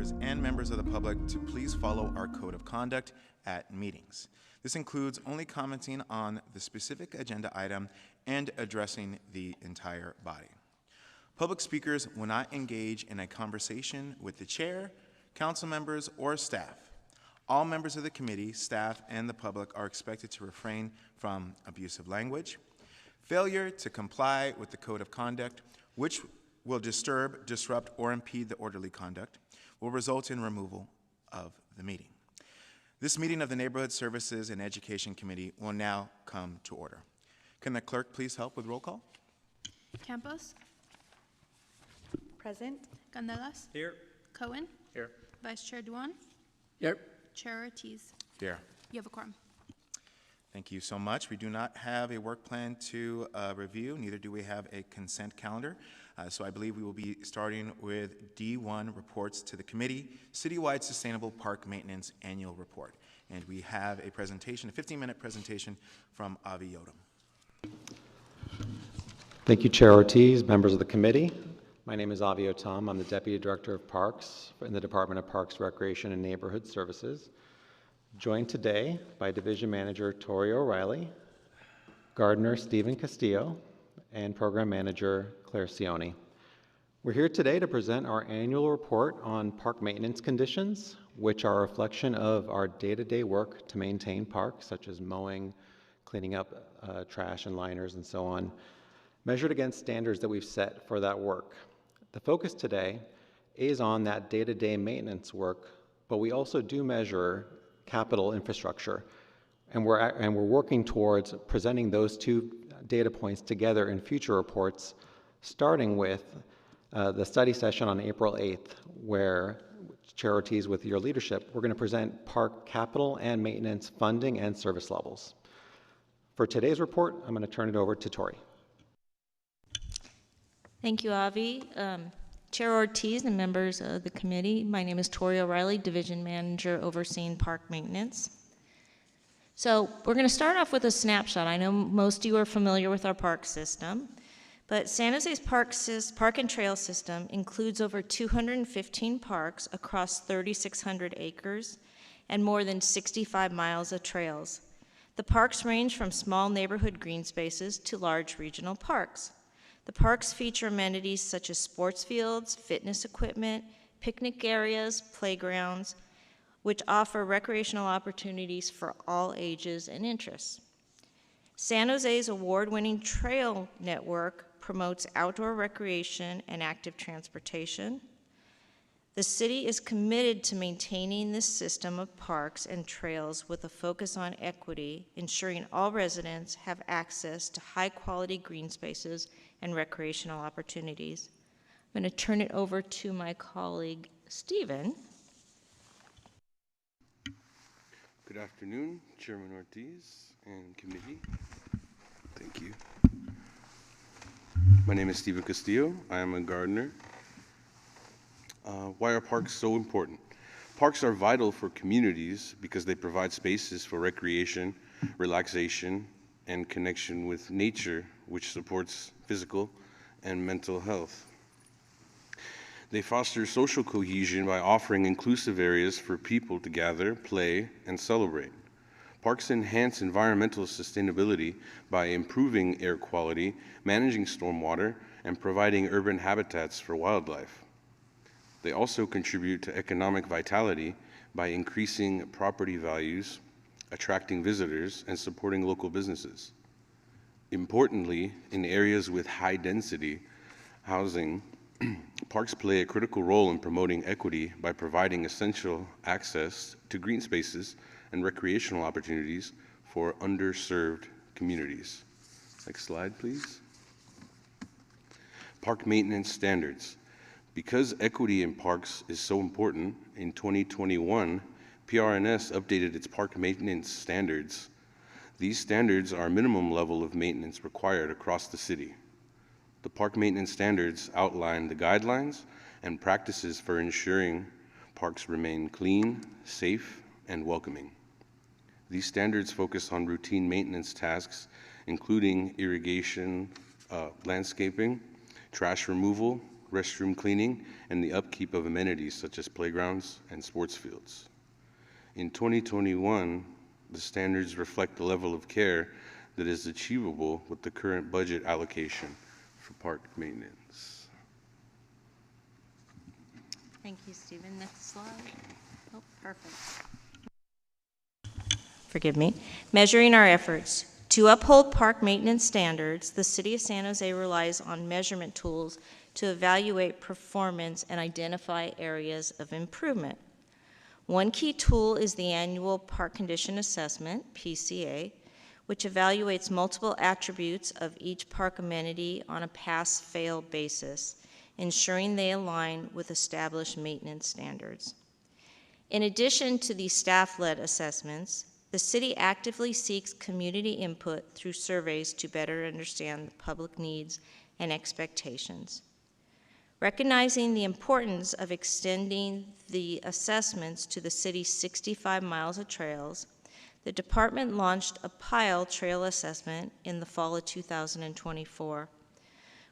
directors, and members of the public to please follow our code of conduct at meetings. This includes only commenting on the specific agenda item and addressing the entire body. Public speakers will not engage in a conversation with the chair, council members, or staff. All members of the committee, staff, and the public are expected to refrain from abusive language. Failure to comply with the code of conduct, which will disturb, disrupt, or impede the orderly conduct, will result in removal of the meeting. This meeting of the Neighborhood Services and Education Committee will now come to order. Can the clerk please help with roll call? Campos. Present. Candelas. Here. Cohen. Here. Vice Chair Duan. Here. Chair Ortiz. Here. You have a quorum. Thank you so much. We do not have a work plan to review, neither do we have a consent calendar. So I believe we will be starting with D1, reports to the committee, Citywide Sustainable Park Maintenance Annual Report. And we have a presentation, a 15-minute presentation from Avi Yodam. Thank you, Chair Ortiz, members of the committee. My name is Avi Yodam. I'm the Deputy Director of Parks in the Department of Parks, Recreation, and Neighborhood Services. Joined today by Division Manager Tori O'Reilly, Gardener Stephen Castillo, and Program Manager Claire Cioni. We're here today to present our annual report on park maintenance conditions, which are a reflection of our day-to-day work to maintain parks, such as mowing, cleaning up trash and liners, and so on, measured against standards that we've set for that work. The focus today is on that day-to-day maintenance work, but we also do measure capital infrastructure, and we're working towards presenting those two data points together in future reports, starting with the study session on April 8th, where Chair Ortiz, with your leadership, we're going to present park capital and maintenance funding and service levels. For today's report, I'm going to turn it over to Tori. Thank you, Avi. Chair Ortiz and members of the committee, my name is Tori O'Reilly, Division Manager overseeing park maintenance. So we're going to start off with a snapshot. I know most of you are familiar with our park system, but San Jose's park and trail system includes over 215 parks across 3,600 acres and more than 65 miles of trails. The parks range from small neighborhood green spaces to large regional parks. The parks feature amenities such as sports fields, fitness equipment, picnic areas, playgrounds, which offer recreational opportunities for all ages and interests. San Jose's award-winning trail network promotes outdoor recreation and active transportation. The city is committed to maintaining this system of parks and trails with a focus on equity, ensuring all residents have access to high-quality green spaces and recreational opportunities. I'm going to turn it over to my colleague, Stephen. Good afternoon, Chairman Ortiz and committee. Thank you. My name is Stephen Castillo. I am a gardener. Why are parks so important? Parks are vital for communities because they provide spaces for recreation, relaxation, and connection with nature, which supports physical and mental health. They foster social cohesion by offering inclusive areas for people to gather, play, and celebrate. Parks enhance environmental sustainability by improving air quality, managing stormwater, and providing urban habitats for wildlife. They also contribute to economic vitality by increasing property values, attracting visitors, and supporting local businesses. Importantly, in areas with high density housing, parks play a critical role in promoting equity by providing essential access to green spaces and recreational opportunities for underserved communities. Next slide, please. Park maintenance standards. Because equity in parks is so important, in 2021, PRNS updated its park maintenance standards. These standards are a minimum level of maintenance required across the city. The park maintenance standards outline the guidelines and practices for ensuring parks remain clean, safe, and welcoming. These standards focus on routine maintenance tasks, including irrigation, landscaping, trash removal, restroom cleaning, and the upkeep of amenities such as playgrounds and sports fields. In 2021, the standards reflect the level of care that is achievable with the current budget allocation for park maintenance. Thank you, Stephen. Next slide. Oh, perfect. Forgive me. Measuring our efforts. To uphold park maintenance standards, the City of San Jose relies on measurement tools to evaluate performance and identify areas of improvement. One key tool is the annual Park Condition Assessment, PCA, which evaluates multiple attributes of each park amenity on a pass-fail basis, ensuring they align with established maintenance standards. In addition to these staff-led assessments, the city actively seeks community input through surveys to better understand the public needs and expectations. Recognizing the importance of extending the assessments to the city's 65 miles of trails, the department launched a PILE trail assessment in the fall of 2024.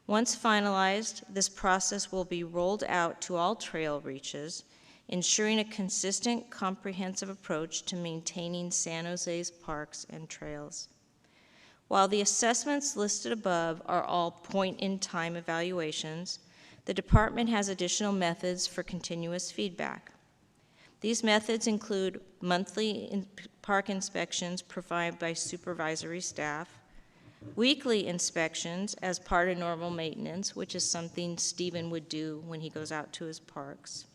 Once finalized, this process will be rolled out to all trail reaches, ensuring a consistent, comprehensive approach to maintaining San Jose's parks and trails. While the assessments listed above are all point-in-time evaluations, the department has additional methods for continuous feedback. These methods include monthly park inspections provided by supervisory staff, weekly inspections as part of normal maintenance, which is something Stephen would do when he goes out to his parks,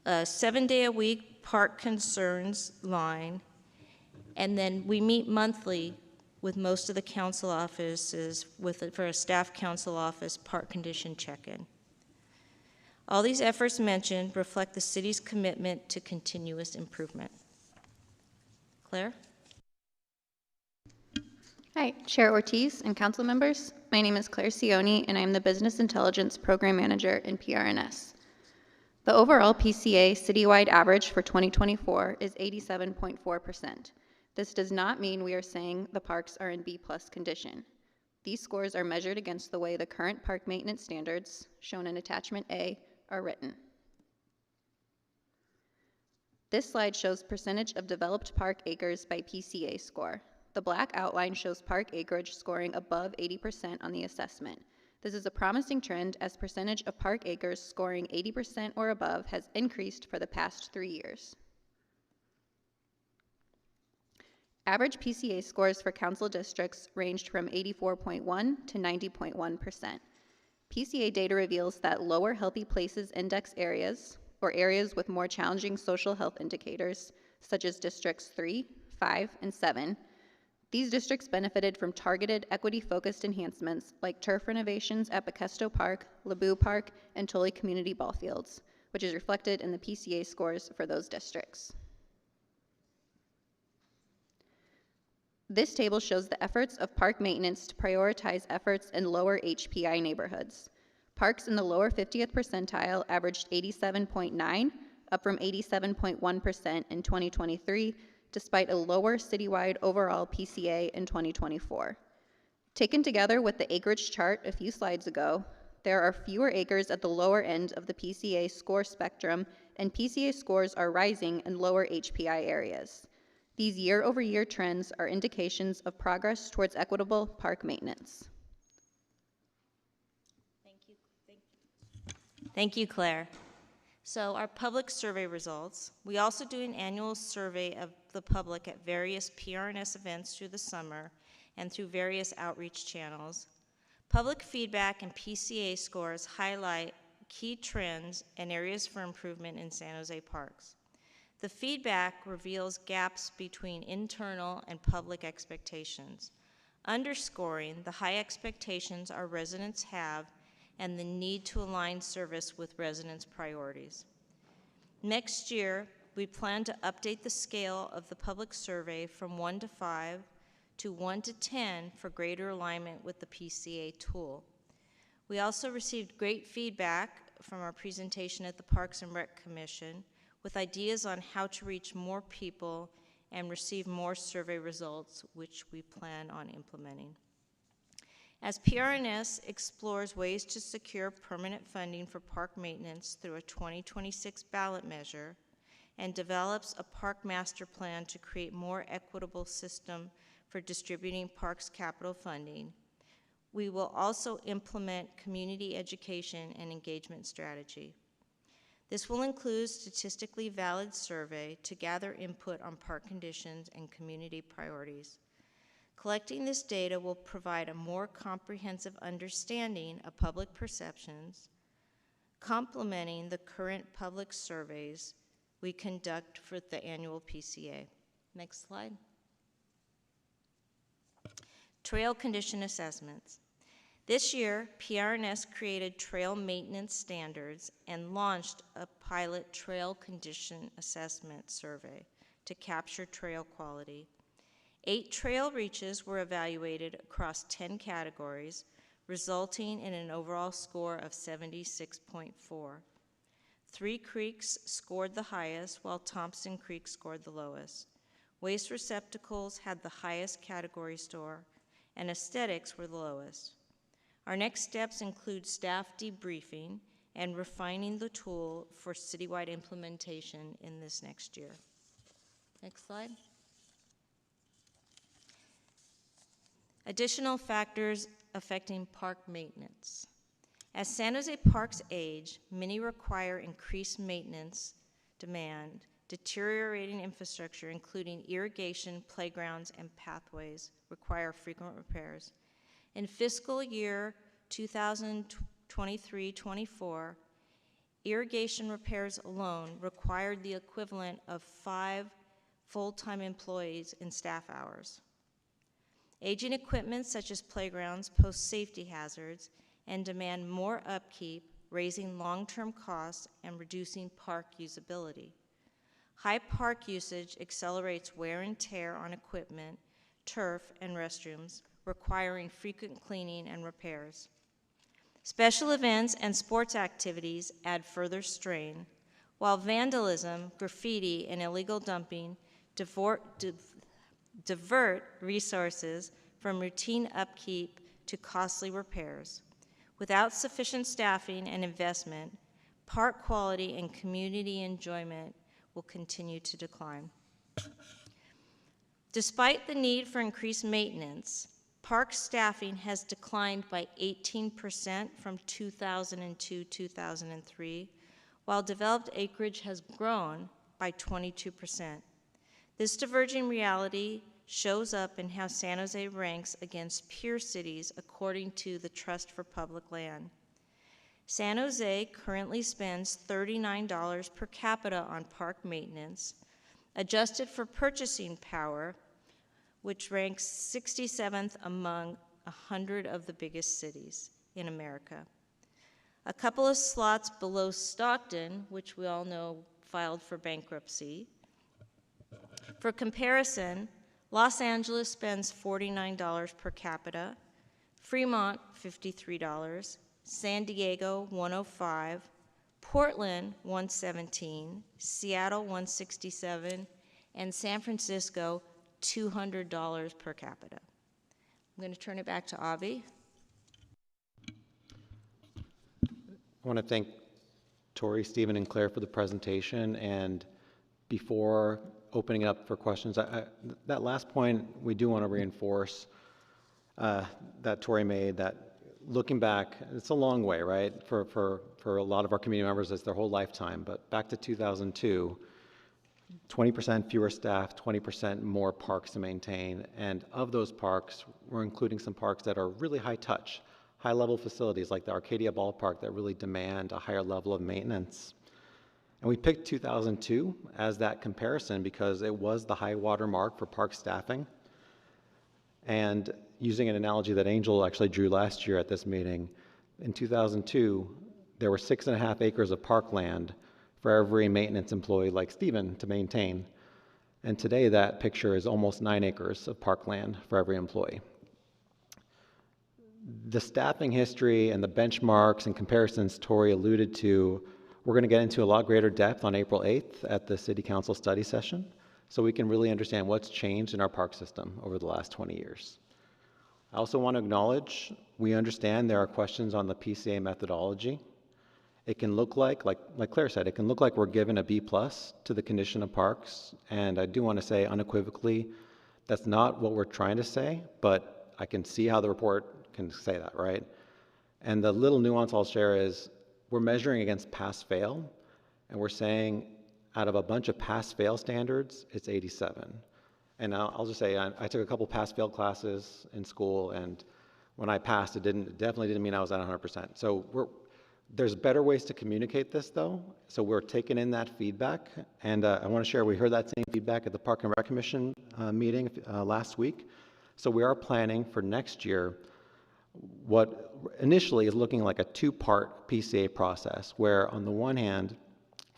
a 7-day-a-week park concerns line, and then we meet monthly with most of the council offices for a staff council office park condition check-in. All these efforts mentioned reflect the city's commitment to continuous improvement. Claire? Hi, Chair Ortiz and council members. My name is Claire Cioni, and I'm the Business Intelligence Program Manager in PRNS. The overall PCA citywide average for 2024 is 87.4%. This does not mean we are saying the parks are in B+ condition. These scores are measured against the way the current park maintenance standards, shown in Attachment A, are written. This slide shows percentage of developed park acres by PCA score. The black outline shows park acreage scoring above 80% on the assessment. This is a promising trend as percentage of park acres scoring 80% or above has increased for the past 3 years. Average PCA scores for council districts ranged from 84.1 to 90.1%. PCA data reveals that lower healthy places index areas, or areas with more challenging social health indicators, such as districts 3, 5, and 7, these districts benefited from targeted equity-focused enhancements like turf renovations at Bakesto Park, Lebu Park, and Tully Community Ball Fields, which is reflected in the PCA scores for those districts. This table shows the efforts of park maintenance to prioritize efforts in lower HPI neighborhoods. Parks in the lower 50th percentile averaged 87.9, up from 87.1% in 2023, despite a lower citywide overall PCA in 2024. Taken together with the acreage chart a few slides ago, there are fewer acres at the lower end of the PCA score spectrum, and PCA scores are rising in lower HPI areas. These year-over-year trends are indications of progress towards equitable park maintenance. Thank you, Claire. So our public survey results. We also do an annual survey of the public at various PRNS events through the summer and through various outreach channels. Public feedback and PCA scores highlight key trends and areas for improvement in San Jose parks. The feedback reveals gaps between internal and public expectations, underscoring the high expectations our residents have and the need to align service with residents' priorities. Next year, we plan to update the scale of the public survey from 1 to 5 to 1 to 10 for greater alignment with the PCA tool. We also received great feedback from our presentation at the Parks and Rec Commission with ideas on how to reach more people and receive more survey results, which we plan on implementing. As PRNS explores ways to secure permanent funding for park maintenance through a 2026 ballot measure and develops a park master plan to create more equitable system for distributing parks capital funding, we will also implement community education and engagement strategy. This will include statistically valid survey to gather input on park conditions and community priorities. Collecting this data will provide a more comprehensive understanding of public perceptions, complementing the current public surveys we conduct for the annual PCA. Next slide. Trail condition assessments. This year, PRNS created trail maintenance standards and launched a pilot trail condition assessment survey to capture trail quality. 8 trail reaches were evaluated across 10 categories, resulting in an overall score of 76.4. 3 creeks scored the highest, while Thompson Creek scored the lowest. Waste receptacles had the highest category score, and aesthetics were the lowest. Our next steps include staff debriefing and refining the tool for citywide implementation in this next year. Next slide. Additional factors affecting park maintenance. As San Jose parks age, many require increased maintenance demand, deteriorating infrastructure, including irrigation, playgrounds, and pathways, require frequent repairs. In fiscal year 2023-24, irrigation repairs alone required the equivalent of 5 full-time employees in staff hours. Aging equipment such as playgrounds pose safety hazards and demand more upkeep, raising long-term costs and reducing park usability. High park usage accelerates wear and tear on equipment, turf, and restrooms, requiring frequent cleaning and repairs. Special events and sports activities add further strain, while vandalism, graffiti, and illegal dumping divert resources from routine upkeep to costly repairs. Without sufficient staffing and investment, park quality and community enjoyment will continue to decline. Despite the need for increased maintenance, park staffing has declined by 18% from 2002-2003, while developed acreage has grown by 22%. This diverging reality shows up in how San Jose ranks against peer cities according to the Trust for Public Land. San Jose currently spends $39 per capita on park maintenance, adjusted for purchasing power, which ranks 67th among 100 of the biggest cities in America. A couple of slots below Stockton, which we all know filed for bankruptcy. For comparison, Los Angeles spends $49 per capita, Fremont $53, San Diego $105, Portland $117, Seattle $167, and San Francisco $200 per capita. I'm going to turn it back to Avi. I want to thank Tori, Stephen, and Claire for the presentation. And before opening up for questions, that last point we do want to reinforce that Tori made, that looking back, it's a long way, right? For a lot of our community members, it's their whole lifetime. But back to 2002, 20% fewer staff, 20% more parks to maintain. And of those parks, we're including some parks that are really high touch, high level facilities like the Arcadia Ballpark that really demand a higher level of maintenance. And we picked 2002 as that comparison because it was the high water mark for park staffing. And using an analogy that Angel actually drew last year at this meeting, in 2002, there were 6.5 acres of parkland for every maintenance employee like Stephen to maintain. And today that picture is almost 9 acres of parkland for every employee. The staffing history and the benchmarks and comparisons Tori alluded to, we're going to get into a lot greater depth on April 8th at the City Council study session, so we can really understand what's changed in our park system over the last 20 years. I also want to acknowledge, we understand there are questions on the PCA methodology. It can look like Claire said, it can look like we're given a B+ to the condition of parks, and I do want to say unequivocally, that's not what we're trying to say, but I can see how the report can say that, right? And the little nuance I'll share is we're measuring against pass-fail, and we're saying out of a bunch of pass-fail standards, it's 87. And I'll just say I took a couple pass-fail classes in school, and when I passed, it definitely didn't mean I was at 100%. So there's better ways to communicate this, though. So we're taking in that feedback, and I want to share we heard that same feedback at the Park and Rec Commission meeting last week. So we are planning for next year what initially is looking like a two-part PCA process, where on the one hand,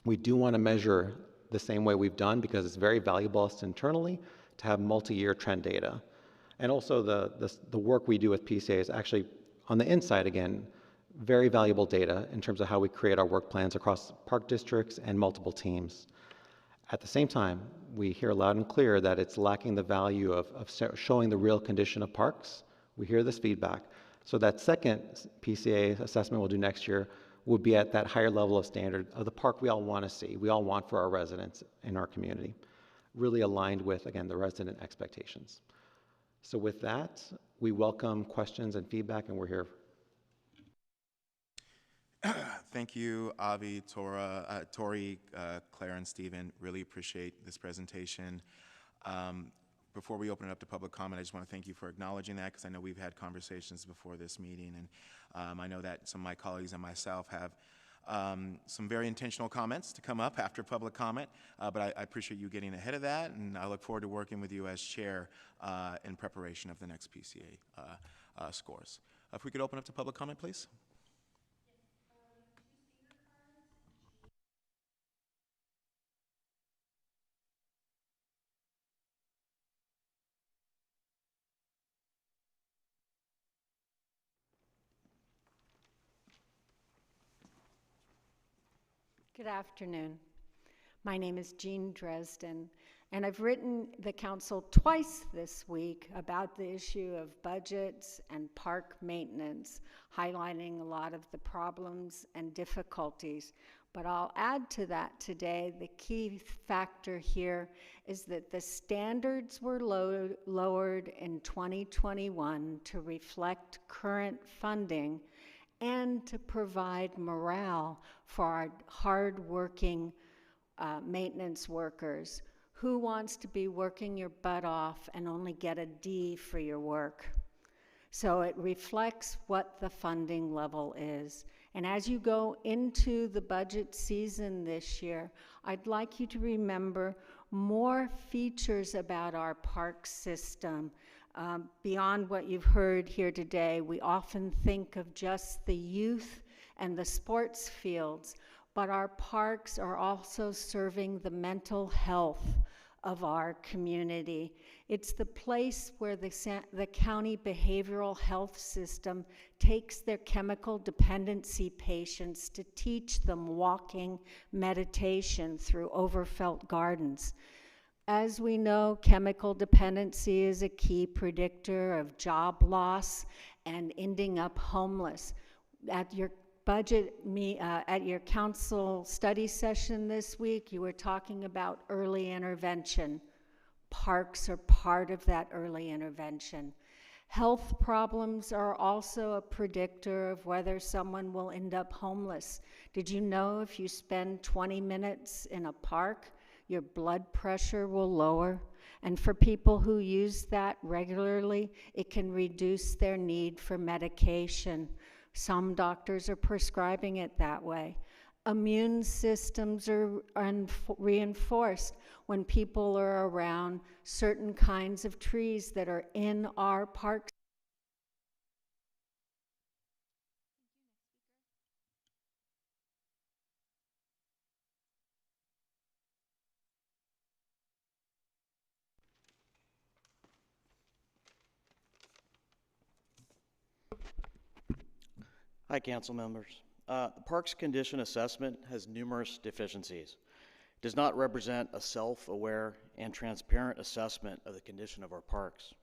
we do want to measure the same way we've done because it's very valuable to us internally to have multi-year trend data. And also the work we do with PCA is actually on the inside, again, very valuable data in terms of how we create our work plans across park districts and multiple teams. At the same time, we hear loud and clear that it's lacking the value of showing the real condition of parks. We hear this feedback. So that second PCA assessment we'll do next year would be at that higher level of standard of the park we all want to see, we all want for our residents in our community, really aligned with, again, the resident expectations. So with that, we welcome questions and feedback, and we're here. Thank you, Avi, Tori, Claire, and Stephen. Really appreciate this presentation. Before we open it up to public comment, I just want to thank you for acknowledging that, because I know we've had conversations before this meeting, and I know that some of my colleagues and myself have some very intentional comments to come up after public comment, but I appreciate you getting ahead of that, and I look forward to working with you as chair in preparation of the next PCA scores. If we could open up to public comment, please. Good afternoon. My name is Jean Dresden, and I've written the council twice this week about the issue of budgets and park maintenance, highlighting a lot of the problems and difficulties. But I'll add to that today, the key factor here is that the standards were lowered in 2021 to reflect current funding and to provide morale for our hard-working maintenance workers. Who wants to be working your butt off and only get a D for your work? So it reflects what the funding level is. And as you go into the budget season this year, I'd like you to remember more features about our park system. Beyond what you've heard here today, we often think of just the youth and the sports fields, but our parks are also serving the mental health of our community. It's the place where the county behavioral health system takes their chemical dependency patients to teach them walking meditation through overfelt gardens. As we know, chemical dependency is a key predictor of job loss and ending up homeless. At your at your council study session this week, you were talking about early intervention. Parks are part of that early intervention. Health problems are also a predictor of whether someone will end up homeless. Did you know if you spend 20 minutes in a park, your blood pressure will lower? And for people who use that regularly, it can reduce their need for medication. Some doctors are prescribing it that way. Immune systems are reinforced when people are around certain kinds of trees that are in our parks. Hi, council members. The Parks Condition Assessment has numerous deficiencies. It does not represent a self-aware and transparent assessment of the condition of our parks.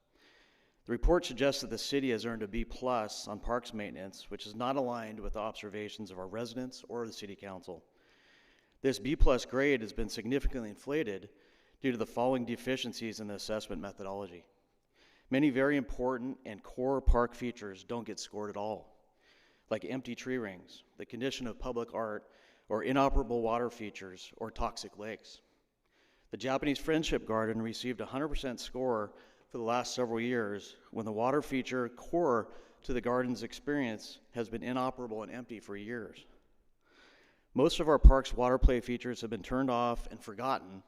The report suggests that the city has earned a B+ on parks maintenance, which is not aligned with the observations of our residents or the city council. This B+ grade has been significantly inflated due to the following deficiencies in the assessment methodology. Many very important and core park features don't get scored at all, like empty tree rings, the condition of public art, or inoperable water features, or toxic lakes. The Japanese Friendship Garden received a 100% score for the last several years when the water feature core to the garden's experience has been inoperable and empty for years. Most of our park's water play features have been turned off and forgotten,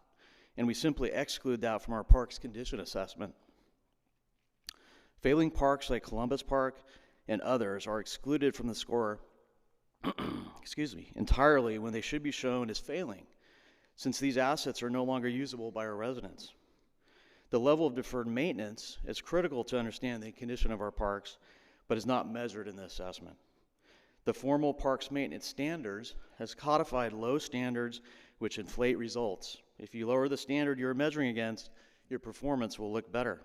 and we simply exclude that from our park's condition assessment. Failing parks like Columbus Park and others are excluded from the score entirely when they should be shown as failing, since these assets are no longer usable by our residents. The level of deferred maintenance is critical to understand the condition of our parks, but is not measured in the assessment. The formal parks maintenance standards has codified low standards which inflate results. If you lower the standard you're measuring against, your performance will look better.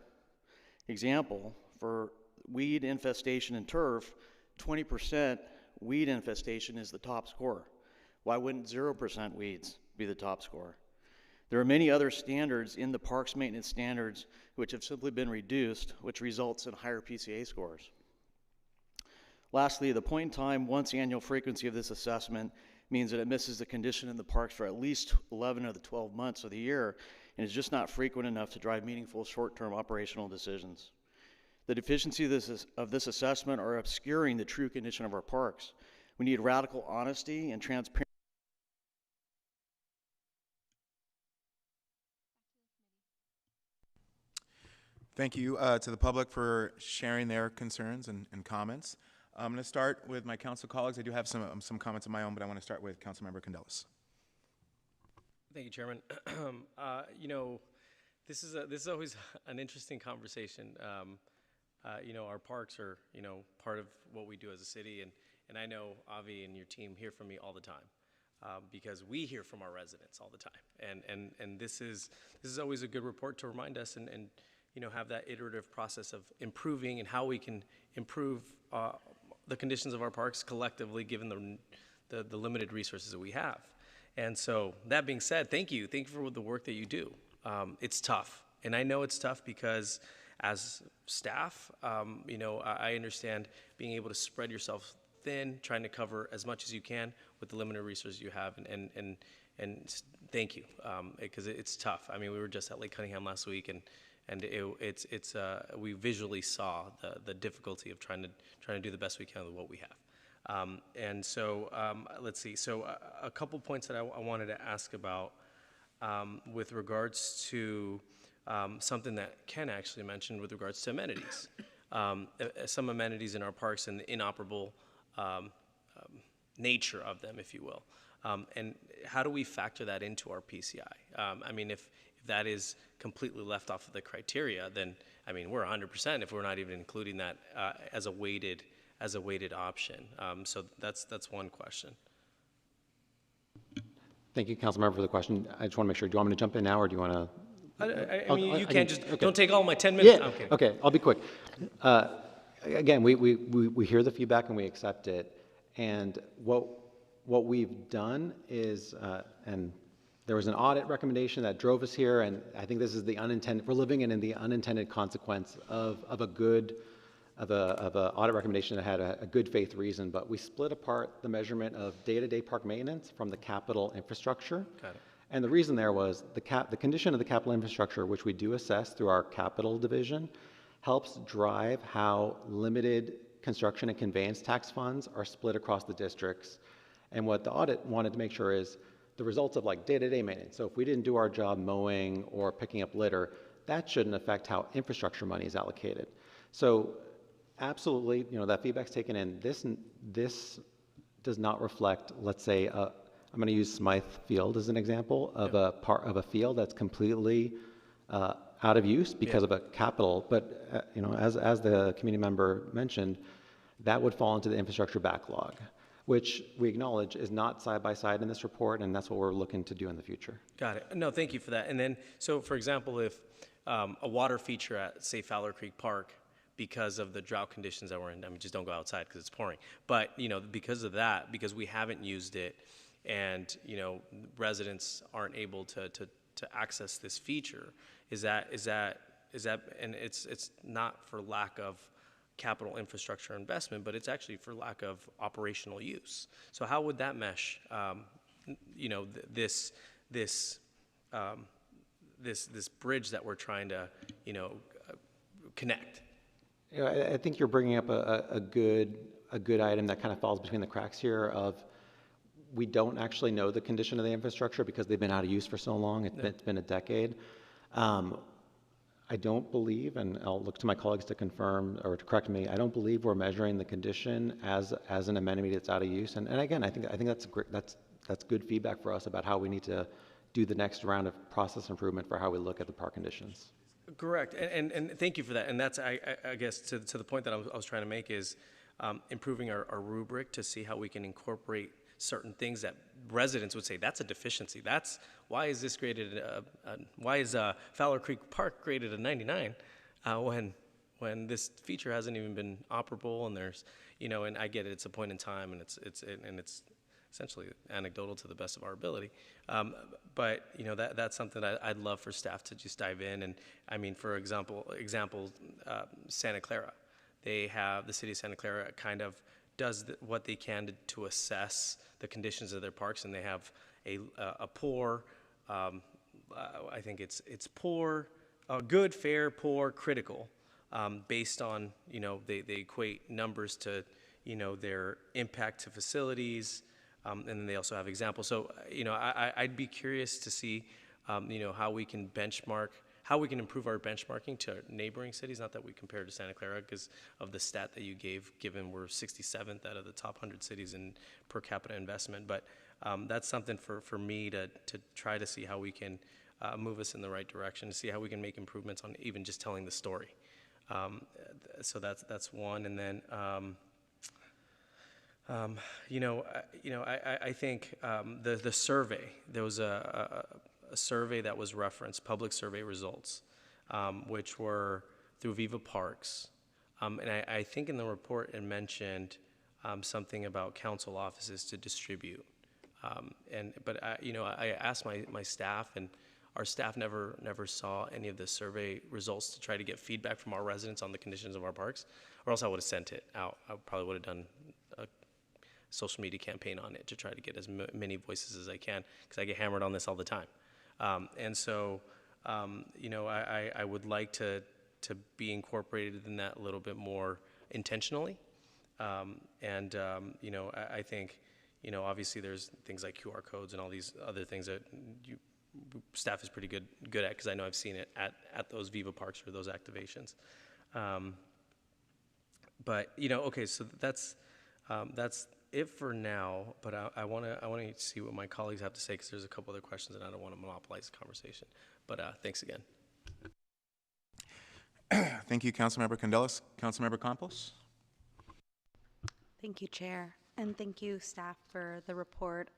Example, for weed infestation and turf, 20% weed infestation is the top score. Why wouldn't 0% weeds be the top score? There are many other standards in the parks maintenance standards which have simply been reduced, which results in higher PCA scores. Lastly, the point in time once annual frequency of this assessment means that it misses the condition in the parks for at least 11 of the 12 months of the year and is just not frequent enough to drive meaningful short-term operational decisions. The deficiencies of this assessment are obscuring the true condition of our parks. We need radical honesty and transparency. Thank you to the public for sharing their concerns and comments. I'm going to start with my council colleagues. I do have some comments of my own, but I want to start with Councilmember Candelas. Thank you, Chairman. You know, this is always an interesting conversation. You know, our parks are, you know, part of what we do as a city, and I know Avi and your team hear from me all the time. Because we hear from our residents all the time, and this is always a good report to remind us and you know, have that iterative process of improving and how we can improve the conditions of our parks collectively, given the limited resources that we have. And so that being said, thank you for the work that you do. It's tough, and I know it's tough because as staff, you know, I understand being able to spread yourself thin, trying to cover as much as you can with the limited resources you have, and thank you, because it's tough. I mean, we were just at Lake Cunningham last week, and we visually saw the difficulty of trying to do the best we can with what we have. And so let's see. So a couple points that I wanted to ask about with regards to something that Ken actually mentioned with regards to amenities. Some amenities in our parks and the inoperable nature of them, if you will. And how do we factor that into our PCI? I mean, if that is completely left off of the criteria, then I mean we're 100% if we're not even including that as a weighted option. So that's one question. Thank you, Councilmember, for the question. I just want to make sure. Do you want me to jump in now, or do you want to? I mean, you can't just okay. Don't take all my 10 minutes. Yeah. Okay. Okay. I'll be quick. Again, we hear the feedback and we accept it. And what we've done is, and there was an audit recommendation that drove us here, and I think this is the unintended. We're living in the unintended consequence of a audit recommendation that had a good faith reason. But we split apart the measurement of day-to-day park maintenance from the capital infrastructure. Got it. And the reason there was the condition of the capital infrastructure, which we do assess through our capital division, helps drive how limited construction and conveyance tax funds are split across the districts. And what the audit wanted to make sure is the results of like day-to-day maintenance. So if we didn't do our job mowing or picking up litter, that shouldn't affect how infrastructure money is allocated. So absolutely, you know, that feedback's taken in. This does not reflect, let's say, I'm going to use Smythe Field as an example of a field that's completely out of use because of a capital. But you know, as the community member mentioned, that would fall into the infrastructure backlog, which we acknowledge is not side by side in this report, and that's what we're looking to do in the future. Got it. No, thank you for that. And then, so for example, if a water feature at, say, Fowler Creek Park because of the drought conditions that we're in. I mean, just don't go outside because it's pouring. But, you know, because of that, because we haven't used it, and, you know, residents aren't able to access this feature, is that, and it's not for lack of capital infrastructure investment, but it's actually for lack of operational use. So how would that mesh, you know, this bridge that we're trying to, you know, connect? You know, I think you're bringing up a good item that kind of falls between the cracks here of we don't actually know the condition of the infrastructure because they've been out of use for so long. It's been a decade. I don't believe, and I'll look to my colleagues to confirm or to correct me, I don't believe we're measuring the condition as an amenity that's out of use. And again, I think that's great, that's good feedback for us about how we need to do the next round of process improvement for how we look at the park conditions. Correct, and thank you for that. And that's, I guess, to the point that I was trying to make is improving our rubric to see how we can incorporate certain things that residents would say, that's a deficiency. That's, why is this graded, why is Fowler Creek Park graded a 99 when this feature hasn't even been operable, and there's, you know, and I get it, it's a point in time, and it's essentially anecdotal to the best of our ability. But, you know, that's something I'd love for staff to just dive in. And I mean, for example, Santa Clara, the city of Santa Clara kind of does what they can to assess the conditions of their parks, and they have a poor, I think it's poor, good, fair, poor, critical, based on, you know, they equate numbers to, you know, their impact to facilities, and then they also have examples. So, you know, I'd be curious to see, you know, how we can benchmark, how we can improve our benchmarking to neighboring cities. Not that we compare to Santa Clara because of the stat that you gave, given we're 67th out of the top 100 cities in per capita investment. But that's something for me to try to see how we can move us in the right direction, to see how we can make improvements on even just telling the story. So that's one. And then, I think the survey, there was a survey that was referenced, public survey results, which were through Viva Parks. And I think in the report it mentioned something about council offices to distribute. But I asked my staff, and our staff never saw any of the survey results to try to get feedback from our residents on the conditions of our parks, or else I would have sent it out. I probably would have done a social media campaign on it to try to get as many voices as I can, because I get hammered on this all the time. And so, I would like to be incorporated in that a little bit more intentionally. I think, obviously there's things like QR codes and all these other things that staff is pretty good at, because I know I've seen it at those Viva Parks or those activations. But, okay, so that's it for now, but I want to see what my colleagues have to say, because there's a couple other questions and I don't want to monopolize the conversation. But thanks again. Thank you, Councilmember Candelas. Councilmember Campos? Thank you, Chair, and thank you, staff, for the report.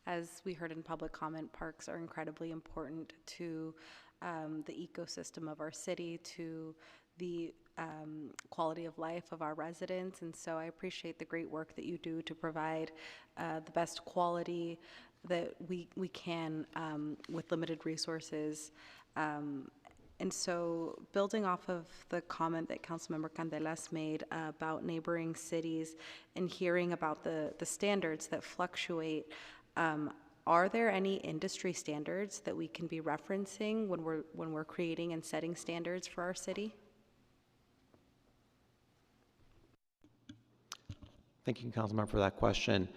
As we heard in public comment, parks are incredibly important to the ecosystem of our city, to the quality of life of our residents, and so I appreciate the great work that you do to provide the best quality that we can with limited resources. And so, building off of the comment that Councilmember Candelas made about neighboring cities and hearing about the standards that fluctuate, are there any industry standards that we can be referencing when we're creating and setting standards for our city? Thank you, Councilmember, for that question.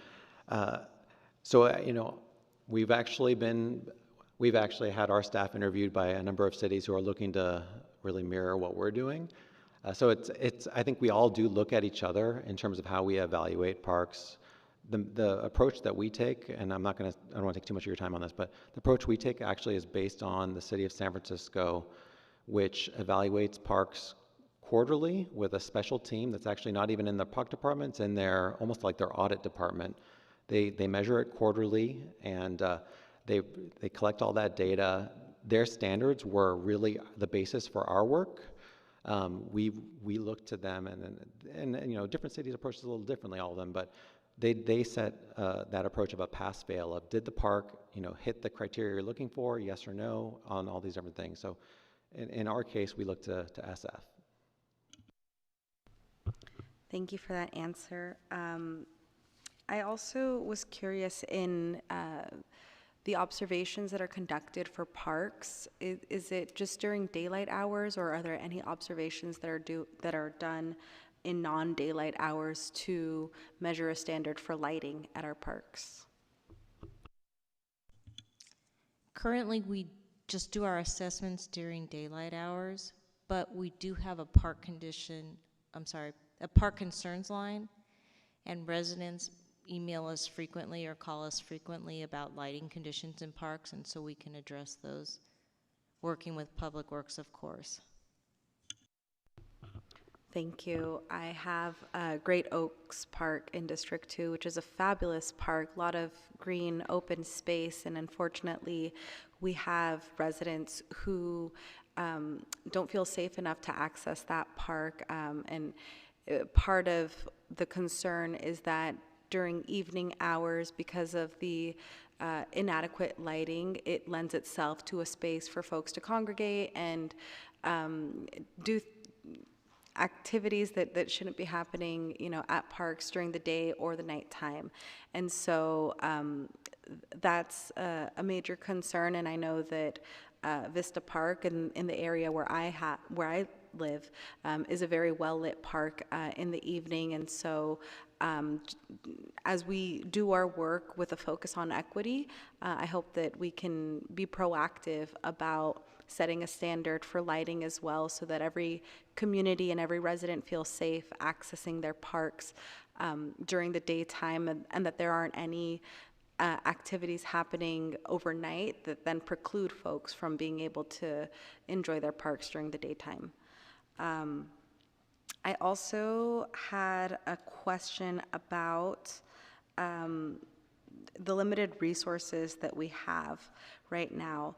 We've actually had our staff interviewed by a number of cities who are looking to really mirror what we're doing. I think we all do look at each other in terms of how we evaluate parks. The approach that we take, and I don't want to take too much of your time on this, but the approach we take actually is based on the city of San Francisco, which evaluates parks quarterly with a special team that's actually not even in the park department, it's in their, almost like their audit department. They measure it quarterly, and they collect all that data. Their standards were really the basis for our work. We look to them, and you know, different cities approach this a little differently, all of them, but they set that approach of a pass-fail of, did the park, you know, hit the criteria you're looking for, yes or no, on all these different things. So in our case, we look to SF. Thank you for that answer. I also was curious in the observations that are conducted for parks. Is it just during daylight hours, or are there any observations that are done in non-daylight hours to measure a standard for lighting at our parks? Currently, we just do our assessments during daylight hours, but we do have a park concerns line, and residents email us frequently or call us frequently about lighting conditions in parks, and so we can address those, working with Public Works, of course. Thank you. I have Great Oaks Park in District 2, which is a fabulous park, a lot of green open space, and unfortunately we have residents who don't feel safe enough to access that park, and part of the concern is that during evening hours, because of the inadequate lighting, it lends itself to a space for folks to congregate and do activities that shouldn't be happening, you know, at parks during the day or the nighttime. And so that's a major concern, and I know that Vista Park in the area where I live is a very well-lit park in the evening. And so as we do our work with a focus on equity, I hope that we can be proactive about setting a standard for lighting as well, so that every community and every resident feels safe accessing their parks during the daytime, and that there aren't any activities happening overnight that then preclude folks from being able to enjoy their parks during the daytime. I also had a question about the limited resources that we have right now.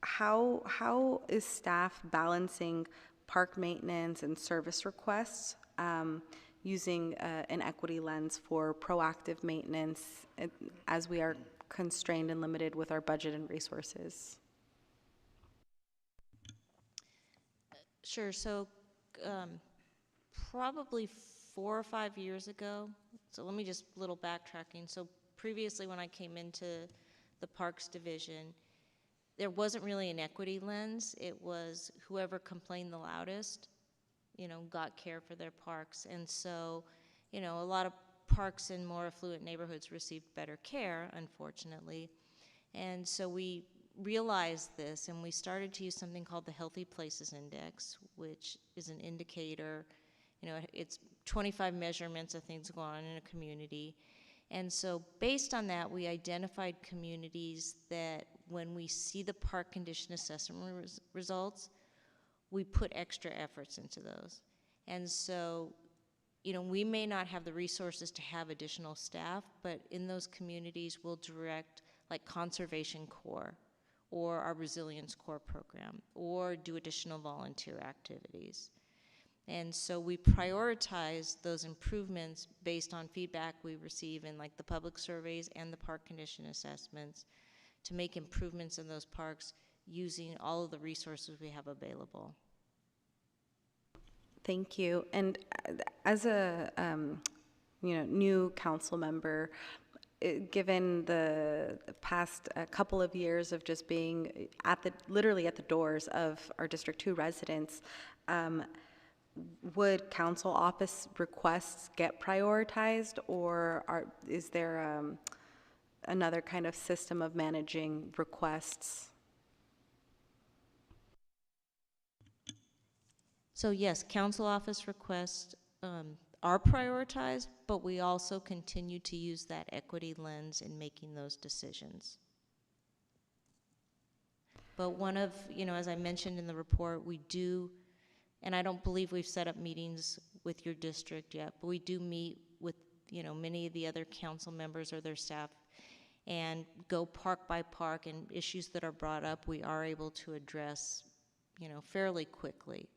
How is staff balancing park maintenance and service requests using an equity lens for proactive maintenance as we are constrained and limited with our budget and resources? Sure. So probably 4 or 5 years ago, so let me just a little backtracking. So previously when I came into the Parks Division, there wasn't really an equity lens. It was whoever complained the loudest, you know, got care for their parks. And so, you know, a lot of parks in more affluent neighborhoods received better care, unfortunately. And so we realized this, and we started to use something called the Healthy Places Index, which is an indicator. You know, it's 25 measurements of things going on in a community. And so based on that, we identified communities that when we see the park condition assessment results, we put extra efforts into those. And so, you know, we may not have the resources to have additional staff, but in those communities, we'll direct like Conservation Corps or our Resilience Corps program, or do additional volunteer activities. And so we prioritize those improvements based on feedback we receive in like the public surveys and the park condition assessments to make improvements in those parks using all of the resources we have available. Thank you. And as a new council member, given the past couple of years of just being literally at the doors of our District 2 residents, would council office requests get prioritized, or is there another kind of system of managing requests? So yes, council office requests are prioritized, but we also continue to use that equity lens in making those decisions. But one of, you know, as I mentioned in the report, we do, and I don't believe we've set up meetings with your district yet, but we do meet with, you know, many of the other council members or their staff and go park by park, and issues that are brought up we are able to address, fairly quickly.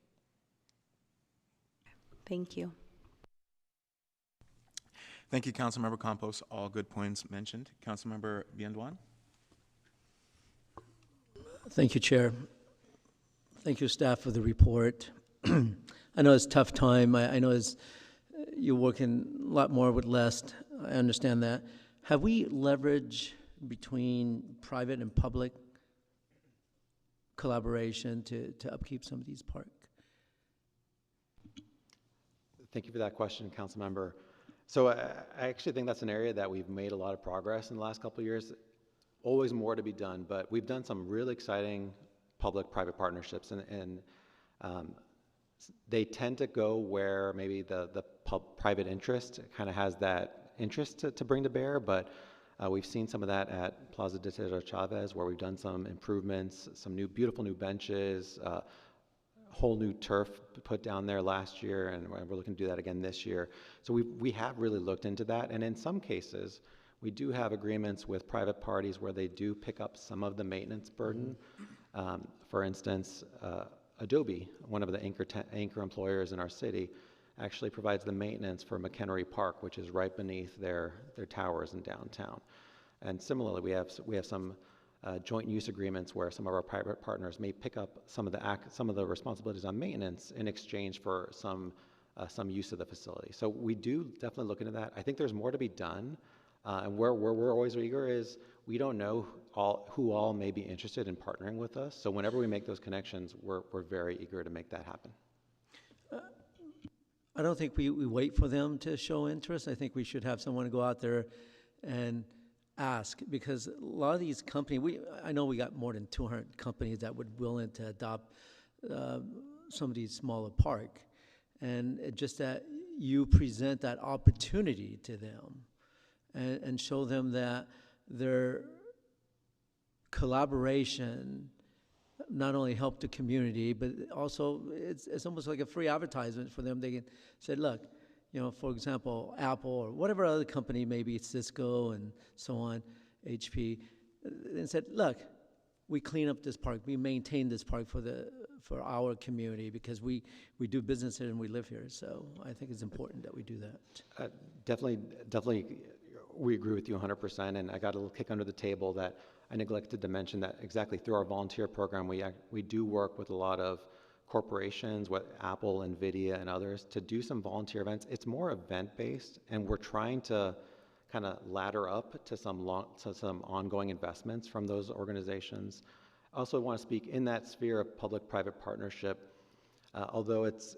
Thank you. Thank you, Councilmember Campos. All good points mentioned. Councilmember Bienduan? Thank you, Chair. Thank you, staff, for the report. I know it's a tough time. I know you're working a lot more with less. I understand that. Have we leveraged between private and public collaboration to upkeep some of these parks? Thank you for that question, Councilmember. So I actually think that's an area that we've made a lot of progress in the last couple of years. Always more to be done, but we've done some really exciting public-private partnerships, and they tend to go where maybe the private interest kind of has that interest to bring to bear, but we've seen some of that at Plaza de Cesar Chavez, where we've done some improvements, some beautiful new benches, whole new turf put down there last year, and we're looking to do that again this year. So we have really looked into that, and in some cases, we do have agreements with private parties where they do pick up some of the maintenance burden. For instance, Adobe, one of the anchor employers in our city, actually provides the maintenance for McHenry Park, which is right beneath their towers in downtown. And similarly, we have some joint use agreements where some of our private partners may pick up some of the responsibilities on maintenance in exchange for some use of the facility. So we do definitely look into that. I think there's more to be done, and where we're always eager is we don't know who all may be interested in partnering with us. So whenever we make those connections, we're very eager to make that happen. I don't think we wait for them to show interest. I think we should have someone go out there and ask, because a lot of these companies, I know we got more than 200 companies that would willing to adopt some of these smaller park, and just that you present that opportunity to them and show them that their collaboration not only help the community, but also it's almost like a free advertisement for them. They can say, look, for example, Apple or whatever other company, maybe Cisco and so on, HP, and said, look, we clean up this park, we maintain this park for our community because we do business here and we live here. So I think it's important that we do that. Definitely, we agree with you 100%. And I got a little kick under the table that I neglected to mention that exactly through our volunteer program, we do work with a lot of corporations, with Apple, NVIDIA, and others, to do some volunteer events. It's more event-based, and we're trying to kind of ladder up to some ongoing investments from those organizations. I also want to speak in that sphere of public-private partnership. Although it's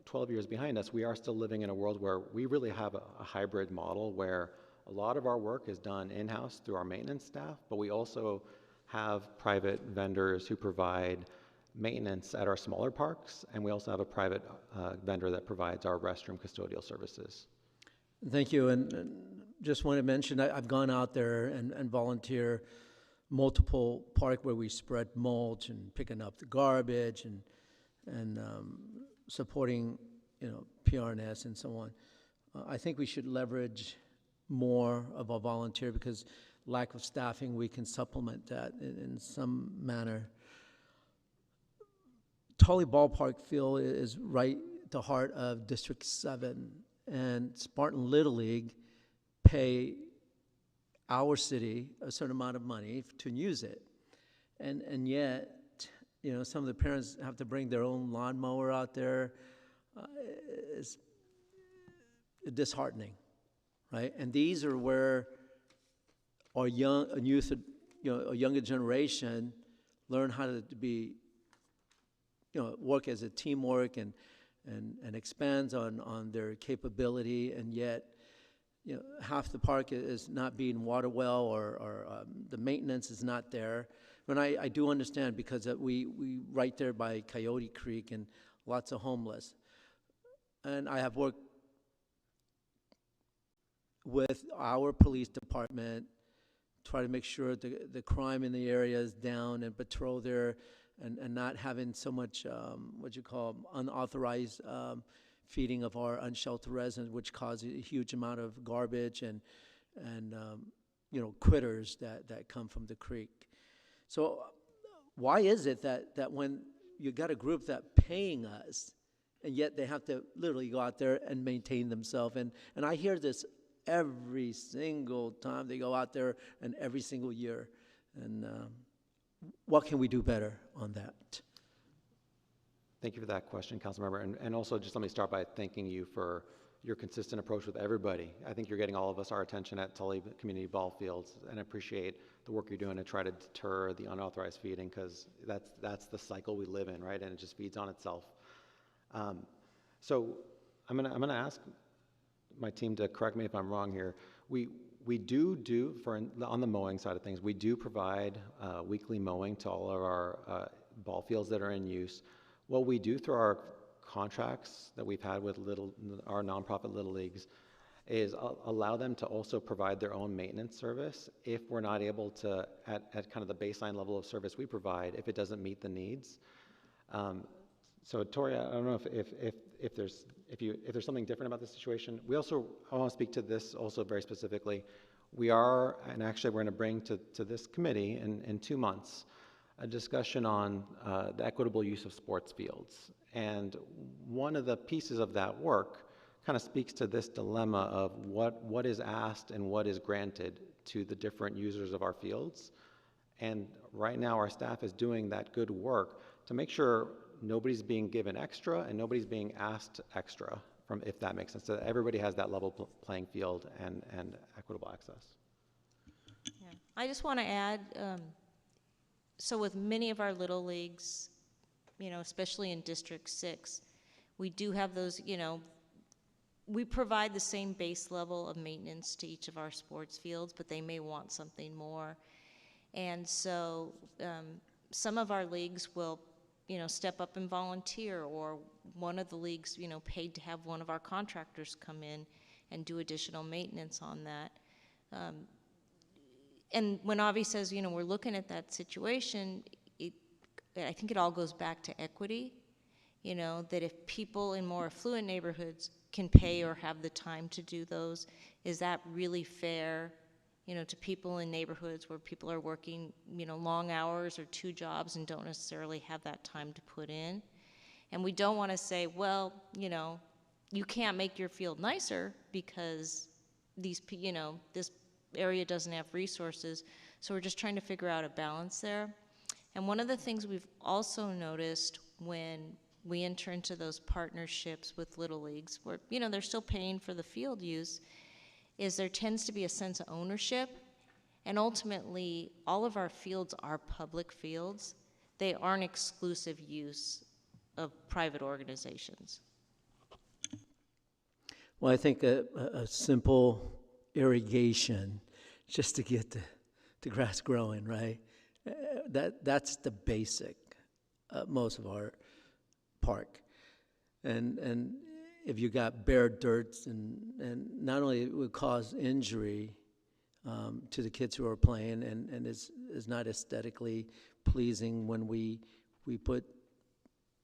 12 years behind us, we are still living in a world where we really have a hybrid model where a lot of our work is done in-house through our maintenance staff, but we also have private vendors who provide maintenance at our smaller parks, and we also have a private vendor that provides our restroom custodial services. Thank you, and just want to mention, I've gone out there and volunteer multiple park where we spread mulch and picking up the garbage and supporting PRNS and so on. I think we should leverage more of our volunteer, because lack of staffing, we can supplement that in some manner. Tully Ballpark Field is right at the heart of District 7, and Spartan Little League pay our city a certain amount of money to use it. And yet, some of the parents have to bring their own lawnmower out there. It's disheartening, right? And these are where our youth, a younger generation learn how to be, work as a teamwork and expands on their capability, and yet, half the park is not being water well, or the maintenance is not there. And I do understand, because we right there by Coyote Creek and lots of homeless. And I have worked with our police department, try to make sure the crime in the area is down, and patrol there, and not having so much unauthorized feeding of our unsheltered residents, which causes a huge amount of garbage and critters that come from the creek. So why is it that when you got a group that paying us, and yet they have to literally go out there and maintain themselves. And I hear this every single time they go out there and every single year. And what can we do better on that? Thank you for that question, Councilmember. And also, just let me start by thanking you for your consistent approach with everybody. I think you're getting all of us our attention at Tully Community Ball Fields, and I appreciate the work you're doing to try to deter the unauthorized feeding, because that's the cycle we live in, right? And it just feeds on itself. So I'm gonna ask my team to correct me if I'm wrong here. We do on the mowing side of things, we do provide weekly mowing to all of our ball fields that are in use. What we do through our contracts that we've had with our nonprofit Little Leagues is allow them to also provide their own maintenance service if we're not able to, at kind of the baseline level of service we provide, if it doesn't meet the needs. So Tori, I don't know if there's something different about this situation. I want to speak to this also very specifically. And actually we're going to bring to this committee in 2 months a discussion on the equitable use of sports fields. And one of the pieces of that work kind of speaks to this dilemma of what is asked and what is granted to the different users of our fields. And right now our staff is doing that good work to make sure nobody's being given extra and nobody's being asked extra, if that makes sense, so that everybody has that level playing field and equitable access. Yeah. I just want to add, so with many of our Little Leagues, especially in District 6, we do have those, we provide the same base level of maintenance to each of our sports fields, but they may want something more. And so some of our leagues will, step up and volunteer, or one of the leagues, paid to have one of our contractors come in and do additional maintenance on that. And when Avi says, we're looking at that situation, I think it all goes back to equity, that if people in more affluent neighborhoods can pay or have the time to do those, is that really fair, to people in neighborhoods where people are working, long hours or 2 jobs and don't necessarily have that time to put in? And we don't want to say, well, you can't make your field nicer because this area doesn't have resources. So we're just trying to figure out a balance there. And one of the things we've also noticed when we enter into those partnerships with Little Leagues, where they're still paying for the field use, is there tends to be a sense of ownership. And ultimately, all of our fields are public fields. They aren't exclusive use of private organizations. Well, I think a simple irrigation just to get the grass growing, right? That's the basic, most of our park. And if you got bare dirt, and not only it would cause injury to the kids who are playing, and is not aesthetically pleasing when we put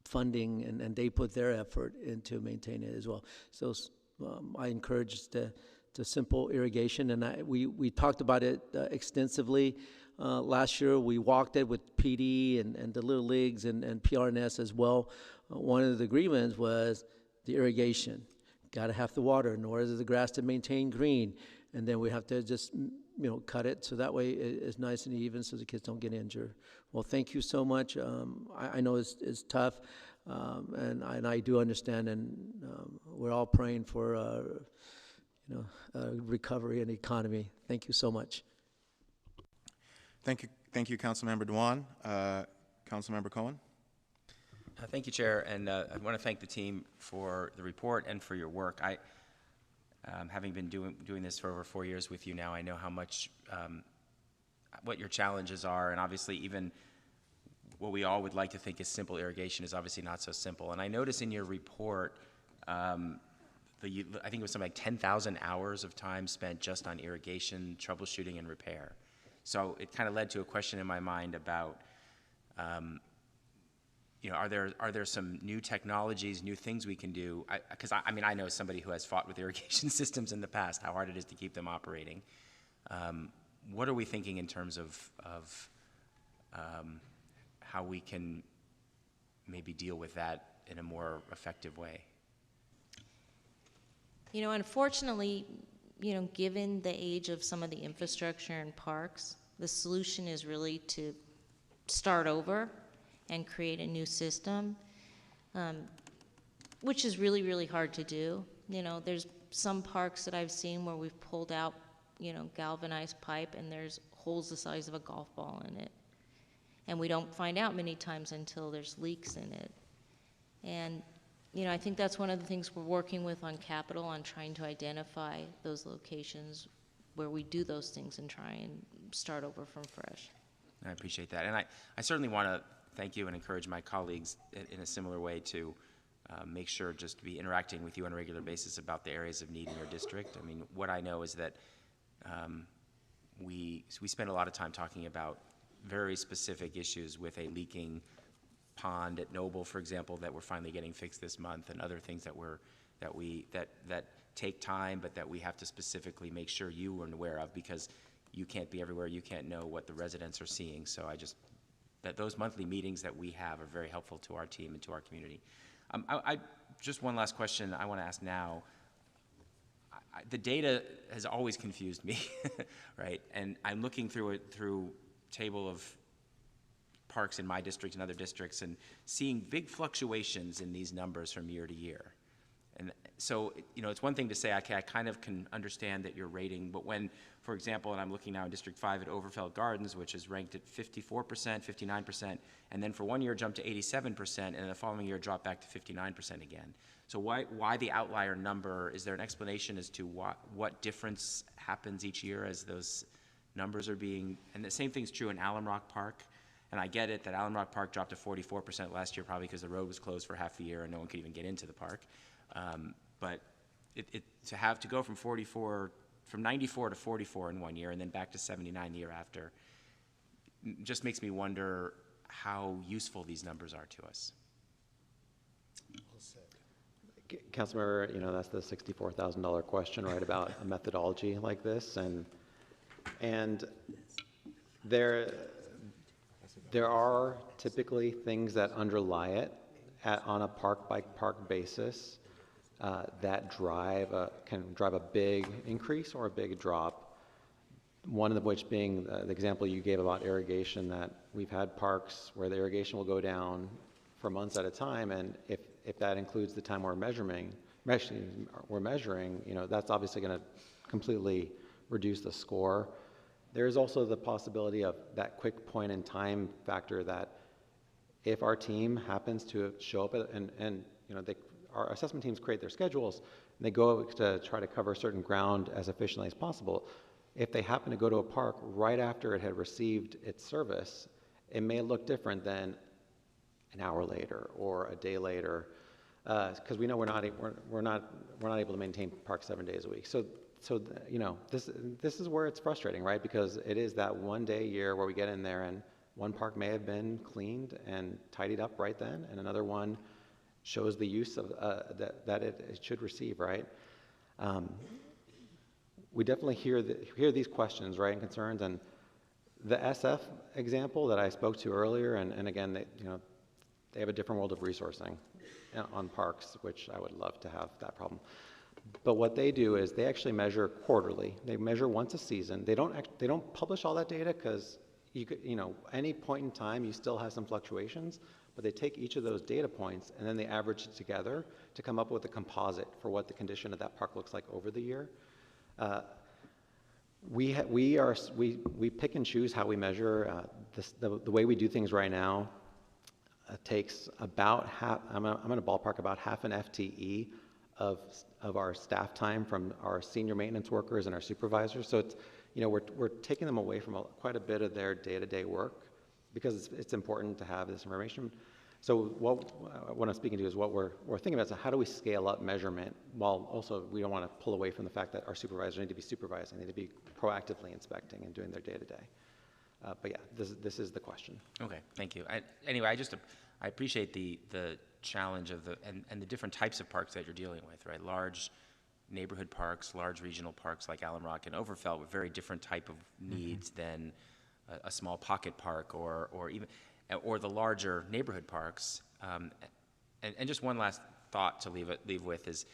funding and they put their effort into maintaining it as well. So I encourage the simple irrigation, and we talked about it extensively. Last year we walked it with PD and the Little Leagues and PRNS as well. One of the agreements was the irrigation. Got to have the water in order for the grass to maintain green, and then we have to just cut it so that way it's nice and even so the kids don't get injured. Well, thank you so much. I know it's tough, and I do understand, and we're all praying for recovery and economy. Thank you so much. Thank you, Councilmember Dewan. Councilmember Cohen. Thank you, Chair, and I want to thank the team for the report and for your work. Having been doing this for over 4 years with you now, I know how much, what your challenges are, and obviously even what we all would like to think is simple irrigation is obviously not so simple. And I notice in your report, I think it was something like 10,000 hours of time spent just on irrigation, troubleshooting, and repair. So it kind of led to a question in my mind about, are there some new technologies, new things we can do? Because I know somebody who has fought with irrigation systems in the past, how hard it is to keep them operating. What are we thinking in terms of how we can maybe deal with that in a more effective way? You know, unfortunately, you know, given the age of some of the infrastructure in parks, the solution is really to start over and create a new system, which is really, really hard to do. You know, there's some parks that I've seen where we've pulled out, you know, galvanized pipe and there's holes the size of a golf ball in it. And we don't find out many times until there's leaks in it. And, you know, I think that's one of the things we're working with on capital, on trying to identify those locations where we do those things and try and start over from fresh. I appreciate that. And I certainly want to thank you and encourage my colleagues in a similar way to make sure just to be interacting with you on a regular basis about the areas of need in your district. I mean, what I know is that we spend a lot of time talking about very specific issues with a leaking pond at Noble, for example, that we're finally getting fixed this month, and other things that take time, but that we have to specifically make sure you are aware of, because you can't be everywhere, you can't know what the residents are seeing. So that those monthly meetings that we have are very helpful to our team and to our community. Just one last question I want to ask now. The data has always confused me, right? And I'm looking through table of parks in my district and other districts and seeing big fluctuations in these numbers from year to year. And so, you know, it's one thing to say, okay, I kind of can understand that you're rating, but when, for example, and I'm looking now in District 5 at Overfeld Gardens, which is ranked at 54%, 59%, and then for 1 year jumped to 87%, and the following year dropped back to 59% again. So why the outlier number? Is there an explanation as to what difference happens each year as those numbers are being, and the same thing's true in Alum Rock Park, and I get it that Alum Rock Park dropped to 44% last year, probably because the road was closed for half the year and no one could even get into the park. But to go from 94 to 44 in 1 year and then back to 79 the year after, just makes me wonder how useful these numbers are to us. Councilmember, you know, that's the $64,000 question, right, about a methodology like this, and there are typically things that underlie it on a park-by-park basis that can drive a big increase or a big drop. One of which being the example you gave about irrigation, that we've had parks where the irrigation will go down for months at a time, and if that includes the time we're measuring, you know, that's obviously going to completely reduce the score. There's also the possibility of that quick point in time factor, that if our team happens to show up and you know, our assessment teams create their schedules and they go to try to cover certain ground as efficiently as possible. If they happen to go to a park right after it had received its service, it may look different than an hour later or a day later, because we know we're not able to maintain parks 7 days a week. So you know, this is where it's frustrating, right? Because it is that 1 day a year where we get in there and one park may have been cleaned and tidied up right then, and another one shows the use of that it should receive, right? We definitely hear these questions, right, and concerns. And the SF example that I spoke to earlier, and again, they have a different world of resourcing on parks, which I would love to have that problem. But what they do is they actually measure quarterly. They measure once a season. They don't publish all that data because any point in time you still have some fluctuations. But they take each of those data points and then they average it together to come up with a composite for what the condition of that park looks like over the year. We pick and choose how we measure. The way we do things right now takes about half. I'm going to ballpark about half an FTE of our staff time from our senior maintenance workers and our supervisors. So it's, we're taking them away from quite a bit of their day-to-day work because it's important to have this information. So what I'm speaking to is what we're thinking about is how do we scale up measurement while also we don't want to pull away from the fact that our supervisors need to be supervising, they need to be proactively inspecting and doing their day-to-day. But yeah, this is the question. Okay, thank you. Anyway, I appreciate the challenge of and the different types of parks that you're dealing with, right? Large neighborhood parks, large regional parks like Alum Rock and Overfeld with very different type of needs than a small pocket park or even. or the larger neighborhood parks. And just one last thought to leave with is,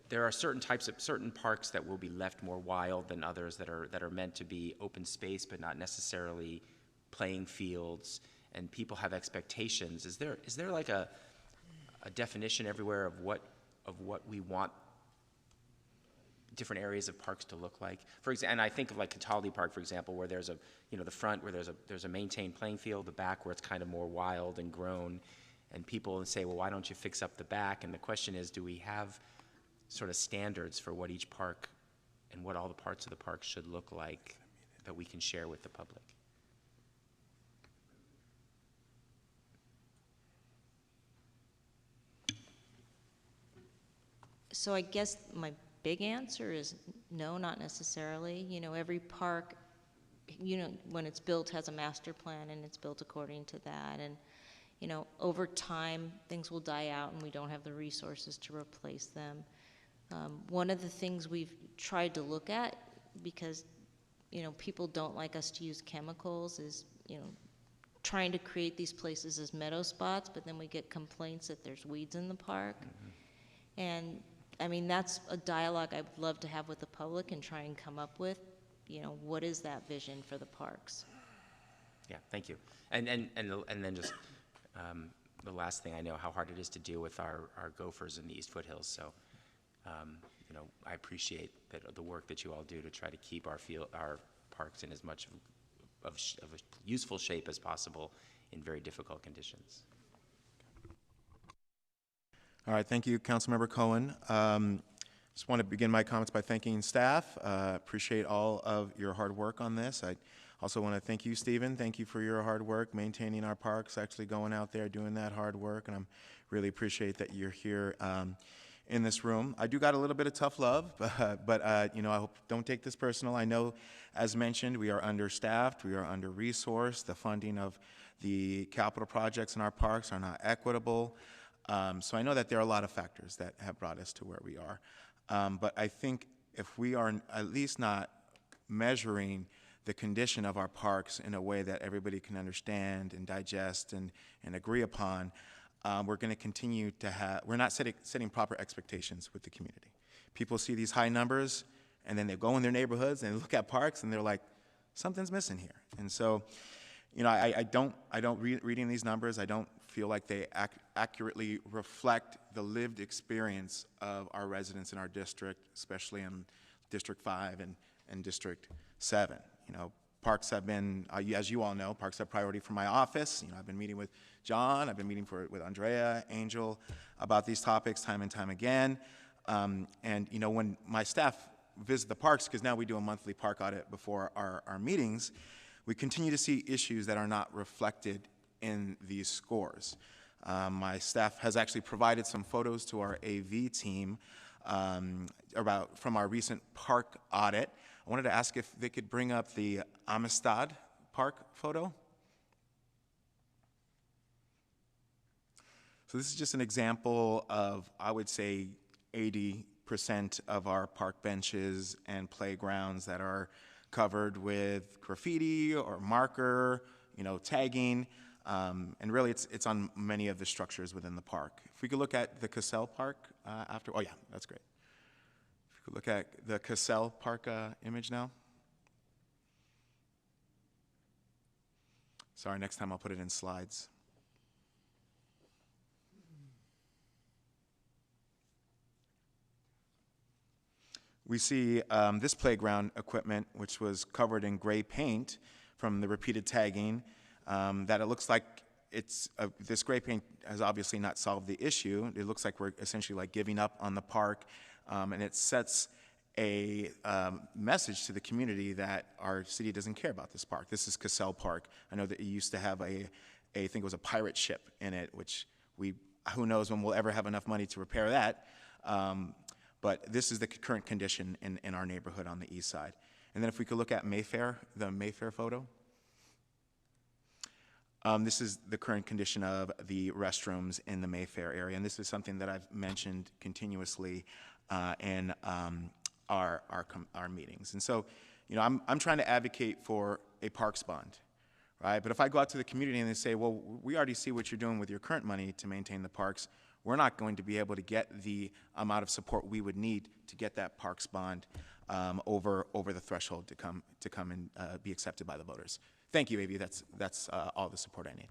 there are certain parks that will be left more wild than others that are meant to be open space but not necessarily playing fields, and people have expectations. Is there like a definition everywhere of what we want different areas of parks to look like? For example, and I think of like Cataldi Park, for example, where there's the front where there's a maintained playing field, the back where it's kind of more wild and grown, and people say, well, why don't you fix up the back? And the question is, do we have sort of standards for what each park and what all the parts of the park should look like that we can share with the public? So I guess my big answer is no, not necessarily. Every park, when it's built has a master plan and it's built according to that. And, over time, things will die out and we don't have the resources to replace them. One of the things we've tried to look at, because, people don't like us to use chemicals, is, trying to create these places as meadow spots, but then we get complaints that there's weeds in the park. Mm-hmm. And I mean, that's a dialogue I'd love to have with the public and try and come up with, what is that vision for the parks? Yeah, thank you. And then just the last thing, I know how hard it is to deal with our gophers in the East Foothills. So, I appreciate the work that you all do to try to keep our parks in as much of a useful shape as possible in very difficult conditions. All right, thank you, Councilmember Cohen. Just want to begin my comments by thanking staff. Appreciate all of your hard work on this. I also want to thank you, Stephen. Thank you for your hard work maintaining our parks, actually going out there doing that hard work, and I really appreciate that you're here in this room. I do got a little bit of tough love, but I hope don't take this personal. I know, as mentioned, we are understaffed, we are under-resourced. The funding of the capital projects in our parks are not equitable. So I know that there are a lot of factors that have brought us to where we are. But I think if we are at least not measuring the condition of our parks in a way that everybody can understand and digest and agree upon, we're going to continue to we're not setting proper expectations with the community. People see these high numbers, and then they go in their neighborhoods and look at parks, and they're like, something's missing here. And so, reading these numbers, I don't feel like they accurately reflect the lived experience of our residents in our district, especially in District 5 and District 7. Parks have been, as you all know, parks have priority for my office. I've been meeting with John, I've been meeting with Andrea, Angel, about these topics time and time again. When my staff visit the parks, because now we do a monthly park audit before our meetings, we continue to see issues that are not reflected in these scores. My staff has actually provided some photos to our AV team from our recent park audit. I wanted to ask if they could bring up the Amistad Park photo. So this is just an example of, I would say, 80% of our park benches and playgrounds that are covered with graffiti or marker, tagging, and really it's on many of the structures within the park. If we could look at the Cassell Park oh yeah, that's great. If we could look at the Cassell Park image now. Sorry, next time I'll put it in slides. We see this playground equipment, which was covered in gray paint from the repeated tagging, that it looks like this gray paint has obviously not solved the issue. It looks like we're essentially like giving up on the park, and it sets a message to the community that our city doesn't care about this park. This is Cassell Park. I know that it used to have I think it was a pirate ship in it, which who knows when we'll ever have enough money to repair that. But this is the current condition in our neighborhood on the east side. And then if we could look at Mayfair, the Mayfair photo. This is the current condition of the restrooms in the Mayfair area. And this is something that I've mentioned continuously in our meetings. And so, I'm trying to advocate for a parks bond, right? But if I go out to the community and they say, well, we already see what you're doing with your current money to maintain the parks, we're not going to be able to get the amount of support we would need to get that parks bond over the threshold to come and be accepted by the voters. Thank you, Avi. That's all the support I need.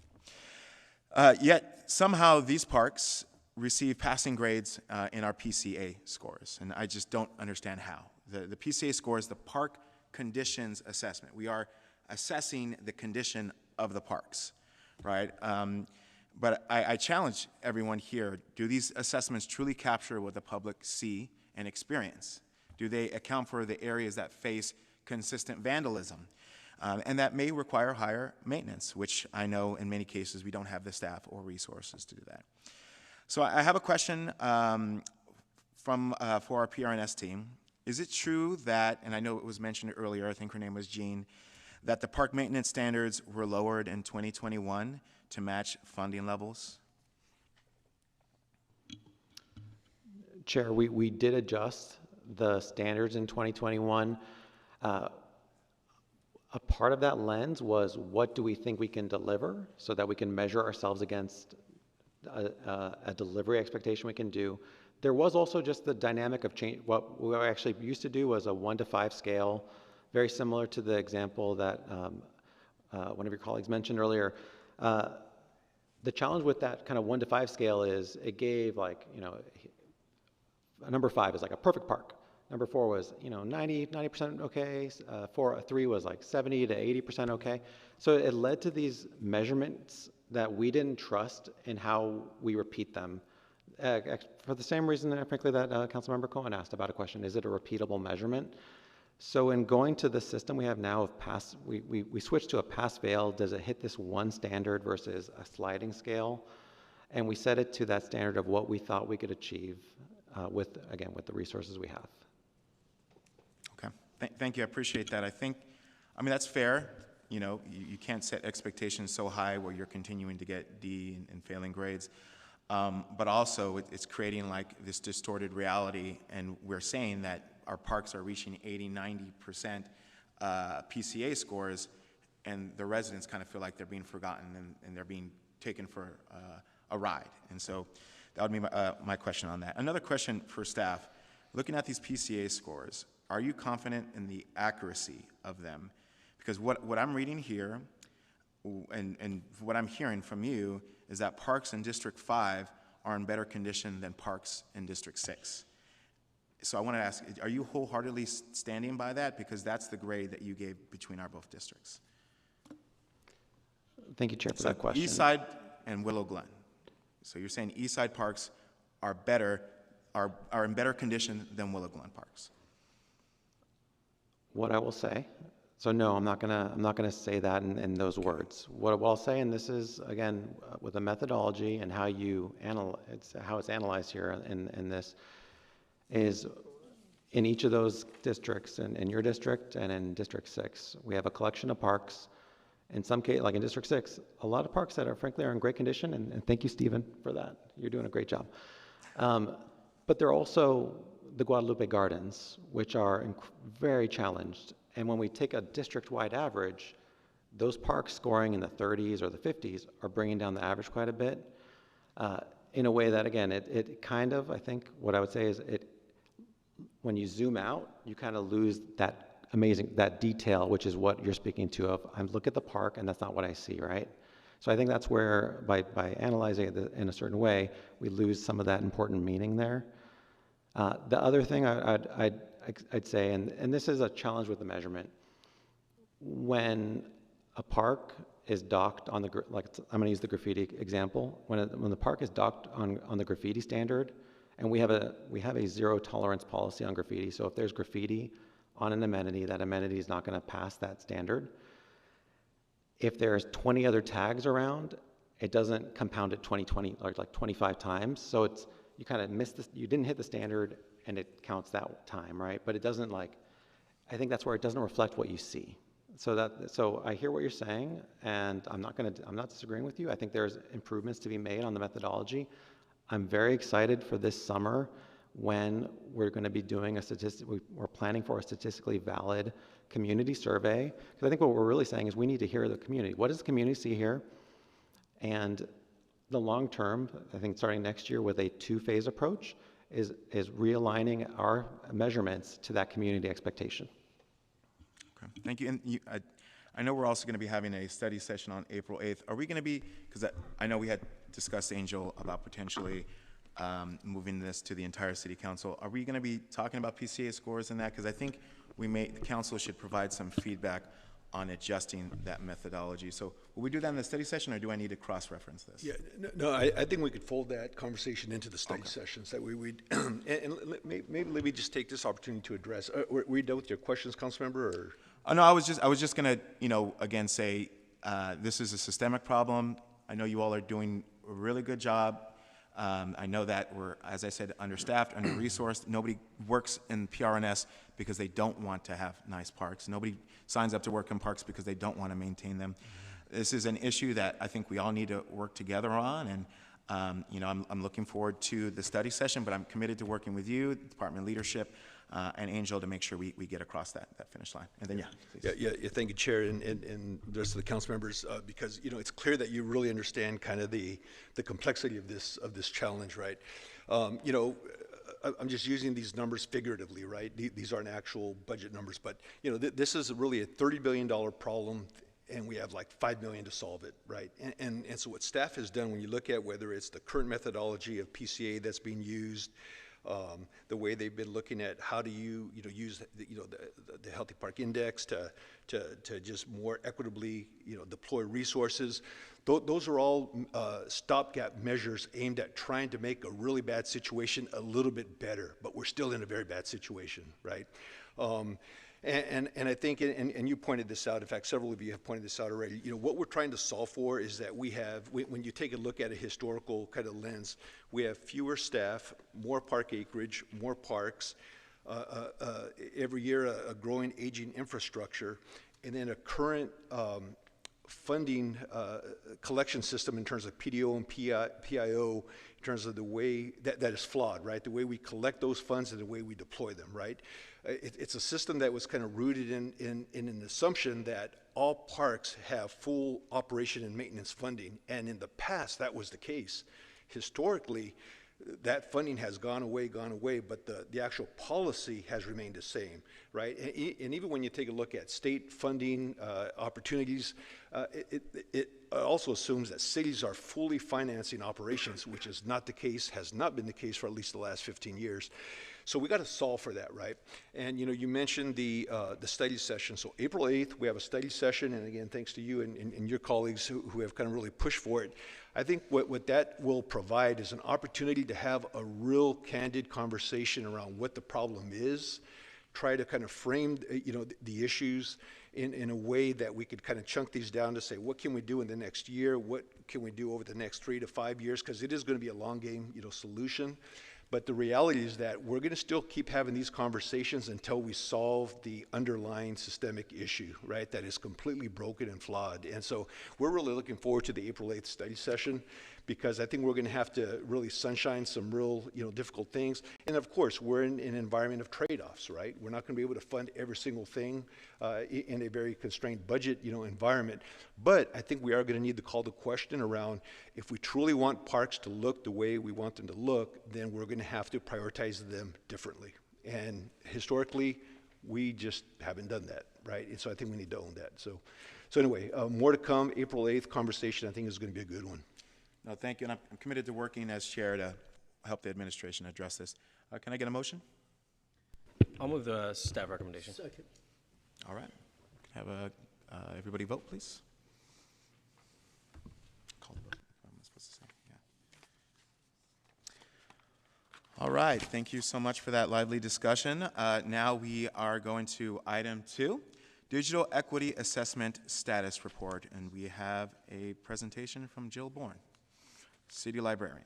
Yet somehow these parks receive passing grades in our PCA scores, and I just don't understand how. The PCA score is the Park Conditions Assessment. We are assessing the condition of the parks, right? But I challenge everyone here, do these assessments truly capture what the public see and experience? Do they account for the areas that face consistent vandalism? And that may require higher maintenance, which I know in many cases we don't have the staff or resources to do that. So I have a question for our PRNS team. Is it true that, and I know it was mentioned earlier, I think her name was Jean, that the park maintenance standards were lowered in 2021 to match funding levels? Chair, we did adjust the standards in 2021. A part of that lens was, what do we think we can deliver so that we can measure ourselves against a delivery expectation we can do. There was also just the dynamic of change. What we actually used to do was a 1 to 5 scale, very similar to the example that one of your colleagues mentioned earlier. The challenge with that kind of 1 to 5 scale is it gave, like, you know, a number 5 is like a perfect park. Number 4 was, you know, 90% okay. 3 was like 70 to 80% okay. So it led to these measurements that we didn't trust in how we repeat them. For the same reason, frankly, that Councilmember Cohen asked about a question, is it a repeatable measurement? So in going to the system we have now of pass, we switched to a pass-fail. Does it hit this one standard versus a sliding scale? And we set it to that standard of what we thought we could achieve with the resources we have. Okay, thank you, I appreciate that. I mean, that's fair. You know, you can't set expectations so high where you're continuing to get D and failing grades. But also, it's creating like this distorted reality, and we're saying that our parks are reaching 80, 90% PCA scores, and the residents kind of feel like they're being forgotten and they're being taken for a ride. And so that would be my question on that. Another question for staff, looking at these PCA scores, are you confident in the accuracy of them? Because what I'm reading here and what I'm hearing from you is that parks in District 5 are in better condition than parks in District 6. So I want to ask, are you wholeheartedly standing by that? Because that's the grade that you gave between our both districts. Thank you, Chair, for that question. Eastside and Willow Glen. So you're saying Eastside parks are in better condition than Willow Glen parks. What I will say, so no, I'm not gonna say that in those words. What I'll say, and this is again with the methodology and how you how it's analyzed here in this, is in each of those districts, in your district and in District 6, we have a collection of parks. In some case, like in District 6, a lot of parks that are frankly in great condition, and thank you, Stephen, for that. You're doing a great job. But there are also the Guadalupe Gardens, which are very challenged. And when we take a district-wide average, those parks scoring in the 30s or the 50s are bringing down the average quite a bit in a way that, again, it kind of, I think what I would say is when you zoom out, you kind of lose that detail, which is what you're speaking to of, I look at the park and that's not what I see, right? So I think that's where, by analyzing it in a certain way, we lose some of that important meaning there. The other thing I'd say, and this is a challenge with the measurement, when a park is docked on the, like I'm gonna use the graffiti example, when the park is docked on the graffiti standard, and we have a zero tolerance policy on graffiti, so if there's graffiti on an amenity, that amenity is not gonna pass that standard. If there's 20 other tags around, it doesn't compound it 20, or like 25 times, so you kind of missed this, you didn't hit the standard, and it counts that time, right? But it doesn't I think that's where it doesn't reflect what you see. So I hear what you're saying, and I'm not disagreeing with you. I think there's improvements to be made on the methodology. I'm very excited for this summer when we're going to be doing we're planning for a statistically valid community survey, because I think what we're really saying is we need to hear the community. What does the community see here? And the long term, I think starting next year with a two-phase approach, is realigning our measurements to that community expectation. Okay, thank you. And I know we're also going to be having a study session on April 8th. Are we going to be, because I know we had discussed, Angel, about potentially moving this to the entire city council. Are we going to be talking about PCA scores and that? Because I think the council should provide some feedback on adjusting that methodology. So will we do that in the study session, or do I need to cross-reference this? Yeah, no, I think we could fold that conversation into the study sessions. That we'd, and maybe let me just take this opportunity to address. Were you done with your questions, Councilmember? Or? No, I was just going to, again, say this is a systemic problem. I know you all are doing a really good job. I know that we're, as I said, understaffed, under-resourced. Nobody works in PRNS because they don't want to have nice parks. Nobody signs up to work in parks because they don't want to maintain them. This is an issue that I think we all need to work together on, and I'm looking forward to the study session, but I'm committed to working with you, department leadership, and Angel to make sure we get across that finish line. And then, please. Yeah, thank you, Chair, and the rest of the council members, because it's clear that you really understand kind of the complexity of this challenge, right? I'm just using these numbers figuratively, right? These aren't actual budget numbers, but this is really a $30 billion problem, and we have like $5 million to solve it, right? And so what staff has done, when you look at whether it's the current methodology of PCA that's being used, the way they've been looking at how do you use the Healthy Park Index to just more equitably deploy resources. Those are all stopgap measures aimed at trying to make a really bad situation a little bit better, but we're still in a very bad situation, right? And I think, and you pointed this out, in fact, several of you have pointed this out already, what we're trying to solve for is that we have, when you take a look at a historical kind of lens, we have fewer staff, more park acreage, more parks, every year a growing, aging infrastructure, and then a current funding collection system in terms of PDO and PIO, in terms of the way that is flawed, right? The way we collect those funds and the way we deploy them, right? It's a system that was kind of rooted in an assumption that all parks have full operation and maintenance funding, and in the past that was the case. Historically, that funding has gone away, but the actual policy has remained the same, right? And even when you take a look at state funding opportunities, it also assumes that cities are fully financing operations, which is not the case, has not been the case for at least the last 15 years. So we got to solve for that, right? And you mentioned the study session. So April 8th, we have a study session, and again, thanks to you and your colleagues who have kind of really pushed for it. I think what that will provide is an opportunity to have a real candid conversation around what the problem is, try to kind of frame the issues in a way that we could kind of chunk these down to say, what can we do in the next year? What can we do over the next 3 to 5 years? Because it is going to be a long game, solution. But the reality is that we're going to still keep having these conversations until we solve the underlying systemic issue, right, that is completely broken and flawed. And so we're really looking forward to the April 8th study session, because I think we're going to have to really sunshine some real, difficult things. And of course, we're in an environment of trade-offs, right? We're not going to be able to fund every single thing in a very constrained budget, environment. But I think we are going to need to call the question around, if we truly want parks to look the way we want them to look, then we're going to have to prioritize them differently. And historically, we just haven't done that, right? And so I think we need to own that. So anyway, more to come. April 8th conversation, I think, is going to be a good one. No, thank you, and I'm committed to working as chair to help the administration address this. Can I get a motion? I'll move the staff recommendation. Second. All right. Can I have everybody vote, please? Call the vote. What am I supposed to say? Yeah. All right. Thank you so much for that lively discussion. Now we are going to item 2, Digital Equity Assessment Status Report, and we have a presentation from Jill Bourne, City Librarian.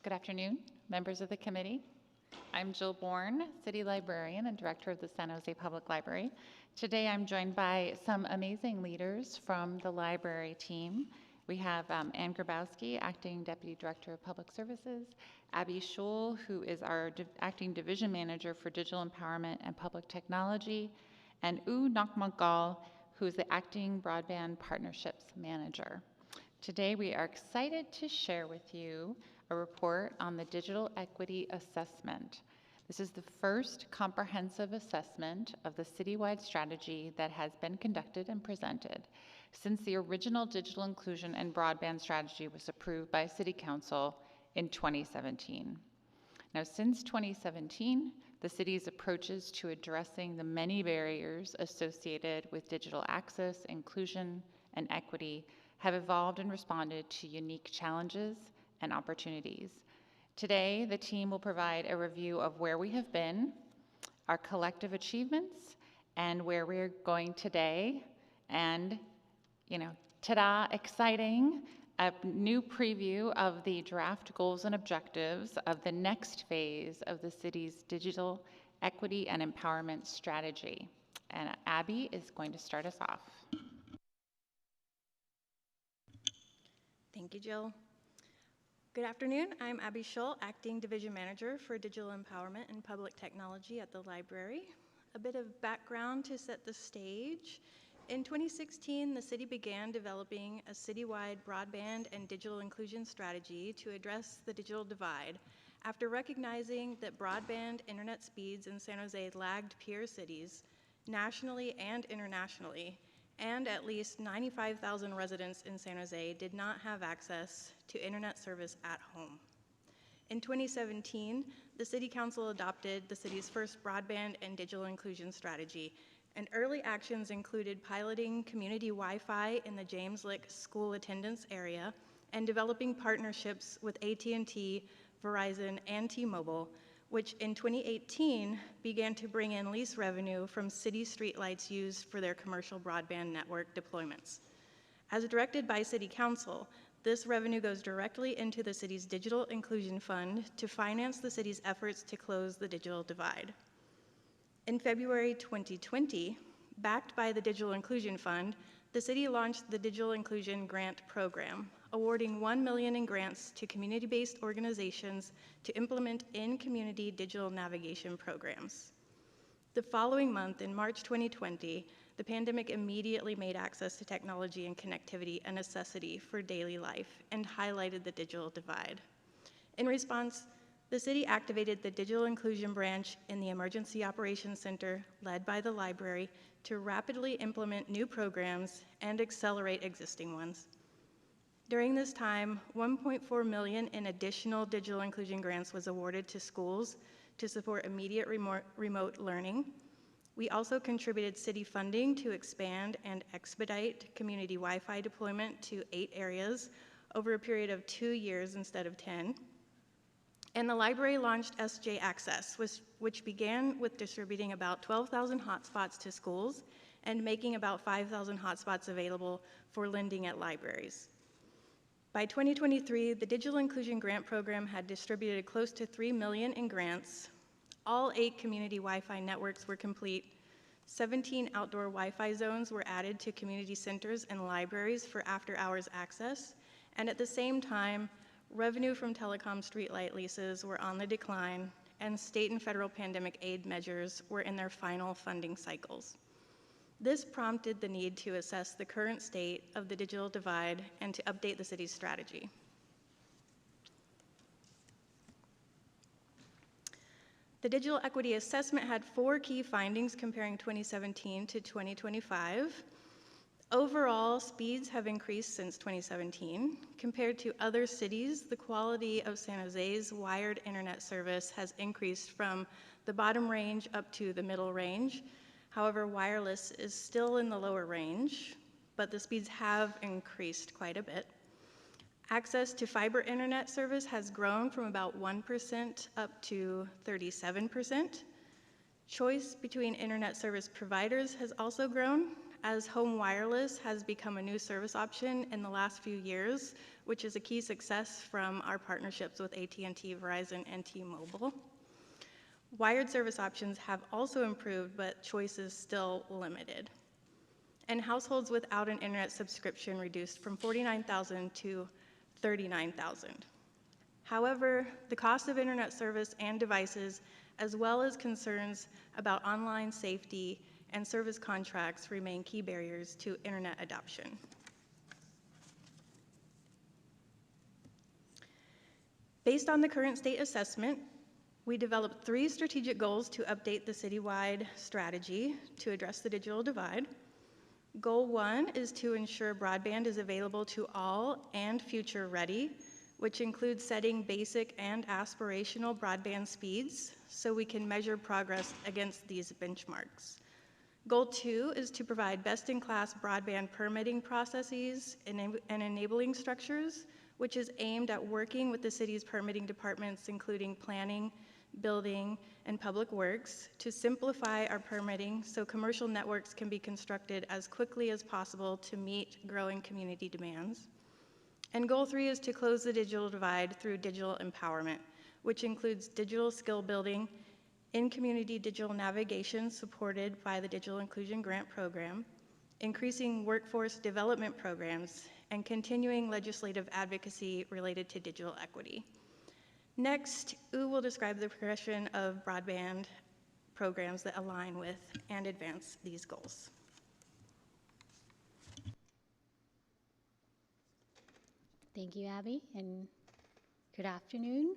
Good afternoon, members of the committee. I'm Jill Bourne, City Librarian and Director of the San Jose Public Library. Today I'm joined by some amazing leaders from the library team. We have Ann Grabowski, Acting Deputy Director of Public Services, Abby Scholl, who is our Acting Division Manager for Digital Empowerment and Public Technology, and U Nakmagal, who is the Acting Broadband Partnerships Manager. Today we are excited to share with you a report on the Digital Equity Assessment. This is the first comprehensive assessment of the citywide strategy that has been conducted and presented since the original digital inclusion and broadband strategy was approved by City Council in 2017. Now, since 2017, the city's approaches to addressing the many barriers associated with digital access, inclusion, and equity have evolved and responded to unique challenges and opportunities. Today, the team will provide a review of where we have been, our collective achievements, and where we're going today. And, ta-da, exciting, a new preview of the draft goals and objectives of the next phase of the city's digital equity and empowerment strategy. And Abby is going to start us off. Thank you, Jill. Good afternoon. I'm Abby Scholl, Acting Division Manager for Digital Empowerment and Public Technology at the library. A bit of background to set the stage. In 2016, the city began developing a citywide broadband and digital inclusion strategy to address the digital divide after recognizing that broadband internet speeds in San Jose lagged peer cities nationally and internationally, and at least 95,000 residents in San Jose did not have access to internet service at home. In 2017, the City Council adopted the city's first broadband and digital inclusion strategy, and early actions included piloting community Wi-Fi in the James Lick school attendance area and developing partnerships with AT&T, Verizon, and T-Mobile, which in 2018 began to bring in lease revenue from city streetlights used for their commercial broadband network deployments. As directed by City Council, this revenue goes directly into the city's Digital Inclusion Fund to finance the city's efforts to close the digital divide. In February 2020, backed by the Digital Inclusion Fund, the city launched the Digital Inclusion Grant Program, awarding $1 million in grants to community-based organizations to implement in-community digital navigation programs. The following month, in March 2020, the pandemic immediately made access to technology and connectivity a necessity for daily life and highlighted the digital divide. In response, the city activated the Digital Inclusion Branch in the Emergency Operations Center, led by the library, to rapidly implement new programs and accelerate existing ones. During this time, $1.4 million in additional digital inclusion grants was awarded to schools to support immediate remote learning. We also contributed city funding to expand and expedite community Wi-Fi deployment to 8 areas over a period of 2 years instead of 10. And the library launched SJ Access, which began with distributing about 12,000 hotspots to schools and making about 5,000 hotspots available for lending at libraries. By 2023, the Digital Inclusion Grant Program had distributed close to $3 million in grants. All 8 community Wi-Fi networks were complete. 17 outdoor Wi-Fi zones were added to community centers and libraries for after-hours access. And at the same time, revenue from telecom streetlight leases were on the decline, and state and federal pandemic aid measures were in their final funding cycles. This prompted the need to assess the current state of the digital divide and to update the city's strategy. The Digital Equity Assessment had 4 key findings comparing 2017 to 2025. Overall, speeds have increased since 2017. Compared to other cities, the quality of San Jose's wired internet service has increased from the bottom range up to the middle range. However, wireless is still in the lower range, but the speeds have increased quite a bit. Access to fiber internet service has grown from about 1% up to 37%. Choice between internet service providers has also grown. as home wireless has become a new service option in the last few years, which is a key success from our partnerships with AT&T, Verizon, and T-Mobile. Wired service options have also improved, but choice is still limited. And households without an internet subscription reduced from 49,000 to 39,000. However, the cost of internet service and devices, as well as concerns about online safety and service contracts, remain key barriers to internet adoption. Based on the current state assessment, we developed 3 strategic goals to update the citywide strategy to address the digital divide. Goal 1 is to ensure broadband is available to all and future ready, which includes setting basic and aspirational broadband speeds so we can measure progress against these benchmarks. Goal 2 is to provide best-in-class broadband permitting processes and enabling structures, which is aimed at working with the city's permitting departments, including planning, building, and public works, to simplify our permitting so commercial networks can be constructed as quickly as possible to meet growing community demands. And goal 3 is to close the digital divide through digital empowerment, which includes digital skill building, in-community digital navigation supported by the Digital Inclusion Grant Program, increasing workforce development programs, and continuing legislative advocacy related to digital equity. Next, U will describe the progression of broadband programs that align with and advance these goals. Thank you, Abby, and good afternoon.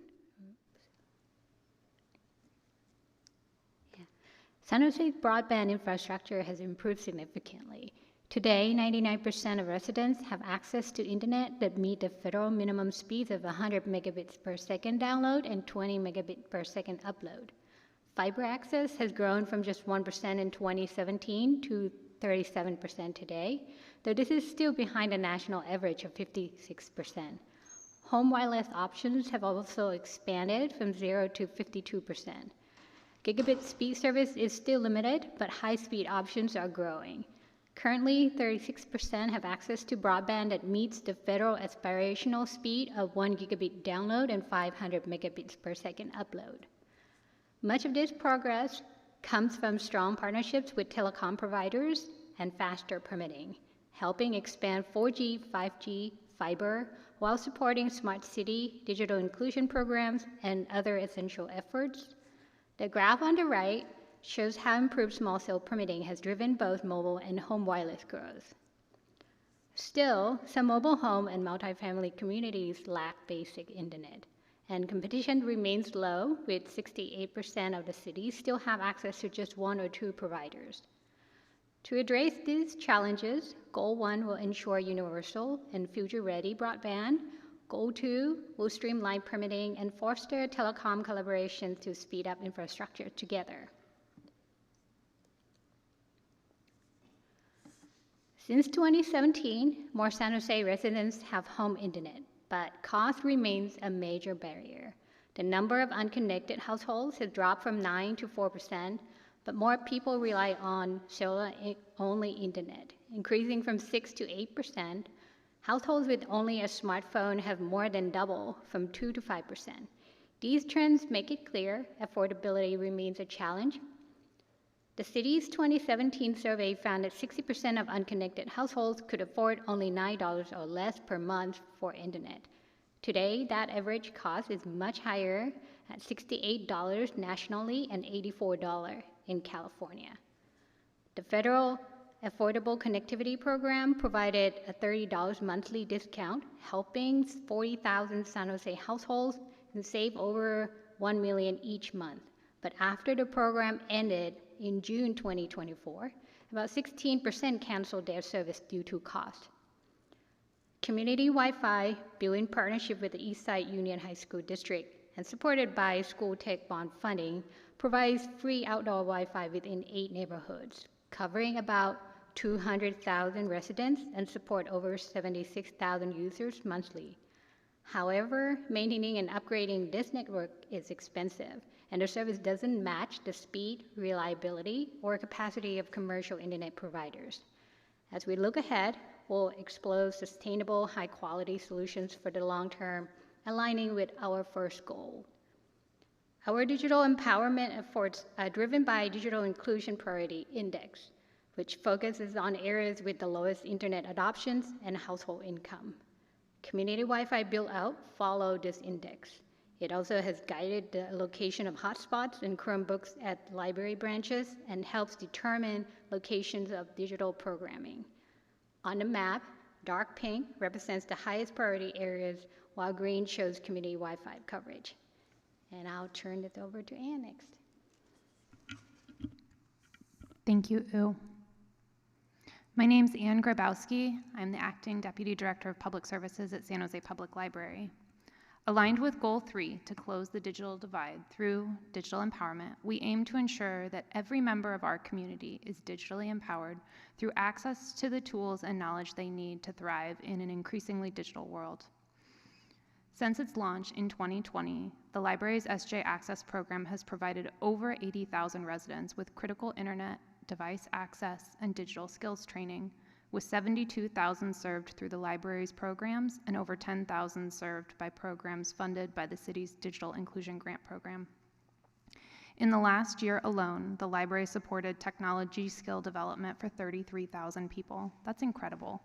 San Jose's broadband infrastructure has improved significantly. Today, 99% of residents have access to internet that meet the federal minimum speeds of 100 megabits per second download and 20 megabits per second upload. Fiber access has grown from just 1% in 2017 to 37% today, though this is still behind the national average of 56%. Home wireless options have also expanded from 0 to 52%. Gigabit speed service is still limited, but high-speed options are growing. Currently, 36% have access to broadband that meets the federal aspirational speed of 1 gigabit download and 500 megabits per second upload. Much of this progress comes from strong partnerships with telecom providers and faster permitting, helping expand 4G, 5G, fiber, while supporting smart city, digital inclusion programs, and other essential efforts. The graph on the right shows how improved small cell permitting has driven both mobile and home wireless growth. Still, some mobile home and multifamily communities lack basic internet, and competition remains low, with 68% of the cities still have access to just 1 or 2 providers. To address these challenges, Goal 1 will ensure universal and future-ready broadband. Goal 2 will streamline permitting and foster telecom collaboration to speed up infrastructure together. Since 2017, more San Jose residents have home internet, but cost remains a major barrier. The number of unconnected households has dropped from 9 to 4%, but more people rely on cellular-only internet, increasing from 6 to 8%. Households with only a smartphone have more than doubled, from 2 to 5%. These trends make it clear affordability remains a challenge. The city's 2017 survey found that 60% of unconnected households could afford only $9 or less per month for internet. Today, that average cost is much higher at $68 nationally and $84 in California. The federal Affordable Connectivity Program provided a $30 monthly discount, helping 40,000 San Jose households and save over $1 million each month. But after the program ended in June 2024, about 16% canceled their service due to cost. Community Wi-Fi, built in partnership with the Eastside Union High School District and supported by school tech bond funding, provides free outdoor Wi-Fi within 8 neighborhoods, covering about 200,000 residents and support over 76,000 users monthly. However, maintaining and upgrading this network is expensive, and the service doesn't match the speed, reliability, or capacity of commercial internet providers. As we look ahead, we'll explore sustainable, high-quality solutions for the long term, aligning with our first goal. Our digital empowerment efforts are driven by Digital Inclusion Priority Index, which focuses on areas with the lowest internet adoptions and household income. Community Wi-Fi build-out follow this index. It also has guided the allocation of hotspots and Chromebooks at library branches and helps determine locations of digital programming. On the map, dark pink represents the highest priority areas, while green shows community Wi-Fi coverage. And I'll turn it over to Ann next. Thank you, U. My name's Ann Grabowski. I'm the Acting Deputy Director of Public Services at San Jose Public Library. Aligned with Goal 3 to close the digital divide through digital empowerment, we aim to ensure that every member of our community is digitally empowered through access to the tools and knowledge they need to thrive in an increasingly digital world. Since its launch in 2020, the library's SJ Access program has provided over 80,000 residents with critical internet, device access, and digital skills training, with 72,000 served through the library's programs and over 10,000 served by programs funded by the city's Digital Inclusion Grant Program. In the last year alone, the library supported technology skill development for 33,000 people. That's incredible.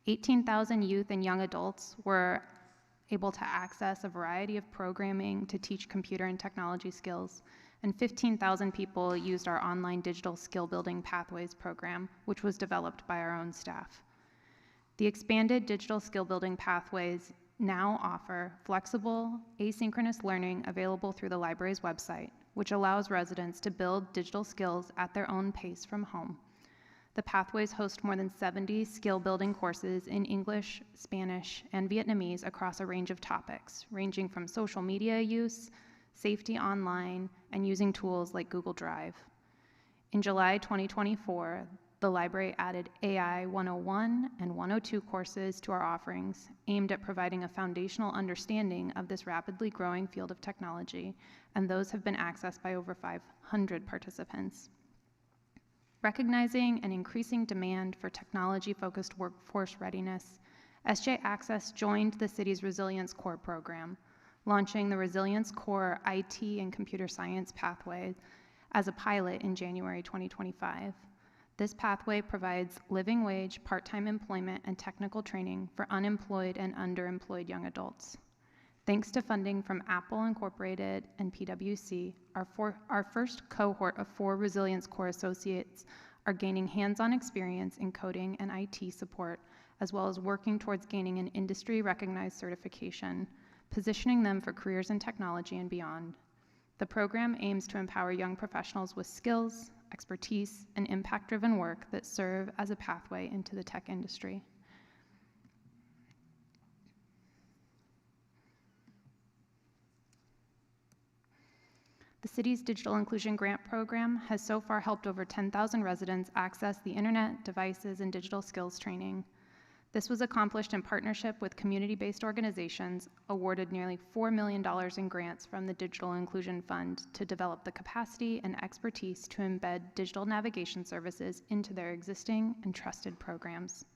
18,000 youth and young adults were able to access a variety of programming to teach computer and technology skills, and 15,000 people used our online digital skill building pathways program, which was developed by our own staff. The expanded digital skill building pathways now offer flexible, asynchronous learning available through the library's website, which allows residents to build digital skills at their own pace from home. The pathways host more than 70 skill building courses in English, Spanish, and Vietnamese across a range of topics, ranging from social media use, safety online, and using tools like Google Drive. In July 2024, the library added AI 101 and 102 courses to our offerings, aimed at providing a foundational understanding of this rapidly growing field of technology, and those have been accessed by over 500 participants. Recognizing an increasing demand for technology-focused workforce readiness, SJ Access joined the city's Resilience Core program, launching the Resilience Core IT and Computer Science pathway as a pilot in January 2025. This pathway provides living wage, part-time employment, and technical training for unemployed and underemployed young adults. Thanks to funding from Apple Incorporated and PwC, our first cohort of 4 Resilience Core associates are gaining hands-on experience in coding and IT support, as well as working towards gaining an industry-recognized certification, positioning them for careers in technology and beyond. The program aims to empower young professionals with skills, expertise, and impact-driven work that serve as a pathway into the tech industry. The city's Digital Inclusion Grant Program has so far helped over 10,000 residents access the internet, devices, and digital skills training. This was accomplished in partnership with community-based organizations, awarded nearly $4 million in grants from the Digital Inclusion Fund to develop the capacity and expertise to embed digital navigation services into their existing and trusted programs.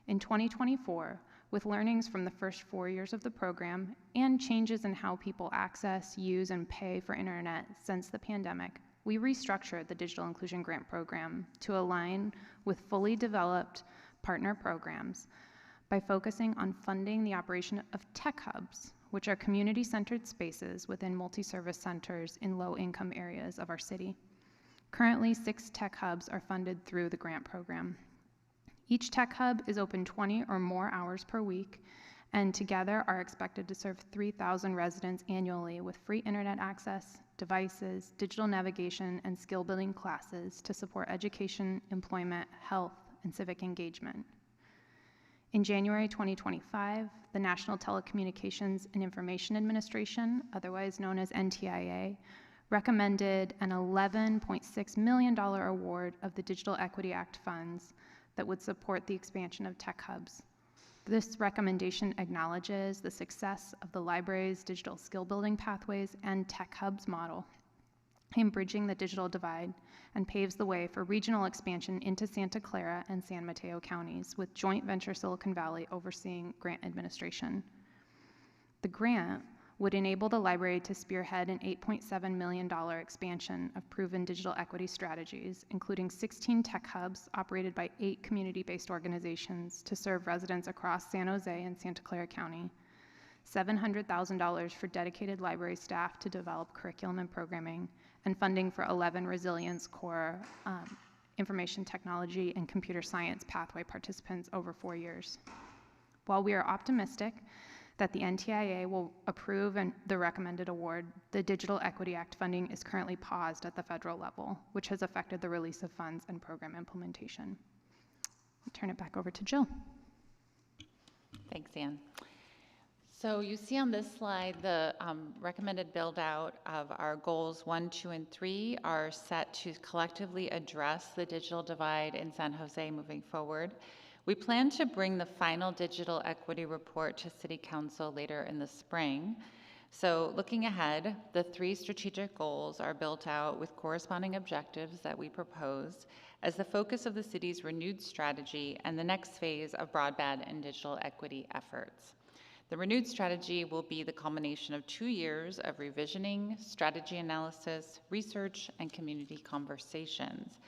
In 2024, with learnings from the first 4 years of the program and changes in how people access, use, and pay for internet since the pandemic, we restructured the Digital Inclusion Grant Program to align with fully developed partner programs by focusing on funding the operation of tech hubs, which are community-centered spaces within multi-service centers in low-income areas of our city. Currently, 6 tech hubs are funded through the grant program. Each tech hub is open 20 or more hours per week, and together are expected to serve 3,000 residents annually with free internet access, devices, digital navigation, and skill-building classes to support education, employment, health, and civic engagement. In January 2025, the National Telecommunications and Information Administration, otherwise known as NTIA, recommended an $11.6 million award of the Digital Equity Act funds that would support the expansion of tech hubs. This recommendation acknowledges the success of the library's digital skill building pathways and tech hubs model, in bridging the digital divide and paves the way for regional expansion into Santa Clara and San Mateo counties, with joint venture Silicon Valley overseeing grant administration. The grant would enable the library to spearhead an $8.7 million expansion of proven digital equity strategies, including 16 tech hubs operated by 8 community-based organizations to serve residents across San Jose and Santa Clara County, $700,000 for dedicated library staff to develop curriculum and programming, and funding for 11 Resilience Core information technology and computer science pathway participants over 4 years. While we are optimistic that the NTIA will approve the recommended award, the Digital Equity Act funding is currently paused at the federal level, which has affected the release of funds and program implementation. I'll turn it back over to Jill. Thanks, Ann. So you see on this slide the recommended build out of our goals 1, 2, and 3 are set to collectively address the digital divide in San Jose moving forward. We plan to bring the final digital equity report to City Council later in the spring. So looking ahead, the 3 strategic goals are built out with corresponding objectives that we propose as the focus of the city's renewed strategy and the next phase of broadband and digital equity efforts. The renewed strategy will be the culmination of 2 years of revisioning, strategy analysis, research, and community conversations.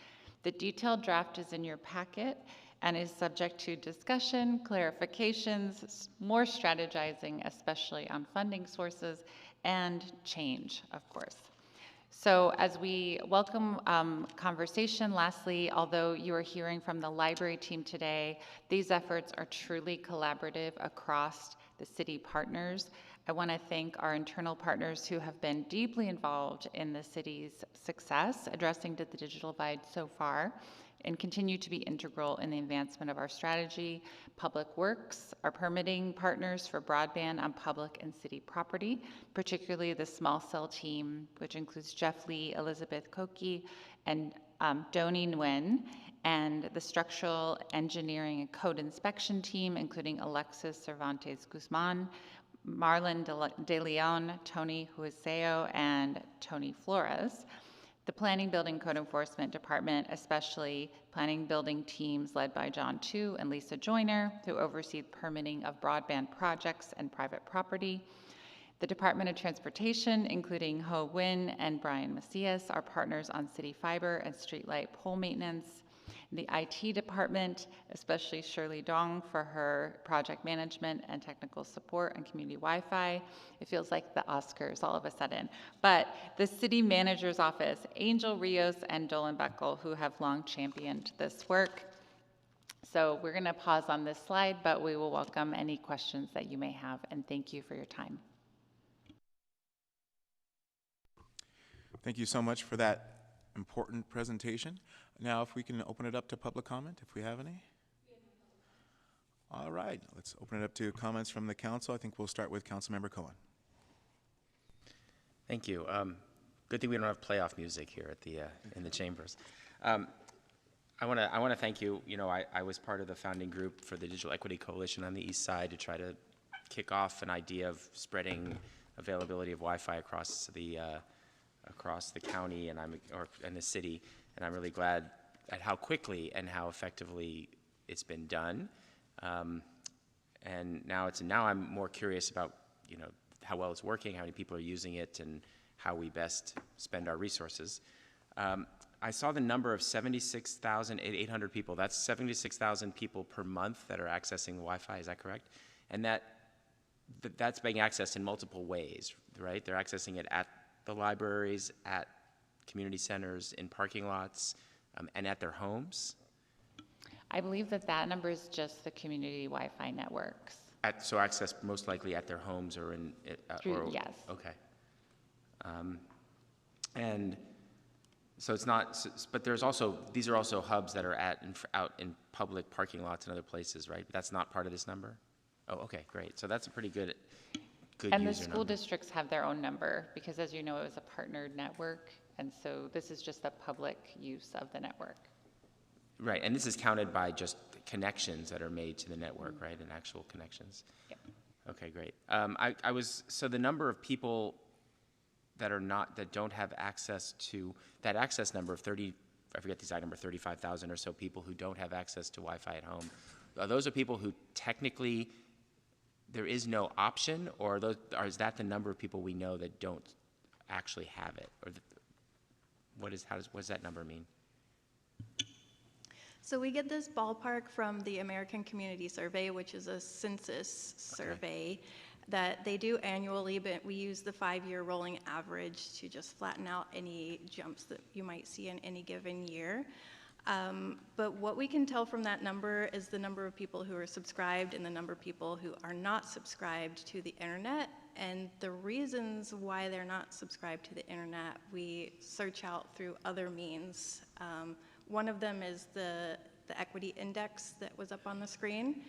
The detailed draft is in your packet and is subject to discussion, clarifications, more strategizing, especially on funding sources, and change, of course. So as we welcome conversation, lastly, although you are hearing from the library team today, these efforts are truly collaborative across the city partners. I want to thank our internal partners who have been deeply involved in the city's success addressing the digital divide so far and continue to be integral in the advancement of our strategy. Public Works, our permitting partners for broadband on public and city property, particularly the small cell team, which includes Jeff Lee, Elizabeth Koki, and Doni Nguyen, and the structural engineering and code inspection team, including Alexis Cervantes Guzman, Marlon De Leon, Tony Huiseo, and Tony Flores. The Planning, Building, Code Enforcement Department, especially planning building teams led by John Tu and Lisa Joyner, who oversee permitting of broadband projects and private property. The Department of Transportation, including Ho Nguyen and Brian Macias, are partners on city fiber and streetlight pole maintenance. The IT department, especially Shirley Dong for her project management and technical support and community Wi-Fi. It feels like the Oscars all of a sudden. But the city manager's office, Angel Rios and Dolan Beckel, who have long championed this work. So we're going to pause on this slide, but we will welcome any questions that you may have, and thank you for your time. Thank you so much for that important presentation. Now, if we can open it up to public comment, if we have any. All right, let's open it up to comments from the council. I think we'll start with Councilmember Cohen. Thank you. Good thing we don't have playoff music here at the in the chambers. I want to thank you. You know, I was part of the founding group for the Digital Equity Coalition on the East Side to try to kick off an idea of spreading availability of Wi-Fi across the county and the city. And I'm really glad at how quickly and how effectively it's been done. And now I'm more curious about, you know, how well it's working, how many people are using it, and how we best spend our resources. I saw the number of 76,800 people. That's 76,000 people per month that are accessing Wi-Fi. Is that correct? And that's being accessed in multiple ways, right? They're accessing it at the libraries, at community centers, in parking lots, and at their homes? I believe that number is just the community Wi-Fi networks. So access most likely at their homes or in... yes. Okay. And so it's not... But there's also... These are also hubs that are out in public parking lots and other places, right? That's not part of this number? Oh, okay, great. So that's a pretty good And the user school number. districts have their own number because, as you know, it was a partnered network. And so this is just the public use of the network. Right, and this is counted by just connections that are made to the network, right, and actual connections? Yep. Okay, great. So the number of people that don't have access to, that access number of 30, I forget the exact number, 35,000 or so people who don't have access to Wi-Fi at home, those are people who technically there is no option, or is that the number of people we know that don't actually have it? Or what does that number mean? So we get this ballpark from the American Community Survey, which is a census survey that they do annually, but we use the 5-year rolling average to just flatten out any jumps that you might see in any given year. But what we can tell from that number is the number of people who are subscribed and the number of people who are not subscribed to the internet. And the reasons why they're not subscribed to the internet, we search out through other means. One of them is the equity index that was up on the screen.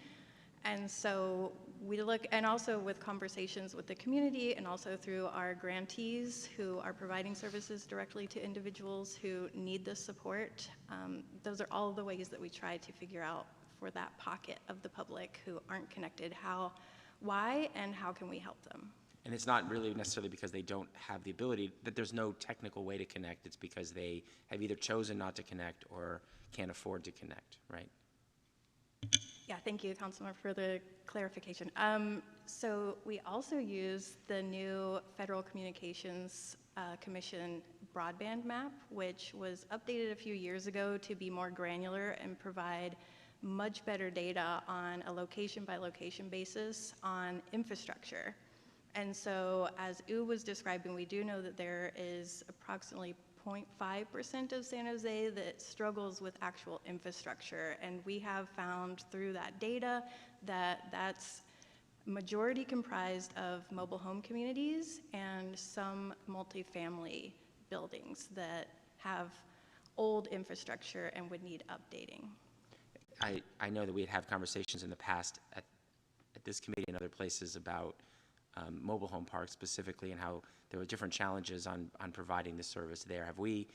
And so we look, and also with conversations with the community and also through our grantees who are providing services directly to individuals who need this support. Those are all the ways that we try to figure out for that pocket of the public who aren't connected, why, and how can we help them? And it's not really necessarily because they don't have the ability, that there's no technical way to connect. It's because they have either chosen not to connect or can't afford to connect, right? Yeah, thank you, Councilor, for the clarification. So we also use the new Federal Communications Commission broadband map, which was updated a few years ago to be more granular and provide much better data on a location-by-location basis on infrastructure. And so, as U was describing, we do know that there is approximately 0.5% of San Jose that struggles with actual infrastructure. And we have found through that data that that's majority comprised of mobile home communities and some multifamily buildings that have old infrastructure and would need updating. I know that we had had conversations in the past at this committee and other places about mobile home parks specifically, and how there were different challenges on providing the service there. Have we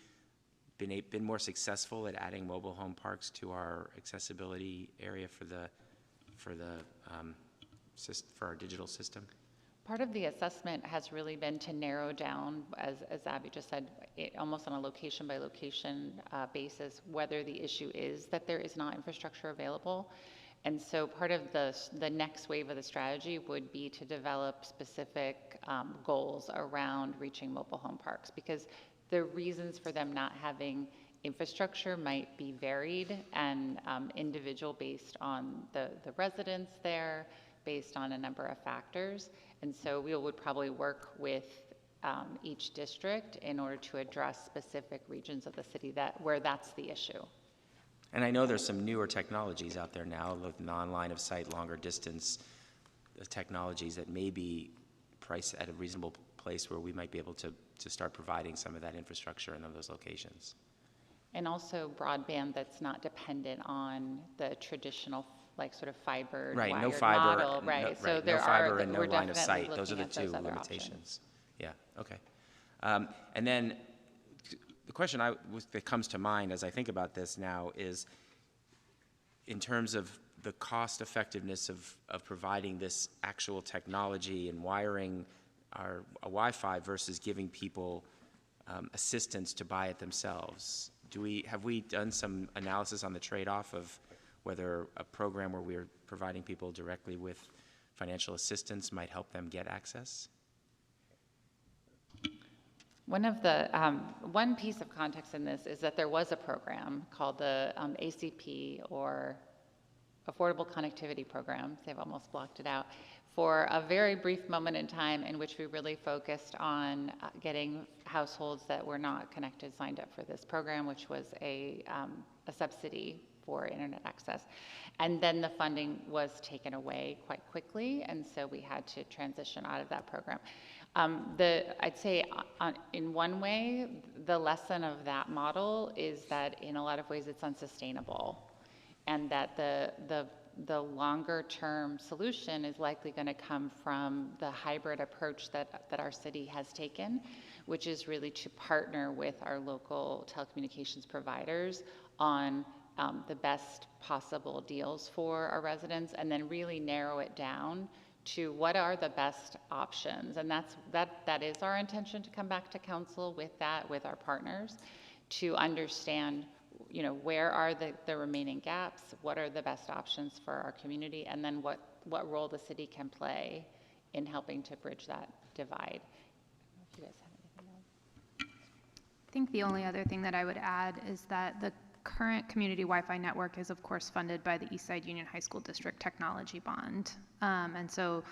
been more successful at adding mobile home parks to our accessibility area for our digital system? Part of the assessment has really been to narrow down, as Abby just said, almost on a location by location basis, whether the issue is that there is not infrastructure available. And so part of the next wave of the strategy would be to develop specific goals around reaching mobile home parks, because the reasons for them not having infrastructure might be varied and individual based on the residents there, based on a number of factors. And so we would probably work with each district in order to address specific regions of the city where that's the issue. And I know there's some newer technologies out there now, like non-line of sight, longer distance technologies that may be priced at a reasonable place where we might be able to start providing some of that infrastructure in those locations. And also broadband that's not dependent on the traditional, like, sort of fiber right, wired no fiber, model, right? No, so there no fiber are, and no we're line of definitely sight. Those are the looking two at those other limitations. options. Yeah, okay. And then the question that comes to mind as I think about this now is, in terms of the cost effectiveness of providing this actual technology and wiring a Wi-Fi versus giving people assistance to buy it themselves. Have we done some analysis on the trade-off of whether a program where we're providing people directly with financial assistance might help them get access? One piece of context in this is that there was a program called the ACP, or Affordable Connectivity Program. They've almost blocked it out, for a very brief moment in time in which we really focused on getting households that were not connected signed up for this program, which was a subsidy for internet access. And then the funding was taken away quite quickly, and so we had to transition out of that program. I'd say in one way, the lesson of that model is that in a lot of ways it's unsustainable, and that the longer term solution is likely going to come from the hybrid approach that our city has taken, which is really to partner with our local telecommunications providers on the best possible deals for our residents, and then really narrow it down to what are the best options. And that is our intention, to come back to council with that, with our partners, to understand, you know, where are the remaining gaps, what are the best options for our community, and then what role the city can play in helping to bridge that divide. If you guys have anything else. I think the only other thing that I would add is that the current community Wi-Fi network is of course funded by the Eastside Union High School District Technology Bond. And so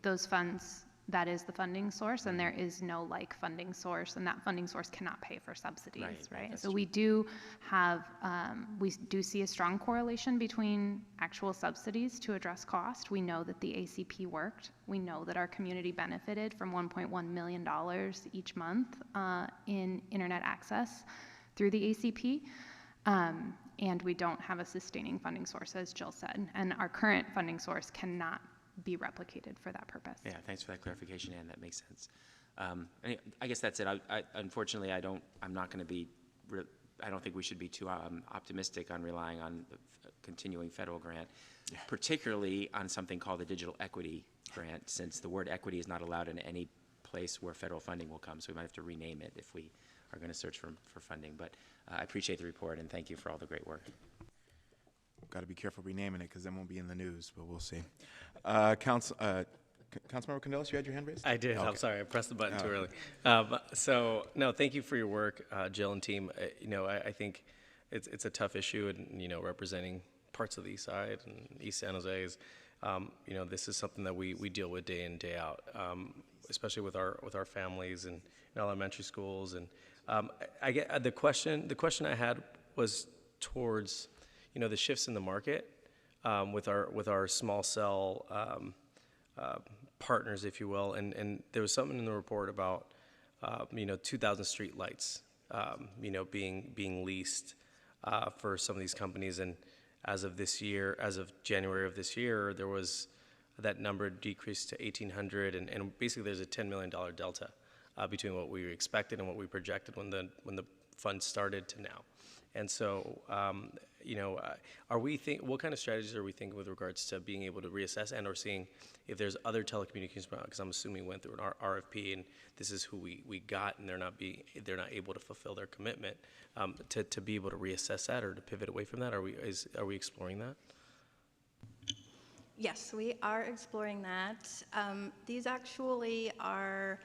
those funds, that is the funding source, and there is no like funding source, and that funding source cannot pay for subsidies, right? So we do have, we do see a strong correlation between actual subsidies to address cost. We know that the ACP worked. We know that our community benefited from $1.1 million each month in internet access through the ACP. And we don't have a sustaining funding source, as Jill said, and our current funding source cannot be replicated for that purpose. Yeah, thanks for that clarification, Ann. That makes sense. I guess that's it. Unfortunately, I'm not going to be. I don't think we should be too optimistic on relying on the continuing federal grant, particularly on something called the Digital Equity Grant, since the word equity is not allowed in any place where federal funding will come. So we might have to rename it if we are going to search for funding. But I appreciate the report, and thank you for all the great work. Got to be careful renaming it because then won't be in the news, but we'll see. Councilmember Candelas, you had your hand raised? I did. Okay. I'm sorry, I pressed the button too early. So no, thank you for your work, Jill and team. You know, I think it's a tough issue, and you know, representing parts of the East Side and East San Jose is, you know, this is something that we deal with day in, day out, especially with our families and in elementary schools. And I get the question I had was towards, you know, the shifts in the market with our small cell partners, if you will, and there was something in the report about you know, 2,000 street lights, you know, being leased for some of these companies, and as of January of this year, there was that number decreased to 1,800, and basically there's a $10 million delta between what we expected and what we projected when the fund started to now. And so, you know, what kind of strategies are we thinking with regards to being able to reassess and or seeing if there's other telecommunications, because I'm assuming we went through an RFP and this is who we got, and they're not able to fulfill their commitment, to be able to reassess that or to pivot away from that? Are we exploring that? Yes, we are exploring that. These actually are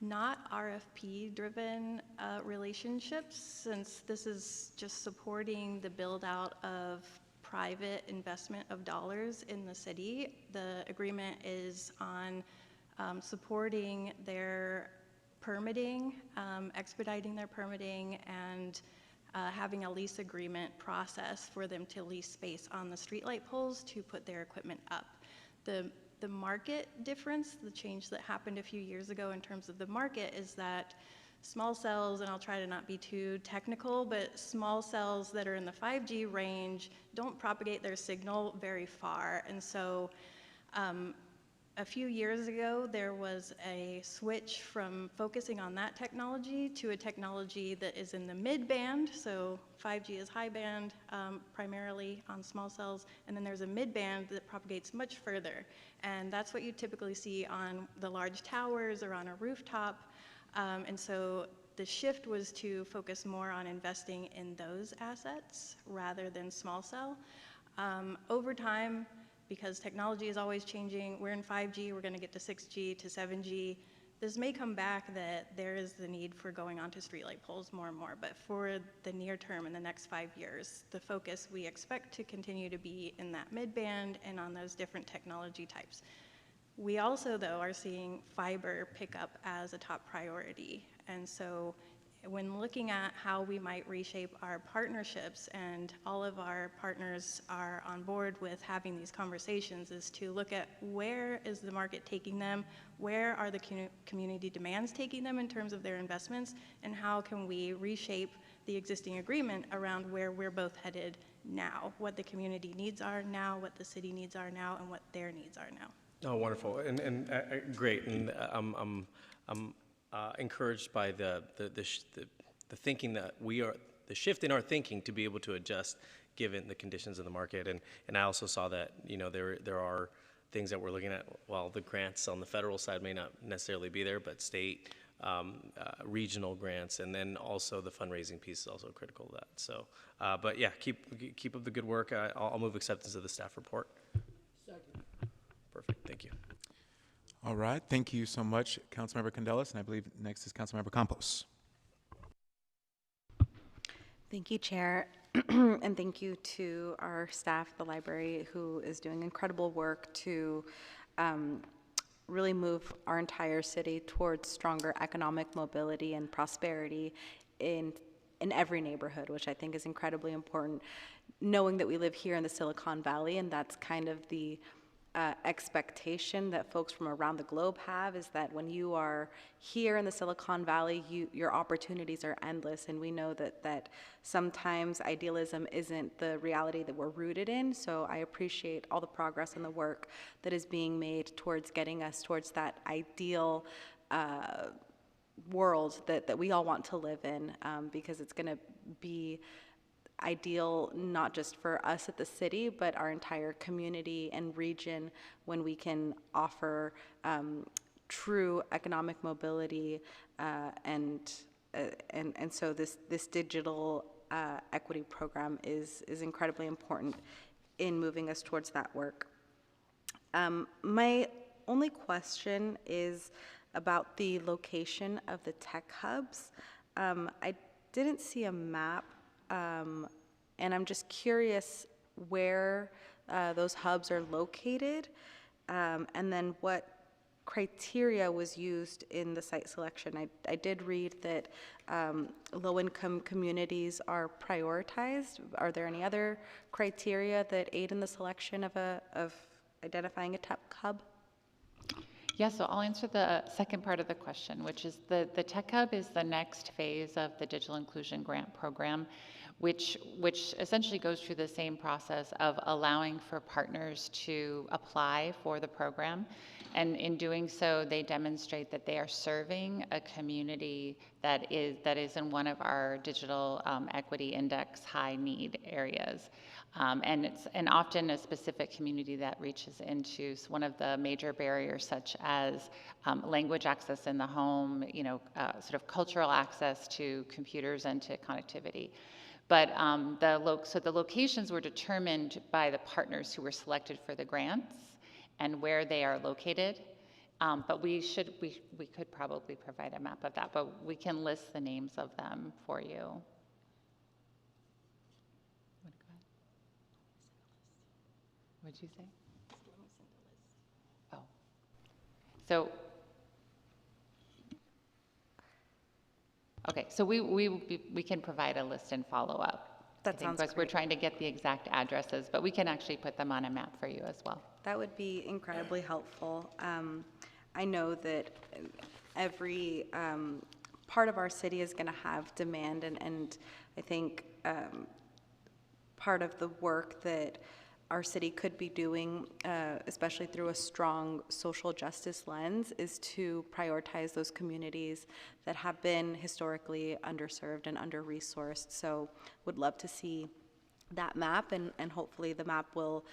not RFP-driven relationships, since this is just supporting the build-out of private investment of dollars in the city. The agreement is on supporting their permitting, expediting their permitting, and having a lease agreement process for them to lease space on the streetlight poles to put their equipment up. The market difference, the change that happened a few years ago in terms of the market, is that small cells, and I'll try to not be too technical, but small cells that are in the 5G range don't propagate their signal very far. And so a few years ago, there was a switch from focusing on that technology to a technology that is in the mid-band. So 5G is high band, primarily on small cells, and then there's a mid-band that propagates much further. And that's what you typically see on the large towers or on a rooftop. And so the shift was to focus more on investing in those assets rather than small cell. Over time, because technology is always changing, we're in 5G, we're gonna get to 6G, to 7G. This may come back that there is the need for going onto streetlight poles more and more, but for the near term, in the next 5 years, the focus we expect to continue to be in that mid-band and on those different technology types. We also, though, are seeing fiber pick up as a top priority. And so when looking at how we might reshape our partnerships, and all of our partners are on board with having these conversations, is to look at where is the market taking them, where are the community demands taking them in terms of their investments, and how can we reshape the existing agreement around where we're both headed now, what the community needs are now, what the city needs are now, and what their needs are now. Oh, wonderful, and great, and I'm encouraged by the thinking that the shift in our thinking to be able to adjust given the conditions of the market, and I also saw that, you know, there are things that we're looking at, while the grants on the federal side may not necessarily be there, but state, regional grants, and then also the fundraising piece is also critical to that. So, but yeah, keep up the good work. I'll move acceptance of the staff report. Second. Perfect, thank you. All right, thank you so much, Councilmember Candelas, and I believe next is Councilmember Campos. Thank you, Chair, and thank you to our staff at the library who is doing incredible work to really move our entire city towards stronger economic mobility and prosperity in every neighborhood, which I think is incredibly important, knowing that we live here in the Silicon Valley, and that's kind of the expectation that folks from around the globe have, is that when you are here in the Silicon Valley, your opportunities are endless, and we know that sometimes idealism isn't the reality that we're rooted in. So I appreciate all the progress and the work that is being made towards getting us towards that ideal world that we all want to live in, because it's going to be ideal not just for us at the city, but our entire community and region when we can offer true economic mobility, and so this digital equity program is incredibly important in moving us towards that work. My only question is about the location of the tech hubs. I didn't see a map, and I'm just curious where those hubs are located, and then what criteria was used in the site selection. I did read that low-income communities are prioritized. Are there any other criteria that aid in the selection of identifying a tech hub? Yeah, so I'll answer the second part of the question, which is the Tech Hub is the next phase of the Digital Inclusion Grant Program, which essentially goes through the same process of allowing for partners to apply for the program. And in doing so, they demonstrate that they are serving a community that is in one of our digital equity index high need areas. And it's often a specific community that reaches into one of the major barriers, such as language access in the home, sort of cultural access to computers and to connectivity. But so the locations were determined by the partners who were selected for the grants and where they are located. But we could probably provide a map of that, but we can list the names of them for you. What'd you say? Oh. So, okay, so we can provide a list and follow up. That sounds great. We're trying to get the exact addresses, but we can actually put them on a map for you as well. That would be incredibly helpful. I know that every part of our city is going to have demand, and I think part of the work that our city could be doing, especially through a strong social justice lens, is to prioritize those communities that have been historically underserved and under-resourced. So would love to see that map, and hopefully the map will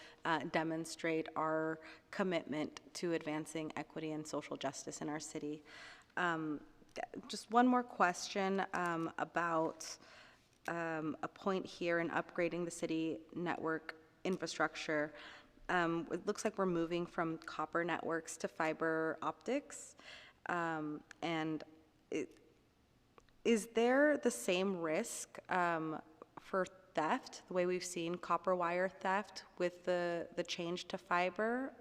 demonstrate our commitment to advancing equity and social justice in our city. Just one more question about a point here in upgrading the city network infrastructure. It looks like we're moving from copper networks to fiber optics. And is there the same risk for theft, the way we've seen copper wire theft with the change to fiber?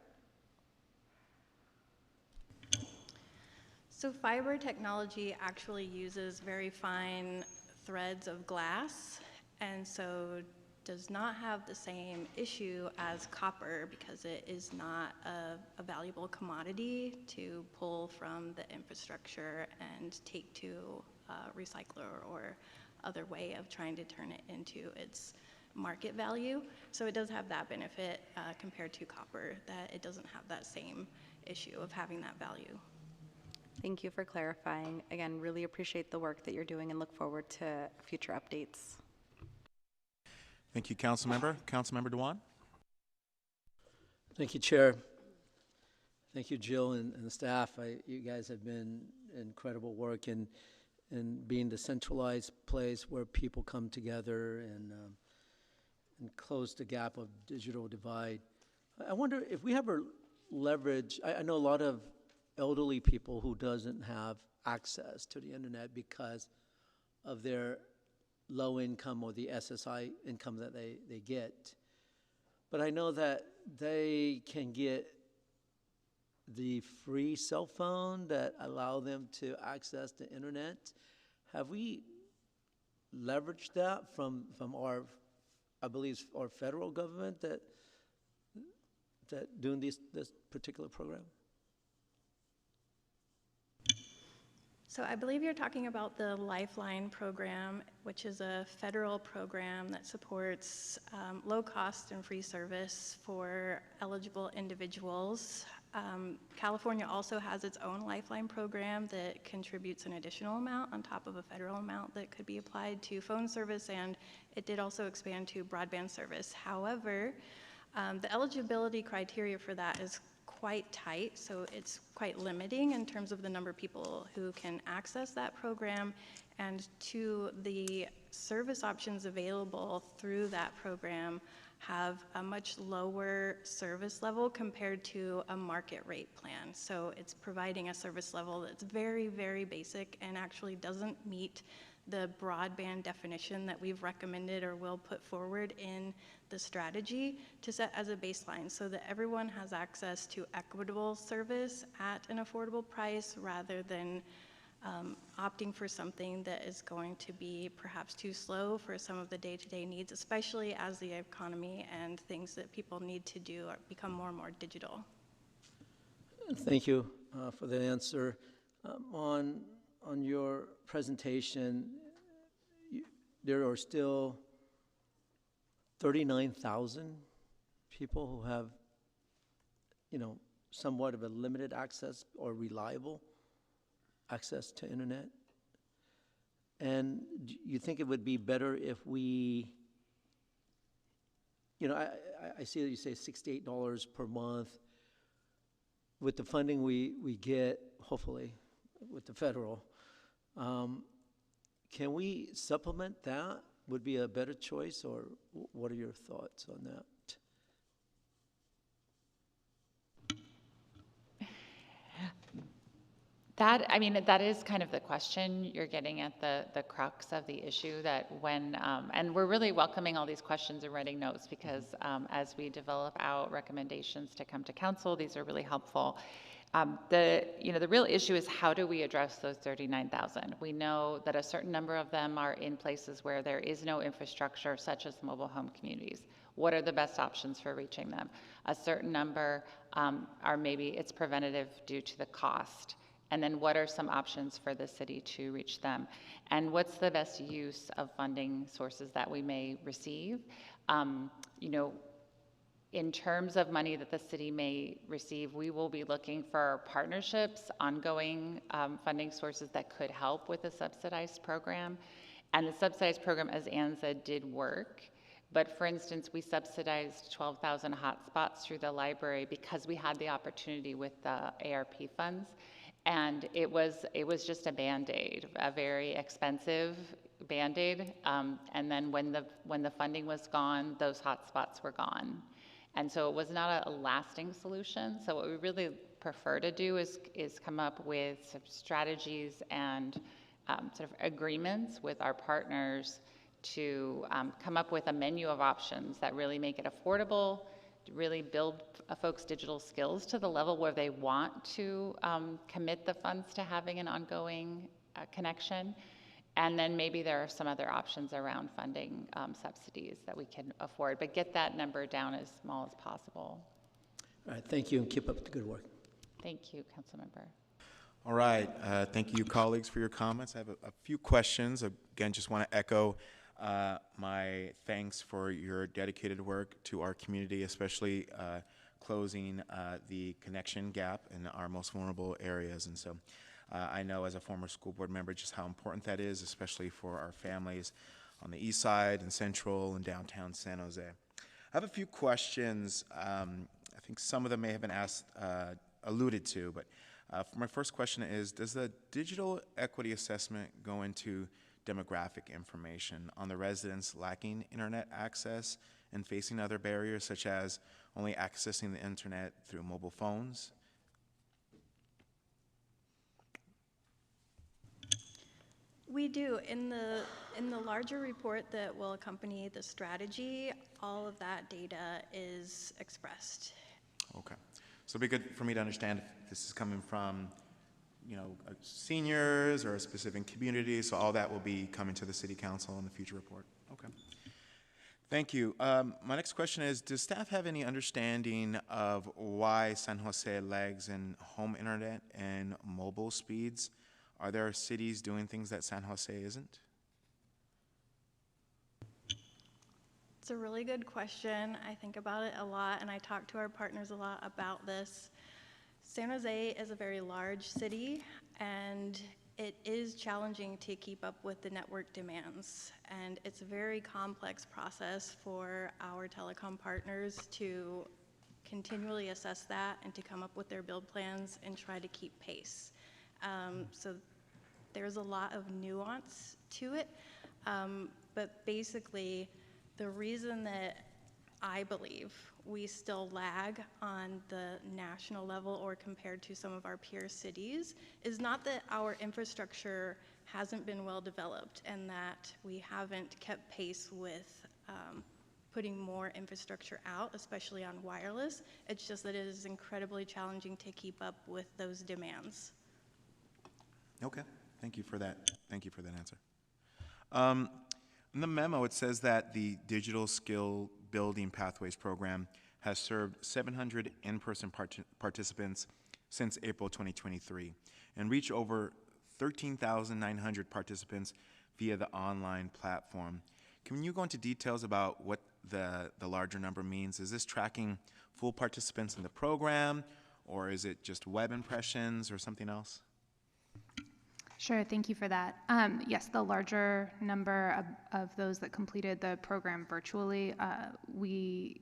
So fiber technology actually uses very fine threads of glass, and so does not have the same issue as copper because it is not a valuable commodity to pull from the infrastructure and take to a recycler or other way of trying to turn it into its market value. So it does have that benefit compared to copper, that it doesn't have that same issue of having that value. Thank you for clarifying. Again, really appreciate the work that you're doing and look forward to future updates. Thank you, Councilmember. Councilmember Dewan. Thank you, Chair. Thank you, Jill and the staff. You guys have been incredible work in being the centralized place where people come together and close the gap of digital divide. I wonder if we ever leverage, I know a lot of elderly people who doesn't have access to the internet because of their low income or the SSI income that they get. But I know that they can get the free cell phone that allow them to access the internet. Have we leveraged that from our, I believe, our federal government that doing this particular program? So I believe you're talking about the Lifeline program, which is a federal program that supports low cost and free service for eligible individuals. California also has its own Lifeline program that contributes an additional amount on top of a federal amount that could be applied to phone service, and it did also expand to broadband service. However, the eligibility criteria for that is quite tight, so it's quite limiting in terms of the number of people who can access that program, and the service options available through that program have a much lower service level compared to a market rate plan. So it's providing a service level that's very, very basic and actually doesn't meet the broadband definition that we've recommended or will put forward in the strategy to set as a baseline so that everyone has access to equitable service at an affordable price rather than opting for something that is going to be perhaps too slow for some of the day-to-day needs, especially as the economy and things that people need to do become more and more digital. Thank you for the answer. On your presentation, there are still 39,000 people who have, somewhat of a limited access or reliable access to internet. And you think it would be better if we, I see that you say $68 per month. With the funding we get, hopefully, with the federal, can we supplement that? Would be a better choice, or what are your thoughts on that? That is kind of the question. You're getting at the crux of the issue that and we're really welcoming all these questions and writing notes because as we develop out recommendations to come to council, these are really helpful. The real issue is how do we address those 39,000? We know that a certain number of them are in places where there is no infrastructure, such as mobile home communities. What are the best options for reaching them? A certain number are maybe it's preventative due to the cost. And then what are some options for the city to reach them? And what's the best use of funding sources that we may receive? In terms of money that the city may receive, we will be looking for partnerships, ongoing funding sources that could help with the subsidized program. And the subsidized program, as Ann said, did work. But for instance, we subsidized 12,000 hotspots through the library because we had the opportunity with the ARP funds. And it was just a Band-Aid, a very expensive Band-Aid. And then when the funding was gone, those hotspots were gone. And so it was not a lasting solution. So what we really prefer to do is come up with sort of strategies and sort of agreements with our partners to come up with a menu of options that really make it affordable, to really build folks' digital skills to the level where they want to commit the funds to having an ongoing connection. And then maybe there are some other options around funding subsidies that we can afford, but get that number down as small as possible. All right, thank you, and keep up the good work. Thank you, Councilmember. All right, thank you, colleagues, for your comments. I have a few questions. Again, just want to echo my thanks for your dedicated work to our community, especially closing the connection gap in our most vulnerable areas. And so I know as a former school board member just how important that is, especially for our families on the east side and central and downtown San Jose. I have a few questions. I think some of them may have been asked alluded to, but my first question is, does the digital equity assessment go into demographic information on the residents lacking internet access and facing other barriers, such as only accessing the internet through mobile phones? We do. In the larger report that will accompany the strategy, all of that data is expressed. Okay. So it'd be good for me to understand if this is coming from, you know, seniors or a specific community. So all that will be coming to the city council in the future report. Okay. Thank you. My next question is, does staff have any understanding of why San Jose lags in home internet and mobile speeds? Are there cities doing things that San Jose isn't? It's a really good question. I think about it a lot, and I talk to our partners a lot about this. San Jose is a very large city, and it is challenging to keep up with the network demands. And it's a very complex process for our telecom partners to continually assess that and to come up with their build plans and try to keep pace. So there's a lot of nuance to it, but basically the reason that I believe we still lag on the national level or compared to some of our peer cities is not that our infrastructure hasn't been well developed and that we haven't kept pace with putting more infrastructure out, especially on wireless. It's just that it is incredibly challenging to keep up with those demands. Okay, thank you for that. Thank you for that answer. In the memo, it says that the Digital Skill Building Pathways Program has served 700 in-person participants since April 2023 and reached over 13,900 participants via the online platform. Can you go into details about what the larger number means? Is this tracking full participants in the program, or is it just web impressions or something else? Sure, thank you for that. Yes, the larger number of those that completed the program virtually, we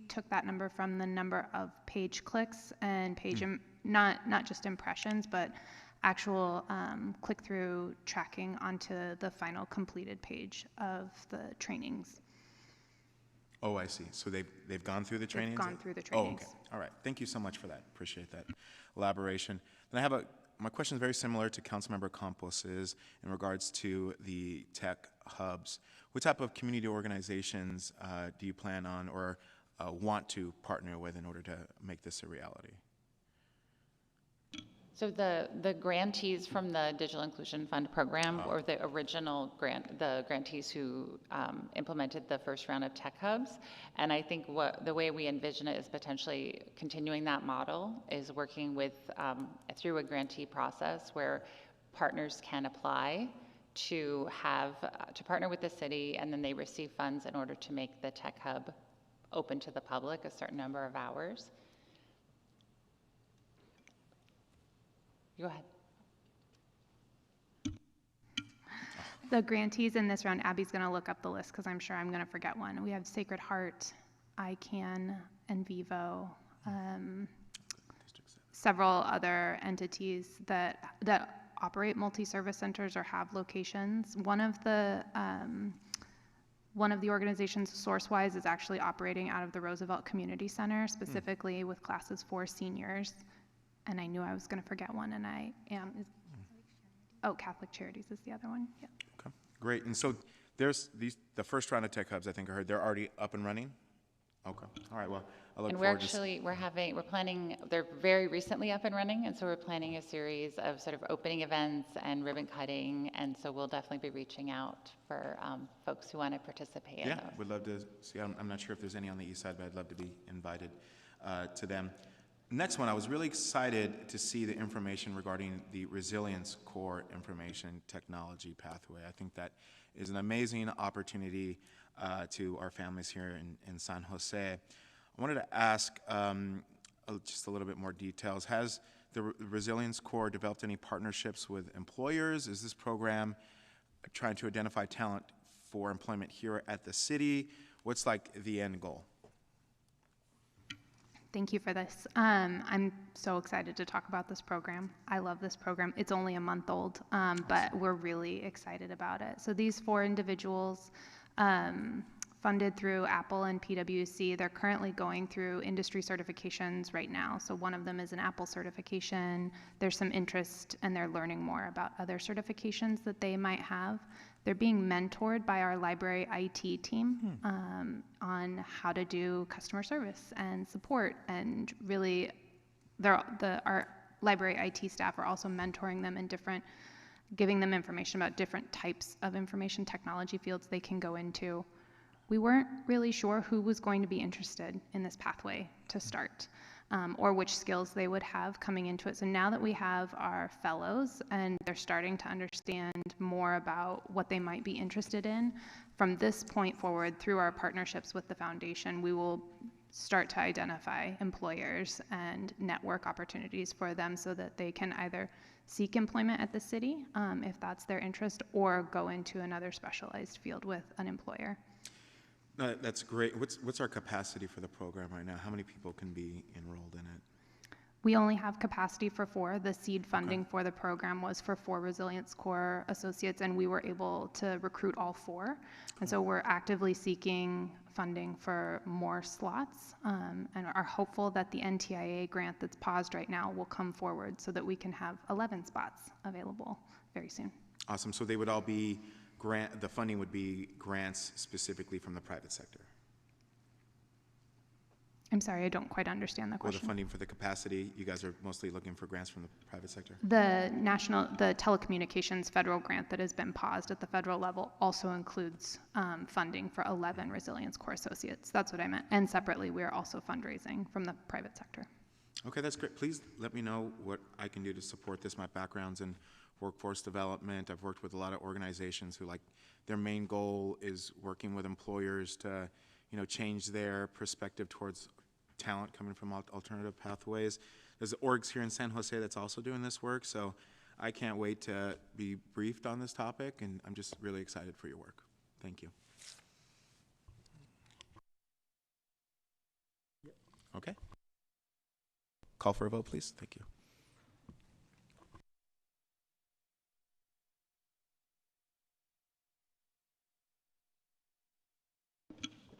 took that number from the number of page clicks and page, not just impressions, but actual click-through tracking onto the final completed page of the trainings. Oh, I see. So they've gone through the trainings? They've gone through the trainings. Oh, okay. All right. Thank you so much for that. Appreciate that elaboration. Then I have my question is very similar to Councilmember Campos's in regards to the tech hubs. What type of community organizations do you plan on or want to partner with in order to make this a reality? So the grantees from the Digital Inclusion Fund program or the original the grantees who implemented the first round of tech hubs. And I think the way we envision it is potentially continuing that model is working with, through a grantee process where partners can apply to partner with the city, and then they receive funds in order to make the tech hub open to the public a certain number of hours. Go ahead. The grantees in this round, Abby's going to look up the list because I'm sure I'm going to forget one. We have Sacred Heart, ICANN, and Vivo, several other entities that operate multi-service centers or have locations. One of the organizations, SourceWise, is actually operating out of the Roosevelt Community Center, specifically with classes for seniors. And I knew I was going to forget one, and I am. Oh, Catholic Charities is the other one. Yeah. Okay, great. And so there's the first round of tech hubs. I think I heard they're already up and running. Okay. All right. Well, I look forward to. We're planning. They're very recently up and running, and so we're planning a series of sort of opening events and ribbon cutting, and so we'll definitely be reaching out for folks who want to participate. Yeah, in those. would love to see. I'm not sure if there's any on the east side, but I'd love to be invited to them. Next one, I was really excited to see the information regarding the Resilience Core Information Technology Pathway. I think that is an amazing opportunity to our families here in San Jose. I wanted to ask just a little bit more details. Has the Resilience Core developed any partnerships with employers? Is this program trying to identify talent for employment here at the city? What's like the end goal? Thank you for this. I'm so excited to talk about this program. I love this program. It's only a month old, but we're really excited about it. So these 4 individuals, funded through Apple and PwC, they're currently going through industry certifications right now. So one of them is an Apple certification. There's some interest, and they're learning more about other certifications that they might have. They're being mentored by our library IT team on how to do customer service and support, and really, our library IT staff are also mentoring them in giving them information about different types of information technology fields they can go into. We weren't really sure who was going to be interested in this pathway to start, or which skills they would have coming into it. So now that we have our fellows and they're starting to understand more about what they might be interested in, from this point forward, through our partnerships with the foundation, we will start to identify employers and network opportunities for them so that they can either seek employment at the city, if that's their interest, or go into another specialized field with an employer. That's great. What's our capacity for the program right now? How many people can be enrolled in it? We only have capacity for 4. The seed funding for the program was for 4 Resilience Corps associates, and we were able to recruit all 4. And so we're actively seeking funding for more slots, and are hopeful that the NTIA grant that's paused right now will come forward so that we can have 11 spots available very soon. Awesome. So they would all be the funding would be grants specifically from the private sector. I'm sorry, I don't quite understand the Well, question. the funding for the capacity, you guys are mostly looking for grants from the private sector? The telecommunications federal grant that has been paused at the federal level also includes funding for 11 Resilience Corps associates. That's what I meant. And separately, we are also fundraising from the private sector. Okay, that's great. Please let me know what I can do to support this. My background's in workforce development. I've worked with a lot of organizations who, like, their main goal is working with employers to, change their perspective towards talent coming from alternative pathways. There's orgs here in San Jose that's also doing this work, so I can't wait to be briefed on this topic, and I'm just really excited for your work. Thank you. Okay. Call for a vote, please. Thank you.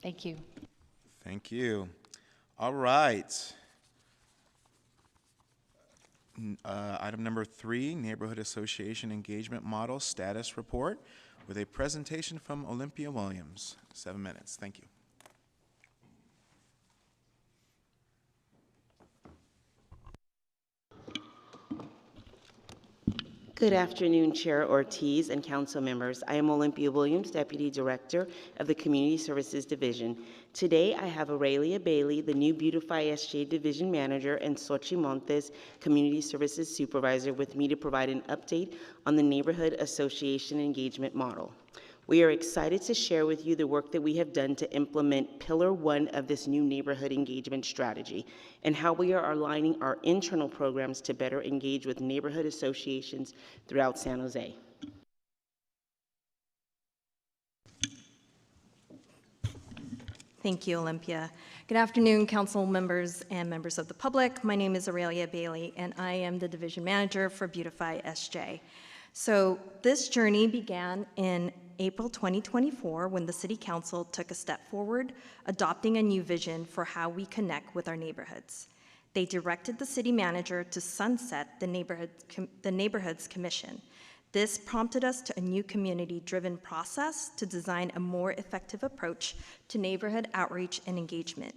Thank you. Thank you. All right. Item number 3, Neighborhood Association Engagement Model Status Report, with a presentation from Olympia Williams. 7 minutes. Thank you. Good afternoon, Chair Ortiz and council members. I am Olympia Williams, Deputy Director of the Community Services Division. Today, I have Aurelia Bailey, the new Beautify SJ Division Manager, and Xochitl Montes, Community Services Supervisor, with me to provide an update on the Neighborhood Association Engagement Model. We are excited to share with you the work that we have done to implement Pillar 1 of this new neighborhood engagement strategy, and how we are aligning our internal programs to better engage with neighborhood associations throughout San Jose. Thank you, Olympia. Good afternoon, council members and members of the public. My name is Aurelia Bailey, and I am the Division Manager for Beautify SJ. So this journey began in April 2024 when the City Council took a step forward, adopting a new vision for how we connect with our neighborhoods. They directed the City Manager to sunset the Neighborhoods Commission. This prompted us to a new community-driven process to design a more effective approach to neighborhood outreach and engagement.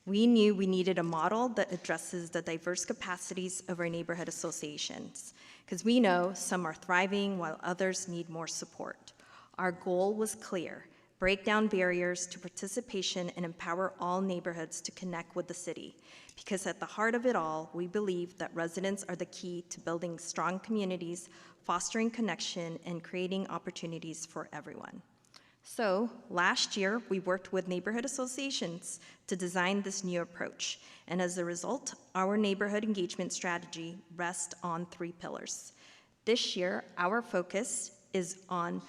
We knew we needed a model that addresses the diverse capacities of our neighborhood associations, because we know some are thriving while others need more support. Our goal was clear: break down barriers to participation and empower all neighborhoods to connect with the city. Because at the heart of it all, we believe that residents are the key to building strong communities, fostering connection, and creating opportunities for everyone. So last year, we worked with neighborhood associations to design this new approach. And as a result, our neighborhood engagement strategy rests on 3 pillars. This year, our focus is on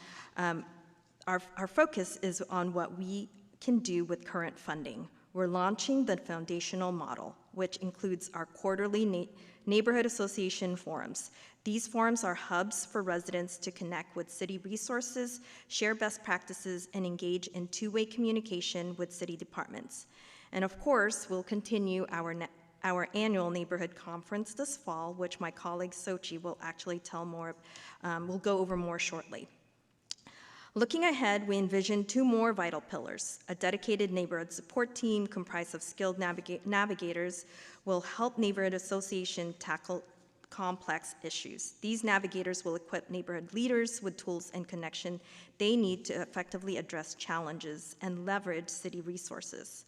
what we can do with current funding. we're launching the foundational model, which includes our quarterly neighborhood association forums. These forums are hubs for residents to connect with city resources, share best practices, and engage in two-way communication with city departments. And of course, we'll continue our annual neighborhood conference this fall, which my colleague Sochi will actually tell more, we'll go over more shortly. Looking ahead, we envision two more vital pillars. A dedicated neighborhood support team comprised of skilled navigators will help neighborhood association tackle complex issues. These navigators will equip neighborhood leaders with tools and connection they need to effectively address challenges and leverage city resources.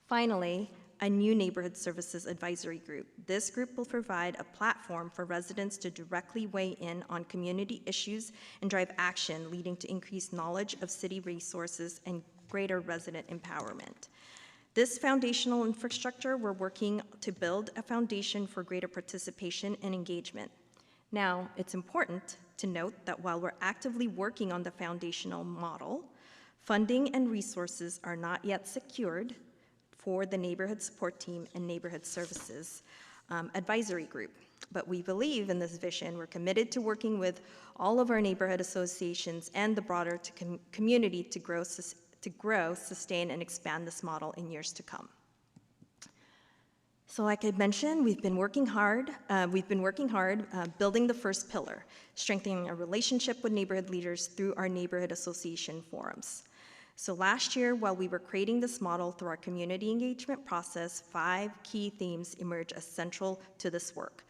Finally, a new neighborhood services advisory group. This group will provide a platform for residents to directly weigh in on community issues and drive action, leading to increased knowledge of city resources and greater resident empowerment. This foundational infrastructure, we're working to build a foundation for greater participation and engagement. Now, it's important to note that while we're actively working on the foundational model, funding and resources are not yet secured for the neighborhood support team and neighborhood services advisory group. But we believe in this vision. We're committed to working with all of our neighborhood associations and the broader community to grow, sustain, and expand this model in years to come. So like I mentioned, we've been working hard building the first pillar, strengthening our relationship with neighborhood leaders through our neighborhood association forums. So last year, while we were creating this model through our community engagement process, 5 key themes emerged as central to this work.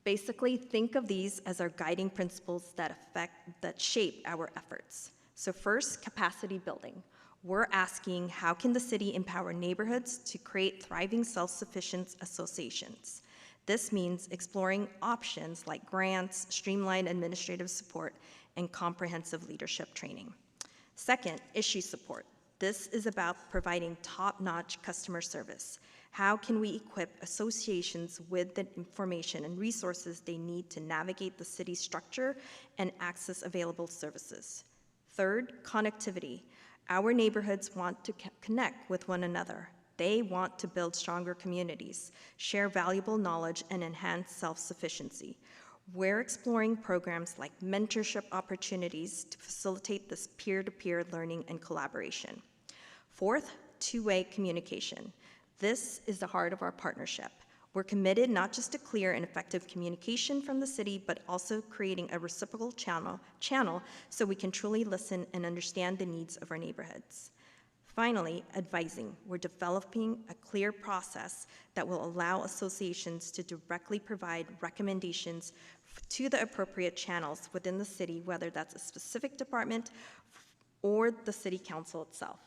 Basically, think of these as our guiding principles that shape our efforts. So first, capacity building. We're asking, how can the city empower neighborhoods to create thriving self-sufficient associations? This means exploring options like grants, streamlined administrative support, and comprehensive leadership training. Second, issue support. This is about providing top-notch customer service. How can we equip associations with the information and resources they need to navigate the city's structure and access available services? Third, connectivity. Our neighborhoods want to connect with one another. They want to build stronger communities, share valuable knowledge, and enhance self-sufficiency. We're exploring programs like mentorship opportunities to facilitate this peer-to-peer learning and collaboration. Fourth, two-way communication. This is the heart of our partnership. We're committed not just to clear and effective communication from the city, but also creating a reciprocal channel so we can truly listen and understand the needs of our neighborhoods. Finally, advising. We're developing a clear process that will allow associations to directly provide recommendations to the appropriate channels within the city, whether that's a specific department or the city council itself.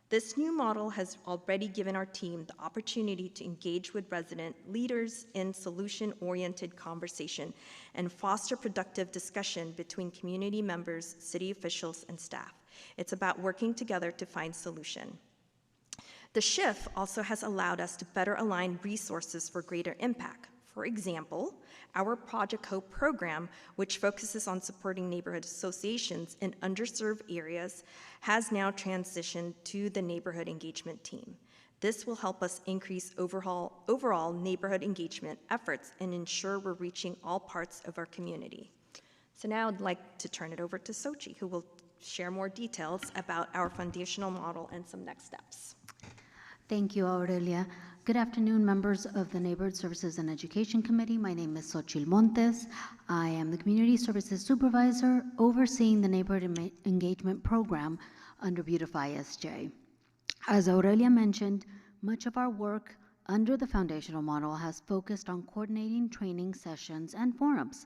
This new model has already given our team the opportunity to engage with resident leaders in solution-oriented conversation and foster productive discussion between community members, city officials, and staff. It's about working together to find solution. The shift also has allowed us to better align resources for greater impact. For example, our Project Hope program, which focuses on supporting neighborhood associations in underserved areas, has now transitioned to the neighborhood engagement team. This will help us increase overall neighborhood engagement efforts and ensure we're reaching all parts of our community. So now I'd like to turn it over to Sochi, who will share more details about our foundational model and some next steps. Thank you, Aurelia. Good afternoon, members of the Neighborhood Services and Education Committee. My name is Xochitl Montes. I am the Community Services Supervisor overseeing the Neighborhood Engagement Program under Beautify SJ. As Aurelia mentioned, much of our work under the foundational model has focused on coordinating training sessions and forums.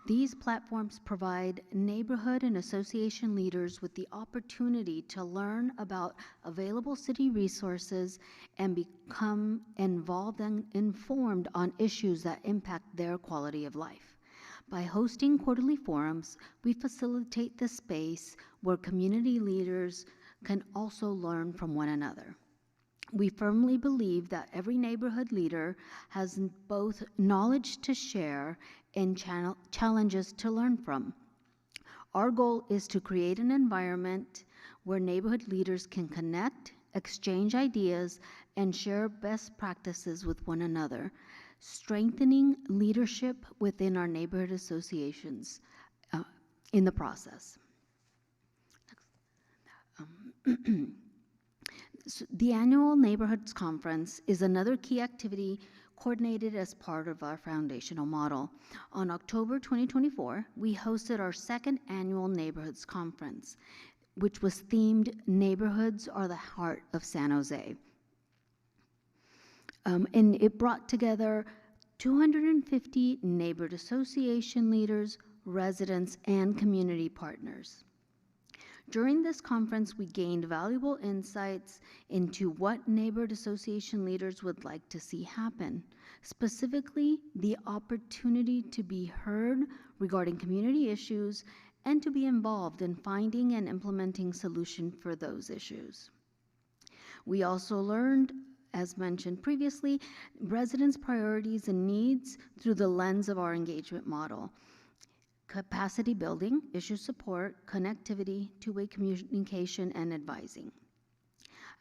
These platforms provide neighborhood and association leaders with the opportunity to learn about available city resources and become involved and informed on issues that impact their quality of life. By hosting quarterly forums, we facilitate the space where community leaders can also learn from one another. We firmly believe that every neighborhood leader has both knowledge to share and challenges to learn from. Our goal is to create an environment where neighborhood leaders can connect, exchange ideas, and share best practices with one another, strengthening leadership within our neighborhood associations in the process. So the annual Neighborhoods Conference is another key activity coordinated as part of our foundational model. On October 2024, we hosted our second annual Neighborhoods Conference, which was themed Neighborhoods Are the Heart of San Jose. And it brought together 250 neighborhood association leaders, residents, and community partners. During this conference, we gained valuable insights into what neighborhood association leaders would like to see happen, specifically the opportunity to be heard regarding community issues and to be involved in finding and implementing solutions for those issues. We also learned, as mentioned previously, residents' priorities and needs through the lens of our engagement model. Capacity building, issue support, connectivity, two-way communication, and advising.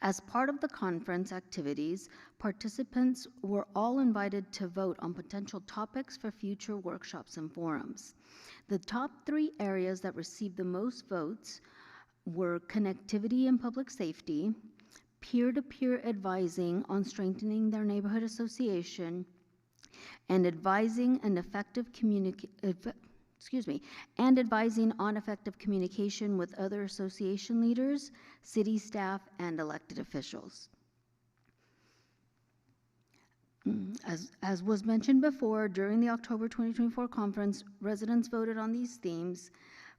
As part of the conference activities, participants were all invited to vote on potential topics for future workshops and forums. The top 3 areas that received the most votes were connectivity and public safety, peer-to-peer advising on strengthening their neighborhood association, and advising on effective communication with other association leaders, city staff, and elected officials. As was mentioned before, during the October 2024 conference, residents voted on these themes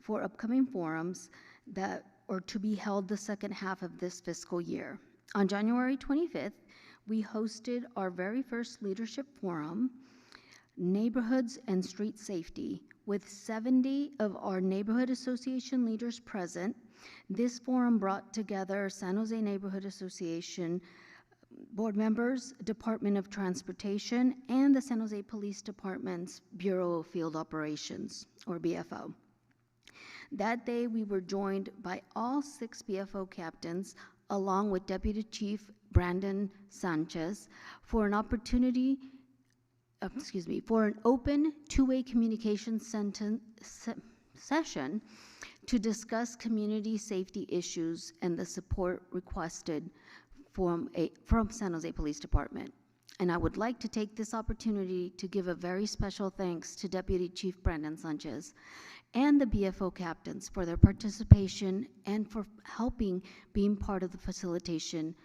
for upcoming forums that are to be held the second half of this fiscal year. On January 25th, we hosted our very first leadership forum, Neighborhoods and Street Safety, with 70 of our neighborhood association leaders present. This forum brought together San Jose Neighborhood Association board members, Department of Transportation, and the San Jose Police Department's Bureau of Field Operations, or BFO. That day, we were joined by all 6 BFO captains, along with Deputy Chief Brandon Sanchez, for an opportunity for an open two-way communication session to discuss community safety issues and the support requested from San Jose Police Department. And I would like to take this opportunity to give a very special thanks to Deputy Chief Brandon Sanchez and the BFO captains for their participation and for helping being part of the facilitation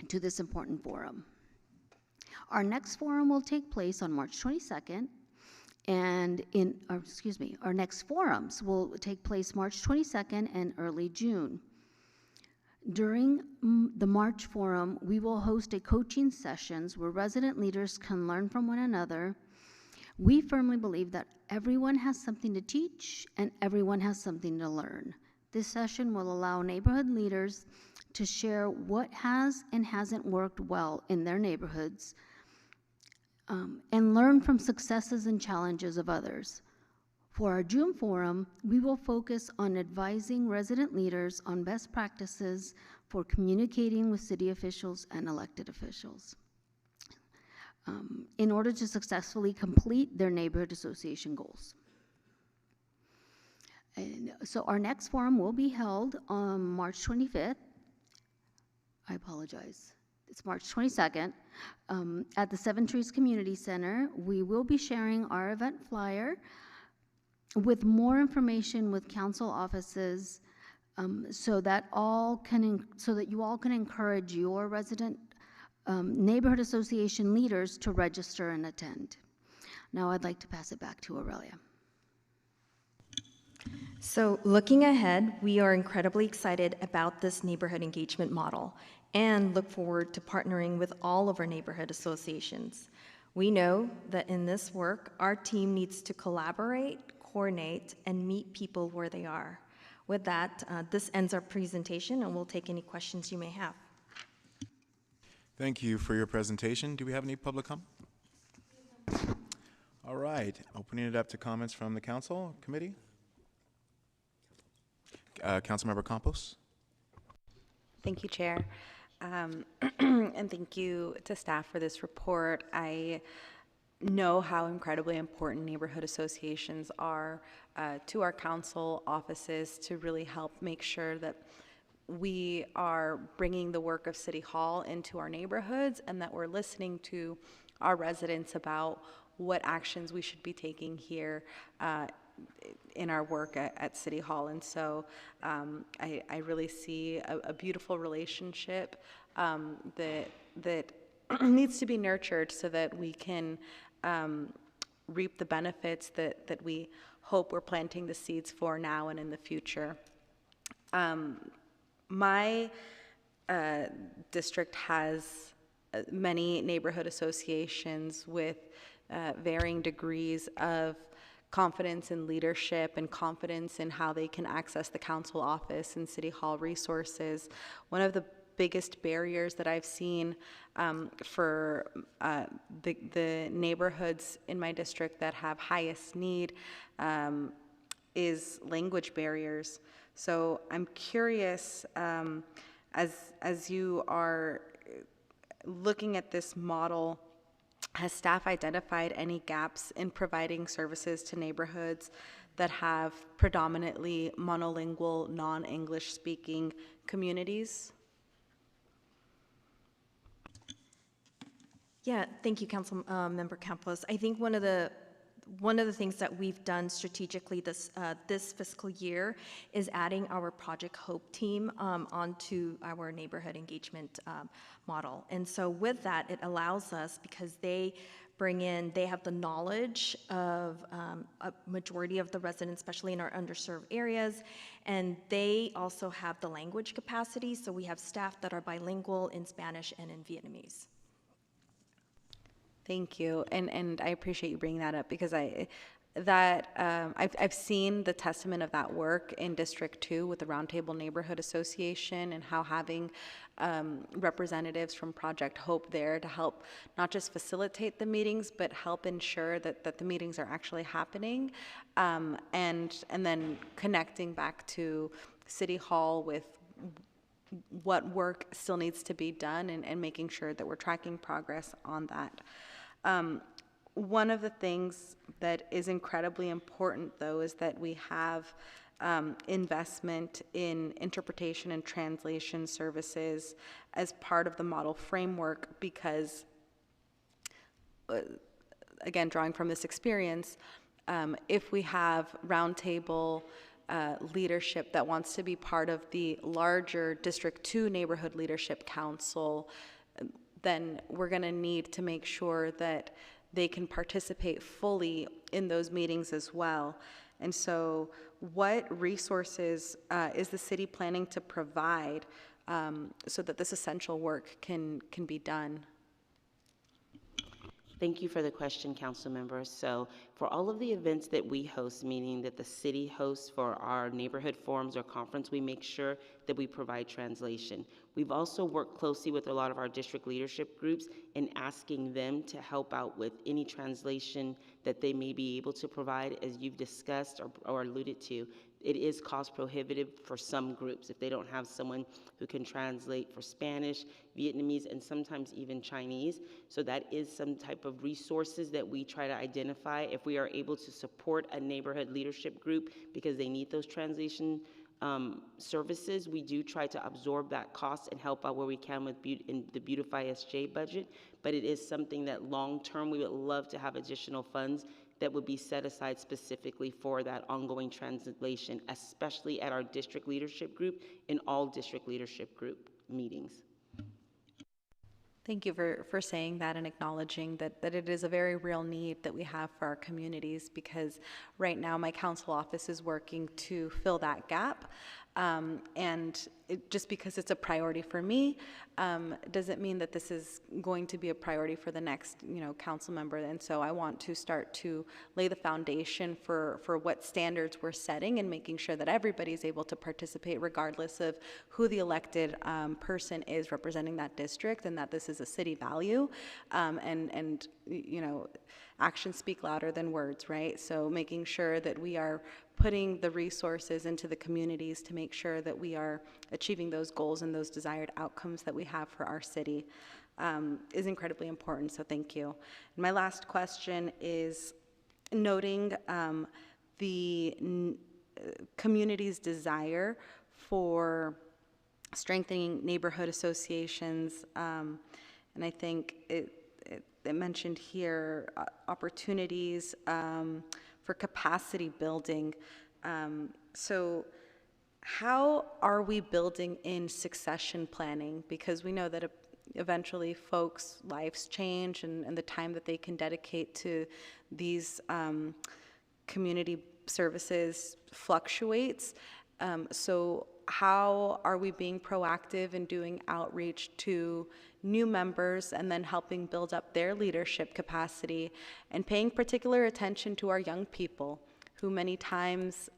to this important forum. Our next forum will take place on March 22nd, and our next forums will take place March 22nd and early June. During the March forum, we will host a coaching sessions where resident leaders can learn from one another. We firmly believe that everyone has something to teach and everyone has something to learn. This session will allow neighborhood leaders to share what has and hasn't worked well in their neighborhoods, and learn from successes and challenges of others. For our June forum, we will focus on advising resident leaders on best practices for communicating with city officials and elected officials in order to successfully complete their neighborhood association goals. And so our next forum will be held on March 25th. I apologize. It's March 22nd, at the Seven Trees Community Center. We will be sharing our event flyer with more information with council offices, so that you all can encourage your resident neighborhood association leaders to register and attend. Now I'd like to pass it back to Aurelia. So looking ahead, we are incredibly excited about this neighborhood engagement model and look forward to partnering with all of our neighborhood associations. We know that in this work, our team needs to collaborate, coordinate, and meet people where they are. With that, this ends our presentation, and we'll take any questions you may have. Thank you for your presentation. Do we have any public comment? All right, opening it up to comments from the council committee. Councilmember Campos. Thank you, Chair. And thank you to staff for this report. I know how incredibly important neighborhood associations are to our council offices to really help make sure that we are bringing the work of City Hall into our neighborhoods and that we're listening to our residents about what actions we should be taking here in our work at City Hall. And so I really see a beautiful relationship that needs to be nurtured so that we can reap the benefits that we hope we're planting the seeds for now and in the future. My district has many neighborhood associations with varying degrees of confidence in leadership and confidence in how they can access the council office and City Hall resources. One of the biggest barriers that I've seen for the neighborhoods in my district that have highest need is language barriers. So I'm curious, as you are looking at this model, has staff identified any gaps in providing services to neighborhoods that have predominantly monolingual, non-English speaking communities? Yeah, thank you, Council Member Campos. I think one of the things that we've done strategically this fiscal year is adding our Project Hope team onto our neighborhood engagement model. And so with that, it allows us, because they have the knowledge of a majority of the residents, especially in our underserved areas, and they also have the language capacity. So we have staff that are bilingual in Spanish and in Vietnamese. Thank you, and I appreciate you bringing that up because I've seen the testament of that work in District 2 with the Roundtable Neighborhood Association and how having representatives from Project Hope there to help not just facilitate the meetings but help ensure that the meetings are actually happening, and then connecting back to City Hall with what work still needs to be done and making sure that we're tracking progress on that. One of the things that is incredibly important, though, is that we have investment in interpretation and translation services as part of the model framework because, again, drawing from this experience, if we have roundtable leadership that wants to be part of the larger District 2 Neighborhood Leadership Council, then we're going to need to make sure that they can participate fully in those meetings as well. And so what resources is the city planning to provide so that this essential work can be done? Thank you for the question, council members. So for all of the events that we host, meaning that the city hosts for our neighborhood forums or conference, we make sure that we provide translation. We've also worked closely with a lot of our district leadership groups in asking them to help out with any translation that they may be able to provide. As you've discussed or alluded to, it is cost prohibitive for some groups if they don't have someone who can translate for Spanish, Vietnamese, and sometimes even Chinese. So that is some type of resources that we try to identify if we are able to support a neighborhood leadership group because they need those translation services. We do try to absorb that cost and help out where we can with in the Beautify SJ budget, but it is something that long-term we would love to have additional funds that would be set aside specifically for that ongoing translation, especially at our district leadership group in all district leadership group meetings. Thank you for saying that and acknowledging that it is a very real need that we have for our communities, because right now my council office is working to fill that gap. And just because it's a priority for me doesn't mean that this is going to be a priority for the next council member. And so I want to start to lay the foundation for what standards we're setting and making sure that everybody's able to participate regardless of who the elected person is representing that district, and that this is a city value. And actions speak louder than words, right? So making sure that we are putting the resources into the communities to make sure that we are achieving those goals and those desired outcomes that we have for our city is incredibly important, so thank you. And my last question is noting the community's desire for strengthening neighborhood associations, and I think it mentioned here opportunities for capacity building. So how are we building in succession planning? Because we know that eventually folks' lives change and the time that they can dedicate to these community services fluctuates. So how are we being proactive in doing outreach to new members and then helping build up their leadership capacity and paying particular attention to our young people who many times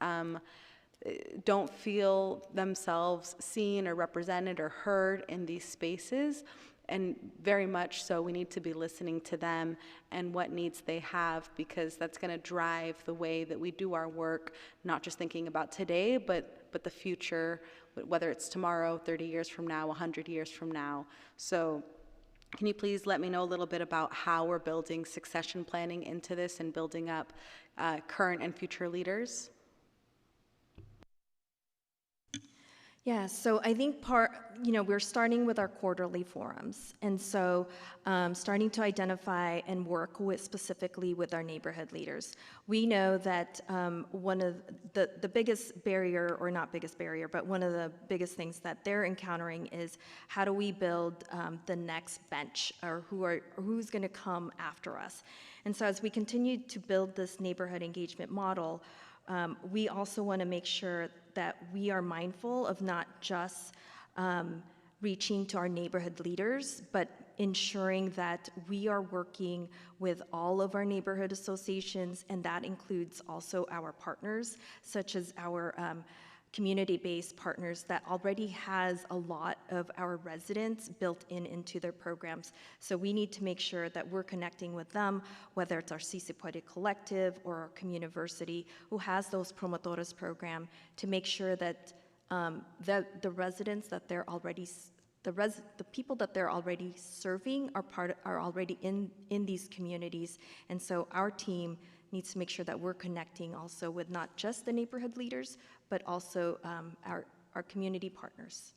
don't feel themselves seen or represented or heard in these spaces? And very much so, we need to be listening to them and what needs they have, because that's going to drive the way that we do our work, not just thinking about today, but the future, whether it's tomorrow, 30 years from now, 100 years from now. So can you please let me know a little bit about how we're building succession planning into this and building up current and future leaders? Yeah, so I think we're starting with our quarterly forums. And so starting to identify and work specifically with our neighborhood leaders. We know that one of the biggest barrier, or not biggest barrier, but one of the biggest things that they're encountering is how do we build the next bench, or who's gonna come after us. And so as we continue to build this neighborhood engagement model, we also want to make sure that we are mindful of not just reaching to our neighborhood leaders, but ensuring that we are working with all of our neighborhood associations, and that includes also our partners, such as our community-based partners that already has a lot of our residents built into their programs. So we need to make sure that we're connecting with them, whether it's our Si Se Puede Collective or our community who has those promotores program, to make sure that the residents that they're already the people that they're already serving are already in these communities. And so our team needs to make sure that we're connecting also with not just the neighborhood leaders, but also our community partners.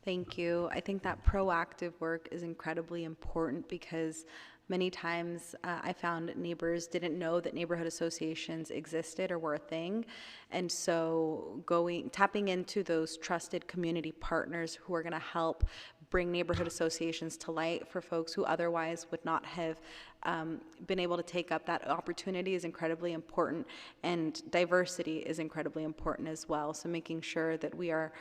Thank you. I think that proactive work is incredibly important, because many times I found neighbors didn't know that neighborhood associations existed or were a thing. And so tapping into those trusted community partners who are going to help bring neighborhood associations to light for folks who otherwise would not have been able to take up that opportunity is incredibly important, and diversity is incredibly important as well. So making sure that we are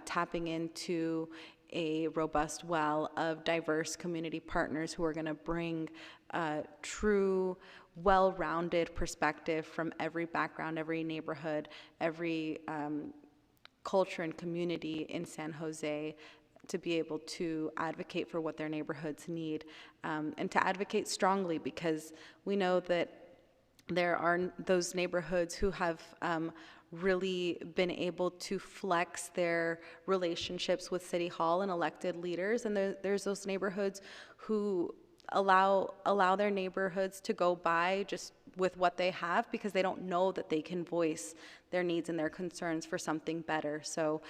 tapping into a robust well of diverse community partners who are going to bring true, well-rounded perspective from every background, every neighborhood, every culture and community in San Jose, to be able to advocate for what their neighborhoods need, and to advocate strongly, because we know that there are those neighborhoods who have really been able to flex their relationships with City Hall and elected leaders, and there's those neighborhoods who allow their neighborhoods to go by just with what they have, because they don't know that they can voice their needs and their concerns for something better. So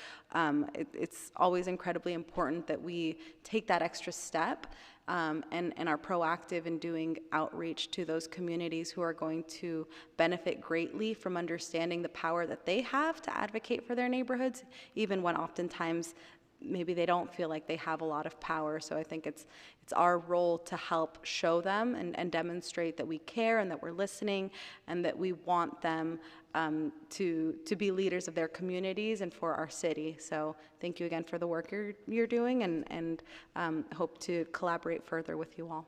it's always incredibly important that we take that extra step and are proactive in doing outreach to those communities who are going to benefit greatly from understanding the power that they have to advocate for their neighborhoods, even when oftentimes maybe they don't feel like they have a lot of power. So I think it's our role to help show them and demonstrate that we care and that we're listening and that we want them to be leaders of their communities and for our city. So thank you again for the work you're doing, and hope to collaborate further with you all.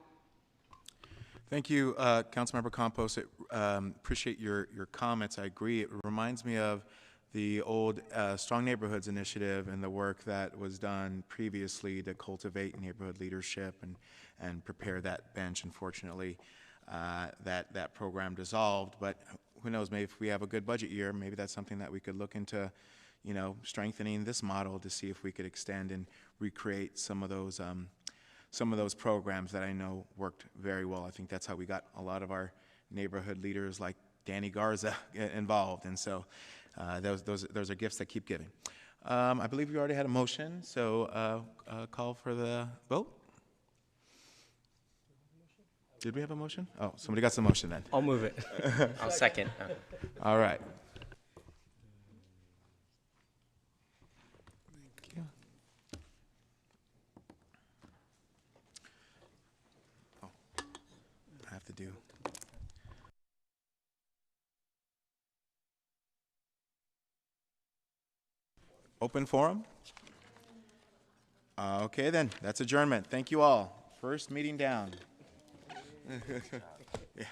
Thank you, Councilmember Campos. Appreciate your comments. I agree. It reminds me of the old Strong Neighborhoods Initiative and the work that was done previously to cultivate neighborhood leadership and prepare that bench. Unfortunately, that program dissolved, but who knows, maybe if we have a good budget year, maybe that's something that we could look into, you know, strengthening this model to see if we could extend and recreate some of those programs that I know worked very well. I think that's how we got a lot of our neighborhood leaders like Danny Garza involved, and so those are gifts that keep giving. I believe we already had a motion, so call for the vote. Did we have a motion? Oh, somebody got some motion then. I'll move it. I'll second. All right. Thank you. Oh, I have to do. Open forum? Okay then, that's adjournment. Thank you all. First meeting down. Yeah.